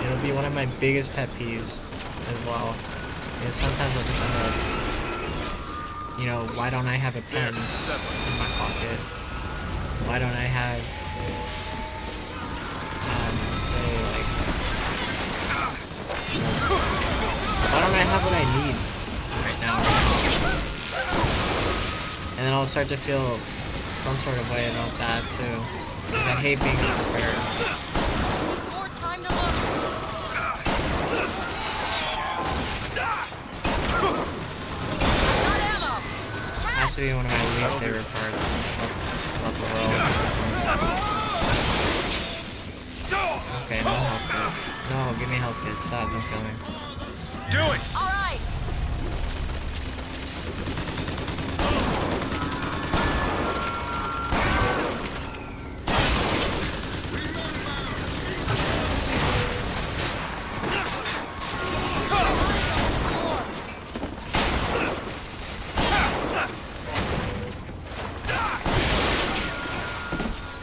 It'll be one of my biggest pet peeves as well. Is sometimes I'll just end up, you know, why don't I have a pen in my pocket? Why don't I have, say like, why don't I have what I need right now? And then I'll start to feel some sort of way about that too. Like, I hate being unprepared. More time to look. Has to be one of my least favorite parts of the world. Okay, no health kit. No, give me health kit. Stop, don't kill me. Do it! All right.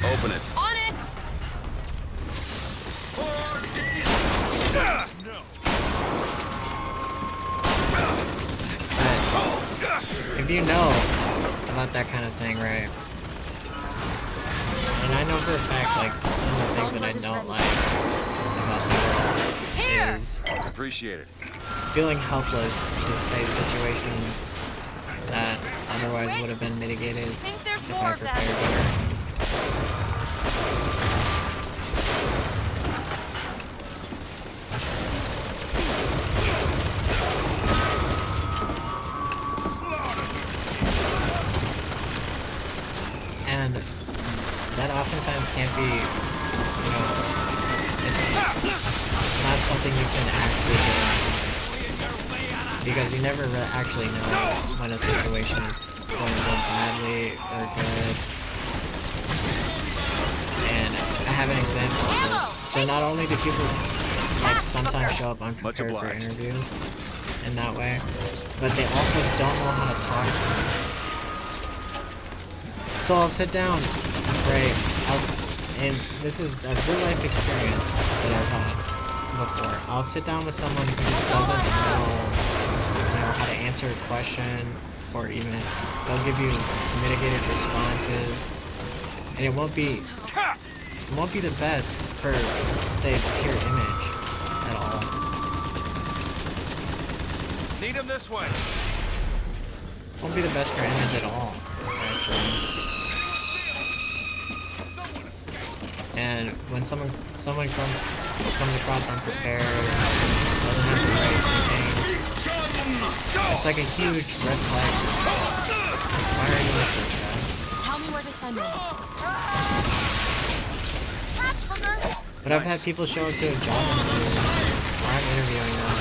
Open it. On it. If you know about that kind of thing, right? And I know for a fact, like, some of the things that I don't like about the world is Appreciate it. feeling helpless to say situations that otherwise would have been mitigated if I prepared better. And that oftentimes can't be, you know, it's not something you can actually get around. Because you never actually know when a situation is going to go badly or good. And I have an example of this. So not only do people like sometimes show up unprepared for interviews in that way, but they also don't know how to talk to them. So I'll sit down, right, and this is a real life experience that I've had before. I'll sit down with someone who just doesn't know, how to answer a question, or even they'll give you mitigated responses, and it won't be the best for, say, pure image at all. Need him this way. Won't be the best for image at all, actually. And when someone comes across unprepared, doesn't have the right thinking, it's like a huge red flag. Why are you with this guy? Tell me where to send him. But I've had people show up to a job interview, or I'm interviewing them,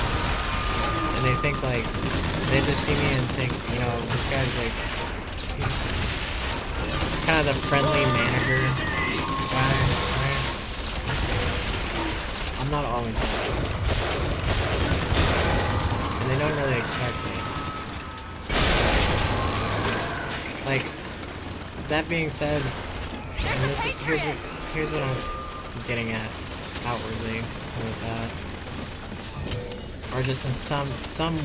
and they think like, they just see me and think, this guy's like, kind of the friendly manager guy, right? I'm not always like that. And they don't really expect me. Like, that being said, and here's what I'm getting at outwardly with that. Or just in some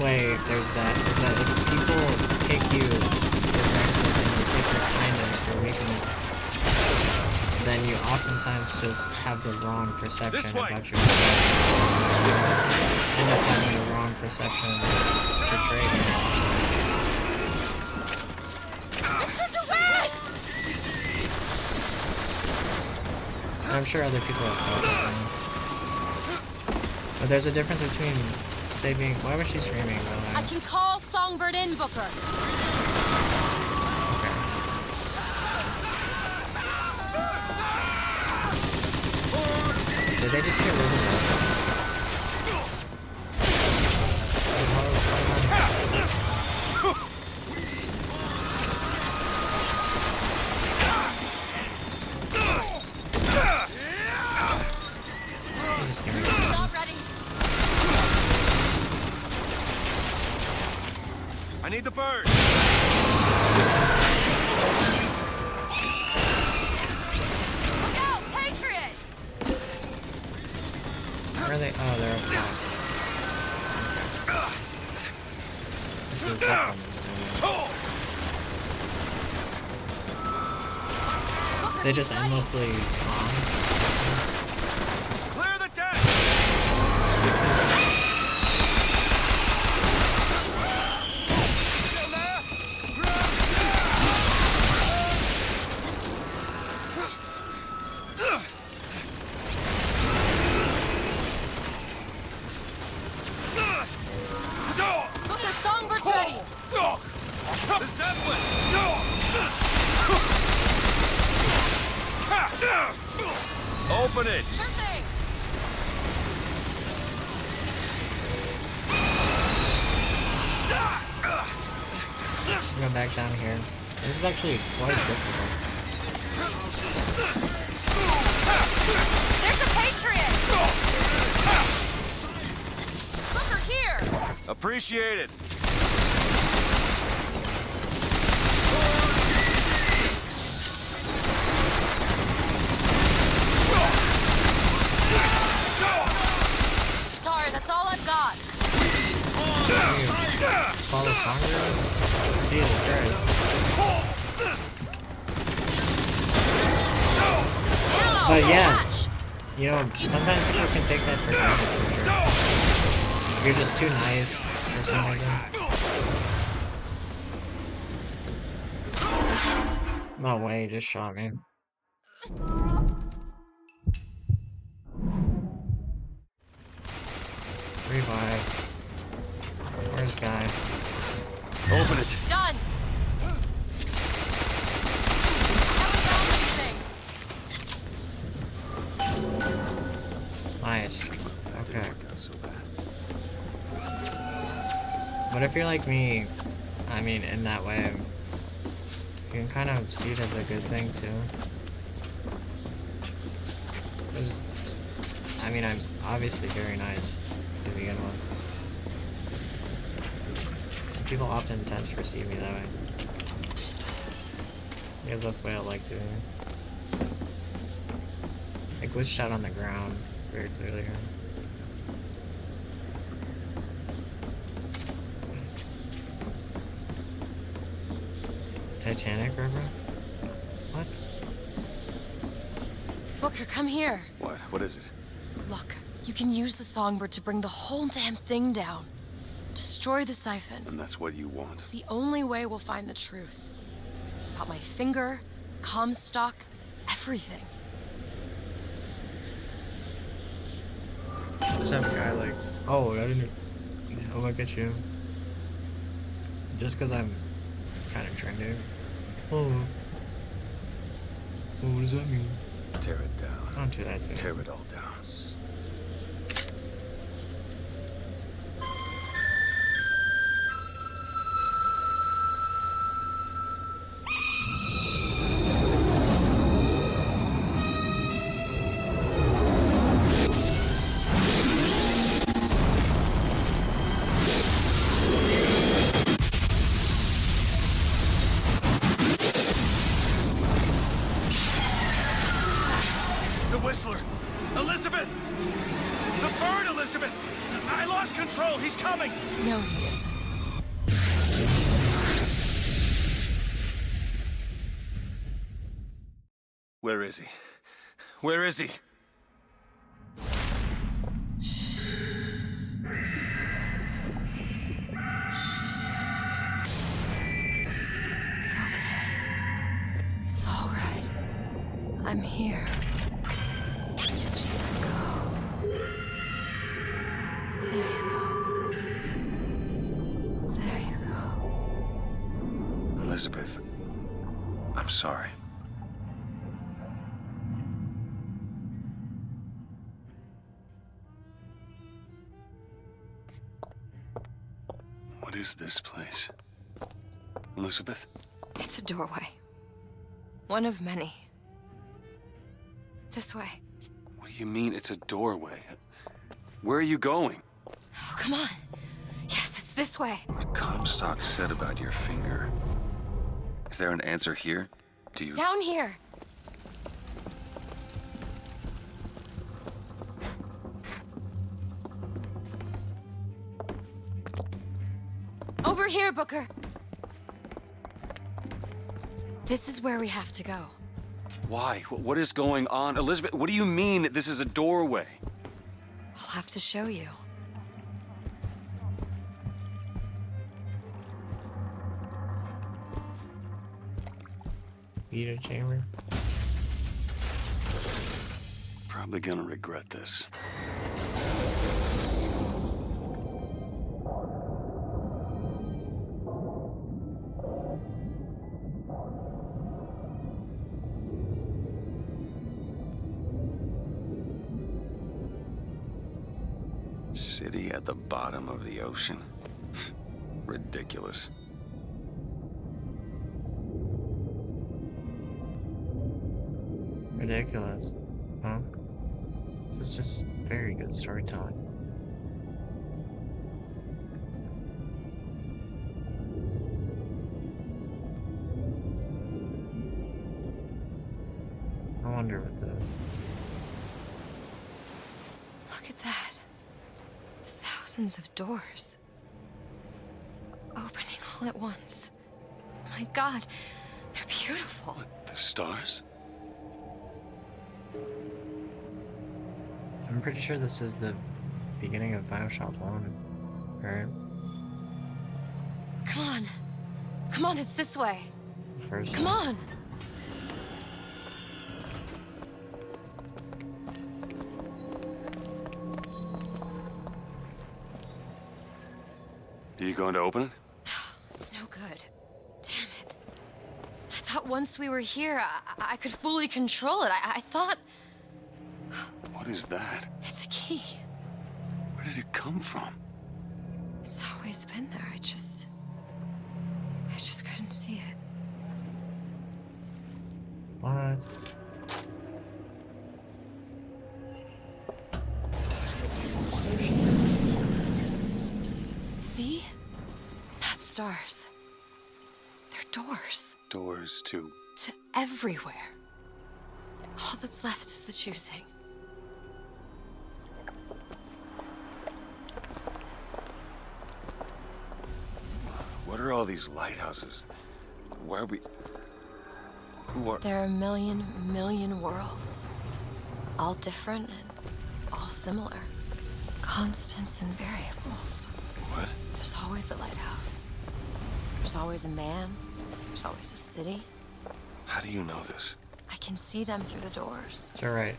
way there's that, is that if people take you for granted and you take your kindness for weakness, then you oftentimes just have the wrong perception about yourself. You end up having the wrong perception portrayed. I'm sure other people have felt it. But there's a difference between, say, being... Why was she screaming, by the way? I can call Songbird in, Booker. Did they just get rid of that? I need the bird. Look out, Patriot! Where are they? Oh, they're up top. This is something that's doing. They just endlessly spawn. Clear the deck. Look, the Songbird's ready! The Zeppelin! Open it! Sure thing! Go back down here. This is actually quite difficult. There's a Patriot! Booker, here! Appreciate it. Sorry, that's all I've got. Follow Songbird? Jesus Christ. But yeah, you know, sometimes people can take that for granted, for sure. You're just too nice for some reason. No way, he just shot me. Revive. Where's Guy? Open it. Done! Nice. Okay. But if you're like me, I mean, in that way, you can kind of see it as a good thing too. 'Cause, I mean, I'm obviously very nice to begin with. And people often tend to perceive me that way. Because that's the way I like to. I glitched out on the ground very clearly here. Titanic River? What? Booker, come here. What? What is it? Look, you can use the Songbird to bring the whole damn thing down. Destroy the siphon. And that's what you want. It's the only way we'll find the truth. About my finger, Comstock, everything. What's that guy like? Oh, I didn't. Oh, look at you. Just because I'm kind of trendy. Oh. Oh, what does that mean? Tear it down. Don't do that to me. Tear it all down. Whistler! Elizabeth! The bird, Elizabeth! I lost control! He's coming! No, he isn't. Where is he? Where is he? It's okay. It's all right. I'm here. Elizabeth, I'm sorry. What is this place? Elizabeth? It's a doorway. One of many. This way. What do you mean it's a doorway? Where are you going? Oh, come on. Yes, it's this way. What Comstock said about your finger. Is there an answer here? Do you... Down here. Over here, Booker. This is where we have to go. Why? What is going on? Elizabeth, what do you mean this is a doorway? I'll have to show you. Beta chamber. Probably gonna regret this. City at the bottom of the ocean. Ridiculous. Ridiculous. Huh? This is just very good storytelling. I wonder what this. Look at that. Thousands of doors. Opening all at once. My God, they're beautiful. What, the stars? I'm pretty sure this is the beginning of Bioshock 1, right? Come on. Come on, it's this way. The first Come one. on. Are you going to open it? It's no good. Damn it. I thought once we were here, I could fully control it. I thought... What is that? It's a key. Where did it come from? It's always been there. I just couldn't see it. What? See? Not stars. They're doors. Doors to... To everywhere. All that's left is the choosing. What are all these lighthouses? Where are we... Who are... There are a million worlds. All different and all similar. Constants and variables. What? There's always a lighthouse. There's always a man. There's always a city. How do you know this? I can see them through the doors. You're right.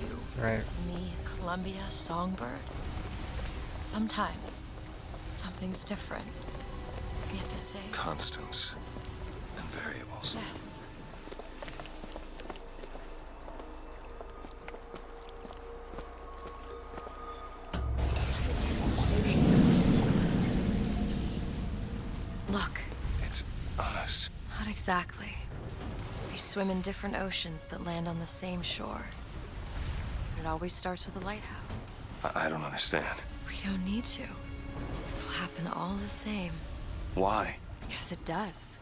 You, right. me, Columbia, Songbird. Sometimes something's different, yet the same. Constants and variables. Yes. Look. It's us. Not exactly. We swim in different oceans but land on the same shore. It always starts with a lighthouse. I don't understand. We don't need to. It'll happen all the same. Why? Because it does.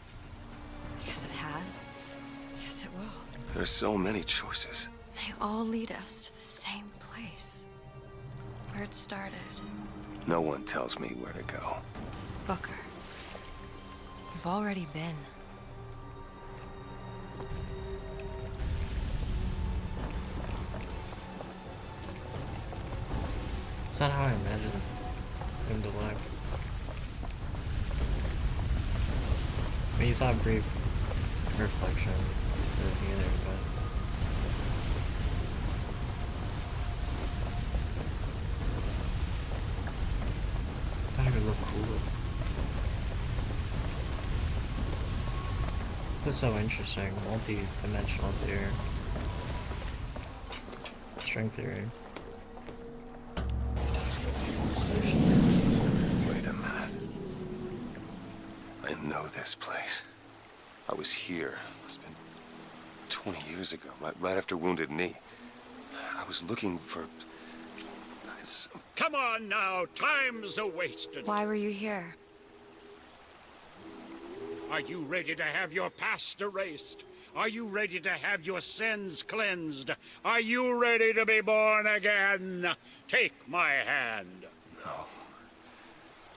Because it has. Because it will. There's so many choices. They all lead us to the same place. Where it started. No one tells me where to go. Booker. You've already been. It's not how I imagined him to look. I mean, you saw a brief reflection at the beginning, but... I thought he would look cooler. This is so interesting. Multi-dimensional theory. String theory. Wait a minute. I know this place. I was here. It's been 20 years ago, right after Wounded Knee. I was looking for... Come on now, time's a-wasted. Why were you here? Are you ready to have your past erased? Are you ready to have your sins cleansed? Are you ready to be born again? Take my hand.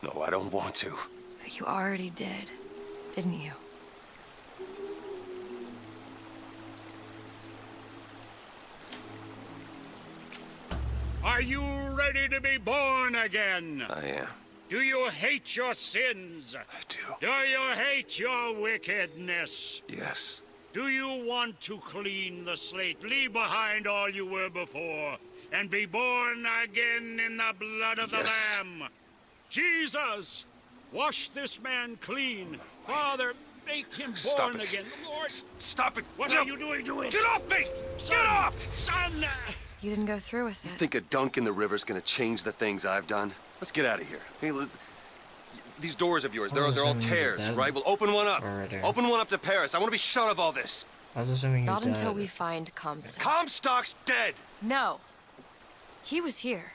No, I don't want to. But you already did, didn't you? Are you ready to be born again? I am. Do you hate your sins? I do. Do you hate your wickedness? Yes. Do you want to clean the slate, leave behind all you were before, and be born again in the blood of the Lamb? Jesus, wash this man clean. Father, make him Stop born it. again. Lord, stop it. What No. are you doing to it? Get off me! Son, Get off! Son! You didn't go through with You it. think a dunk in the river's gonna change the things I've done? Let's get out of here. Hey, these doors of yours, they're all tears, right? Well, open one up. Open one up to Paris. I want to be shut of all this. I was assuming Not until we find Comstock. Comstock's dead! No. He was here.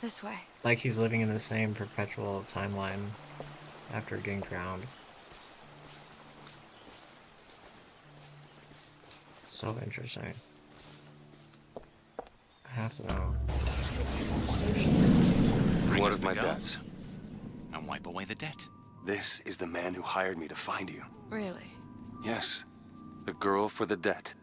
This way. Like he's living in the same perpetual timeline after getting drowned. So interesting. I have to know. What of my debts? And wipe away the debt. This is the man who hired me to find you. Really? Yes. The girl for the debt.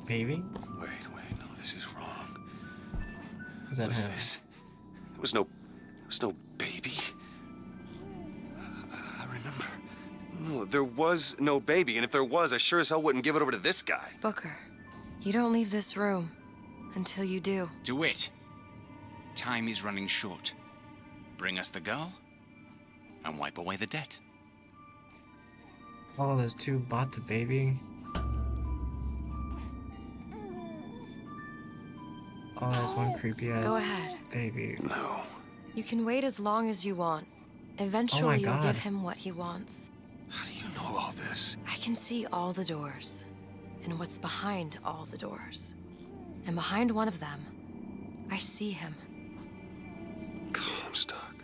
Baby? Wait, no, this is wrong. Is that What is him? this? There was no baby. I remember. No, there was no baby, and if there was, I sure as hell wouldn't give it over to this guy. Booker, you don't leave this room until you do. DeWitt, time is running short. Bring us the girl, and wipe away the debt. Oh, those two bought the baby. Oh, there's one creepy ass Go ahead. baby. No. You can wait as long as you want. Eventually, you'll God. give him what he wants. How do you know all this? I can see all the doors, and what's behind all the doors. And behind one of them, I see him. Comstock.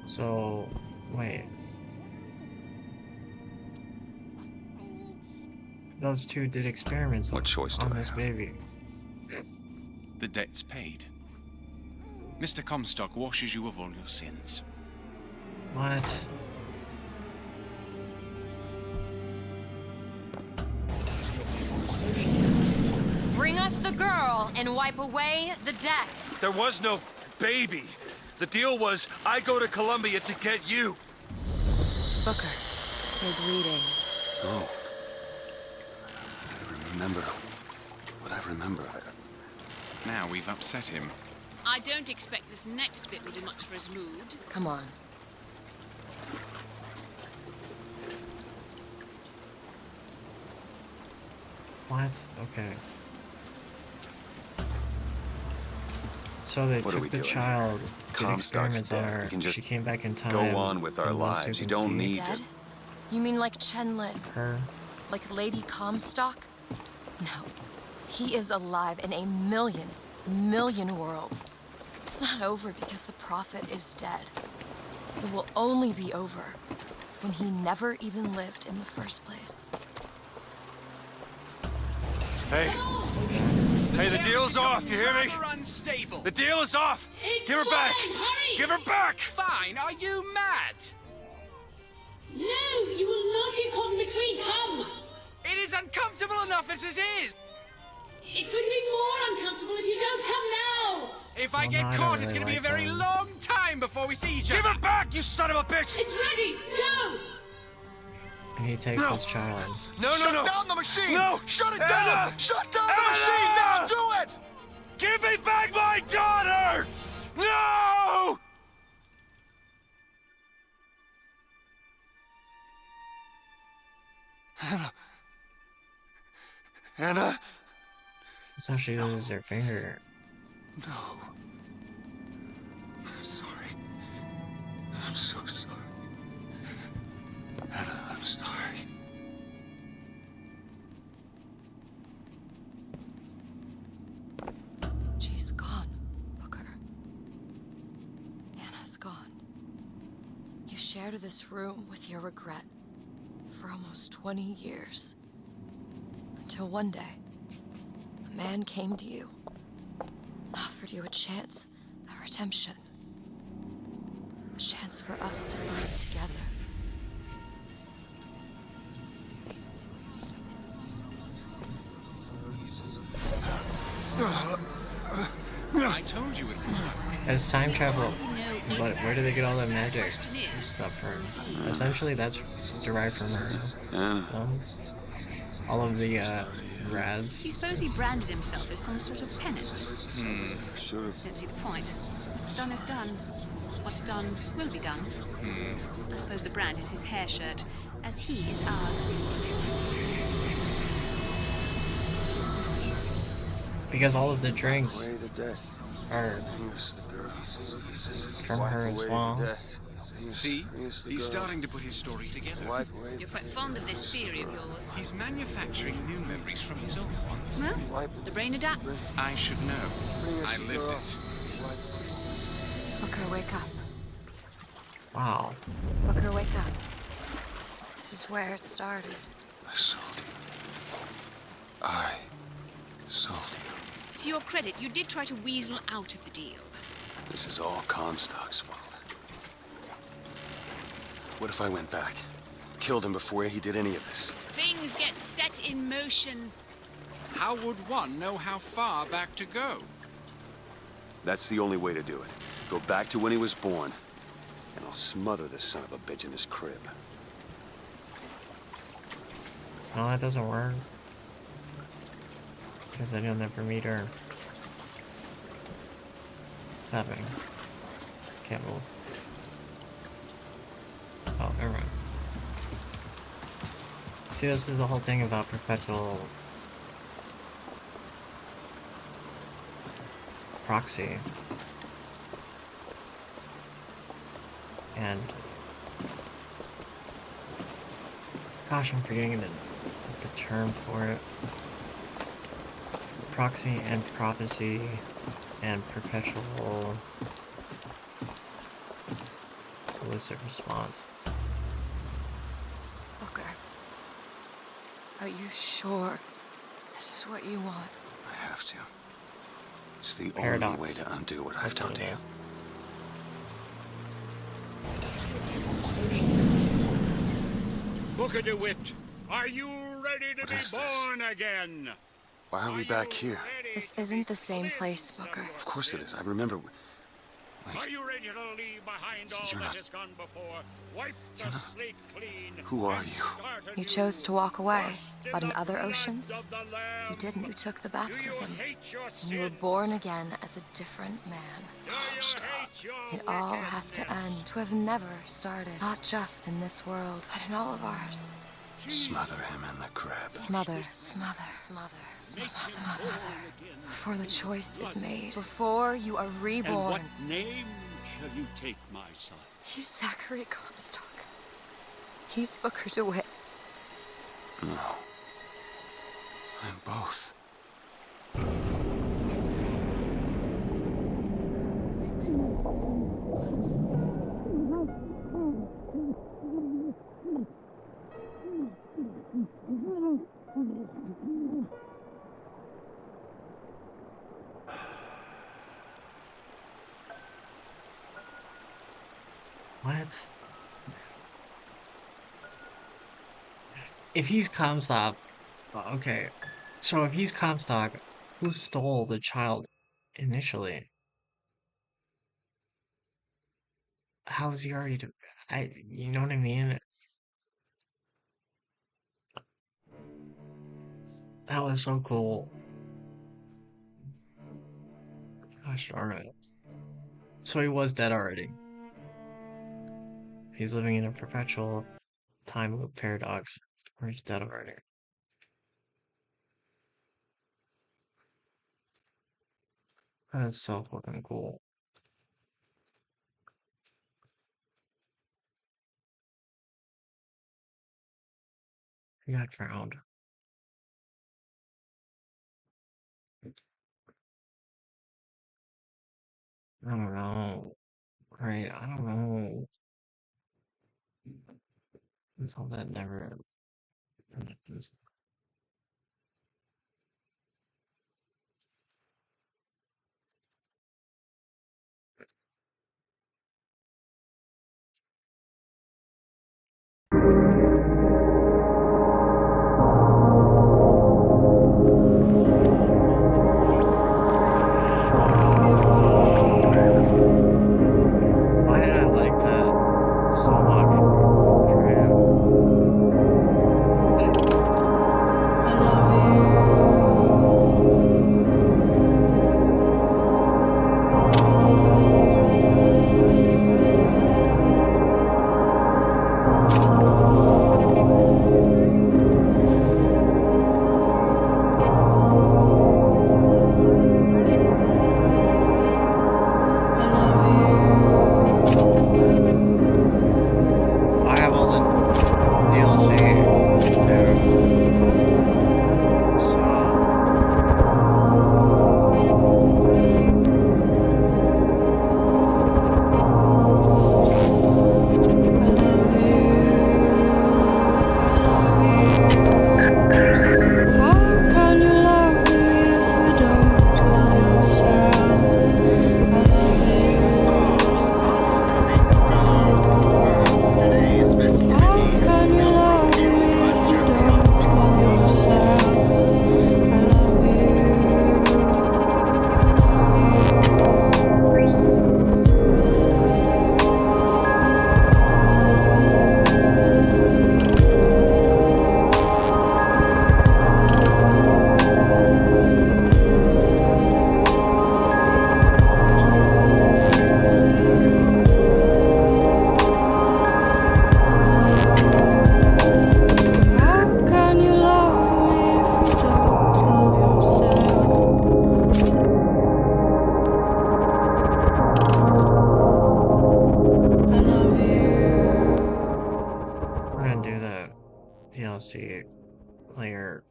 So, wait. Those two did experiments What choice do on I this have? baby. The debt's paid. Mr. Comstock washes you of all your sins. What? Bring us the girl and wipe away the debt. There was no baby. The deal was I go to Columbia to get you. Booker, you're bleeding. Oh. I remember what I remember. Now we've upset him. I don't expect this next bit will do much for his mood. Come on. What? Okay. So they What are we took the doing child, here? did Comstock's experiments on dead. her, We can just she came back in time. go on with our and those two lives. You can don't see need Dead? to. You mean like Chenlit? her. Like Lady Comstock? No. He is alive in a million worlds. It's not over because the Prophet is dead. It will only be over when he never even lived in the first place. Hey. Hey, the deal's off, you hear me? Rather unstable. The deal is off! It's Give her back! fine, hurry! Give her back! Fine, are you mad? No, you will not get caught in between. Come! It is uncomfortable enough as it is. It's going to be more uncomfortable if you don't come now! If I Well, get no, I caught, don't it's really gonna be a like very them. long time before we see each other. Give it back, you son of a bitch! It's ready! Go! And he takes his child. No, Shut no, no! down the machine! No! Shut it Anna! down! Shut down the Anna! machine now! Do it! Give me back my daughter! No! Anna. Anna? That's how she loses her finger. No. I'm sorry. I'm so sorry. Anna, I'm sorry. She's gone, Booker. Anna's gone. You shared this room with your regret for almost 20 years. Until one day, a man came to you and offered you a chance at redemption. A chance for us to be together. I told you it was luck. As time travel, but where do they get all that magic stuff from? Essentially, that's derived from her. All of the rads. Do you suppose he branded himself as some sort of penance? Sort of. Don't see the point. What's done is done. What's done will be done. I suppose the brand is his hair shirt, as he is ours. Because all of the drinks Away the dead. are Here's the girl. from her as well. See? He's starting to put his story together. Wipe away You're quite fond of this theory of yours. He's manufacturing new memories from his old ones. Well, the brain adapts. I should know. I lived it. Booker, wake up. Wow. Booker, wake up. This is where it started. I sold you. I sold you. To your credit, you did try to weasel out of the deal. This is all Comstock's fault. What if I went back? Killed him before he did any of this? Things get set in motion. How would one know how far back to go? That's the only way to do it. Go back to when he was born, and I'll smother this son of a bitch in his crib. No, that doesn't work. Because then you'll never meet her. What's happening? Can't move. Oh, never mind. See, this is the whole thing about perpetual proxy. And gosh, I'm forgetting the term for it. Proxy and prophecy and perpetual illicit response. Booker, are you sure this is what you want? I have to. It's the Paradox. only way to undo what I've That's done what to it you. is. Booker DeWitt, are you ready to be is this? born again? Why are we back here? This isn't the same place, Booker. Of course it is. I remember. Are you ready to leave behind all You're that not- has gone before? Wipe the slate clean. Who are and you? start a You new chose to walk away, Washed but in the other blood oceans, of the Lamb. you didn't. You took the Do you baptism. hate your And you were sin? born again as a different man. Do you hate your It all has to end, to have never started. Not just in this world, but in all of ours. Smother him in the crib. Smother, smother, smother, smother. Before the choice is made. Before you are And reborn. what name shall you take, my son? He's Zachary Comstock. He's Booker DeWitt. No. I'm both. What? If he's Comstock, okay. So if he's Comstock, Who stole the child initially? How is he already you know what I mean? That was so cool. Gosh darn it. So he was dead already. He's living in a perpetual time loop paradox, or he's dead already. That is so fucking cool. He got drowned. I don't know. Right, I don't know. Until that never happens. Why did I like that so much for him? I have all the DLC too. We're gonna do the DLC later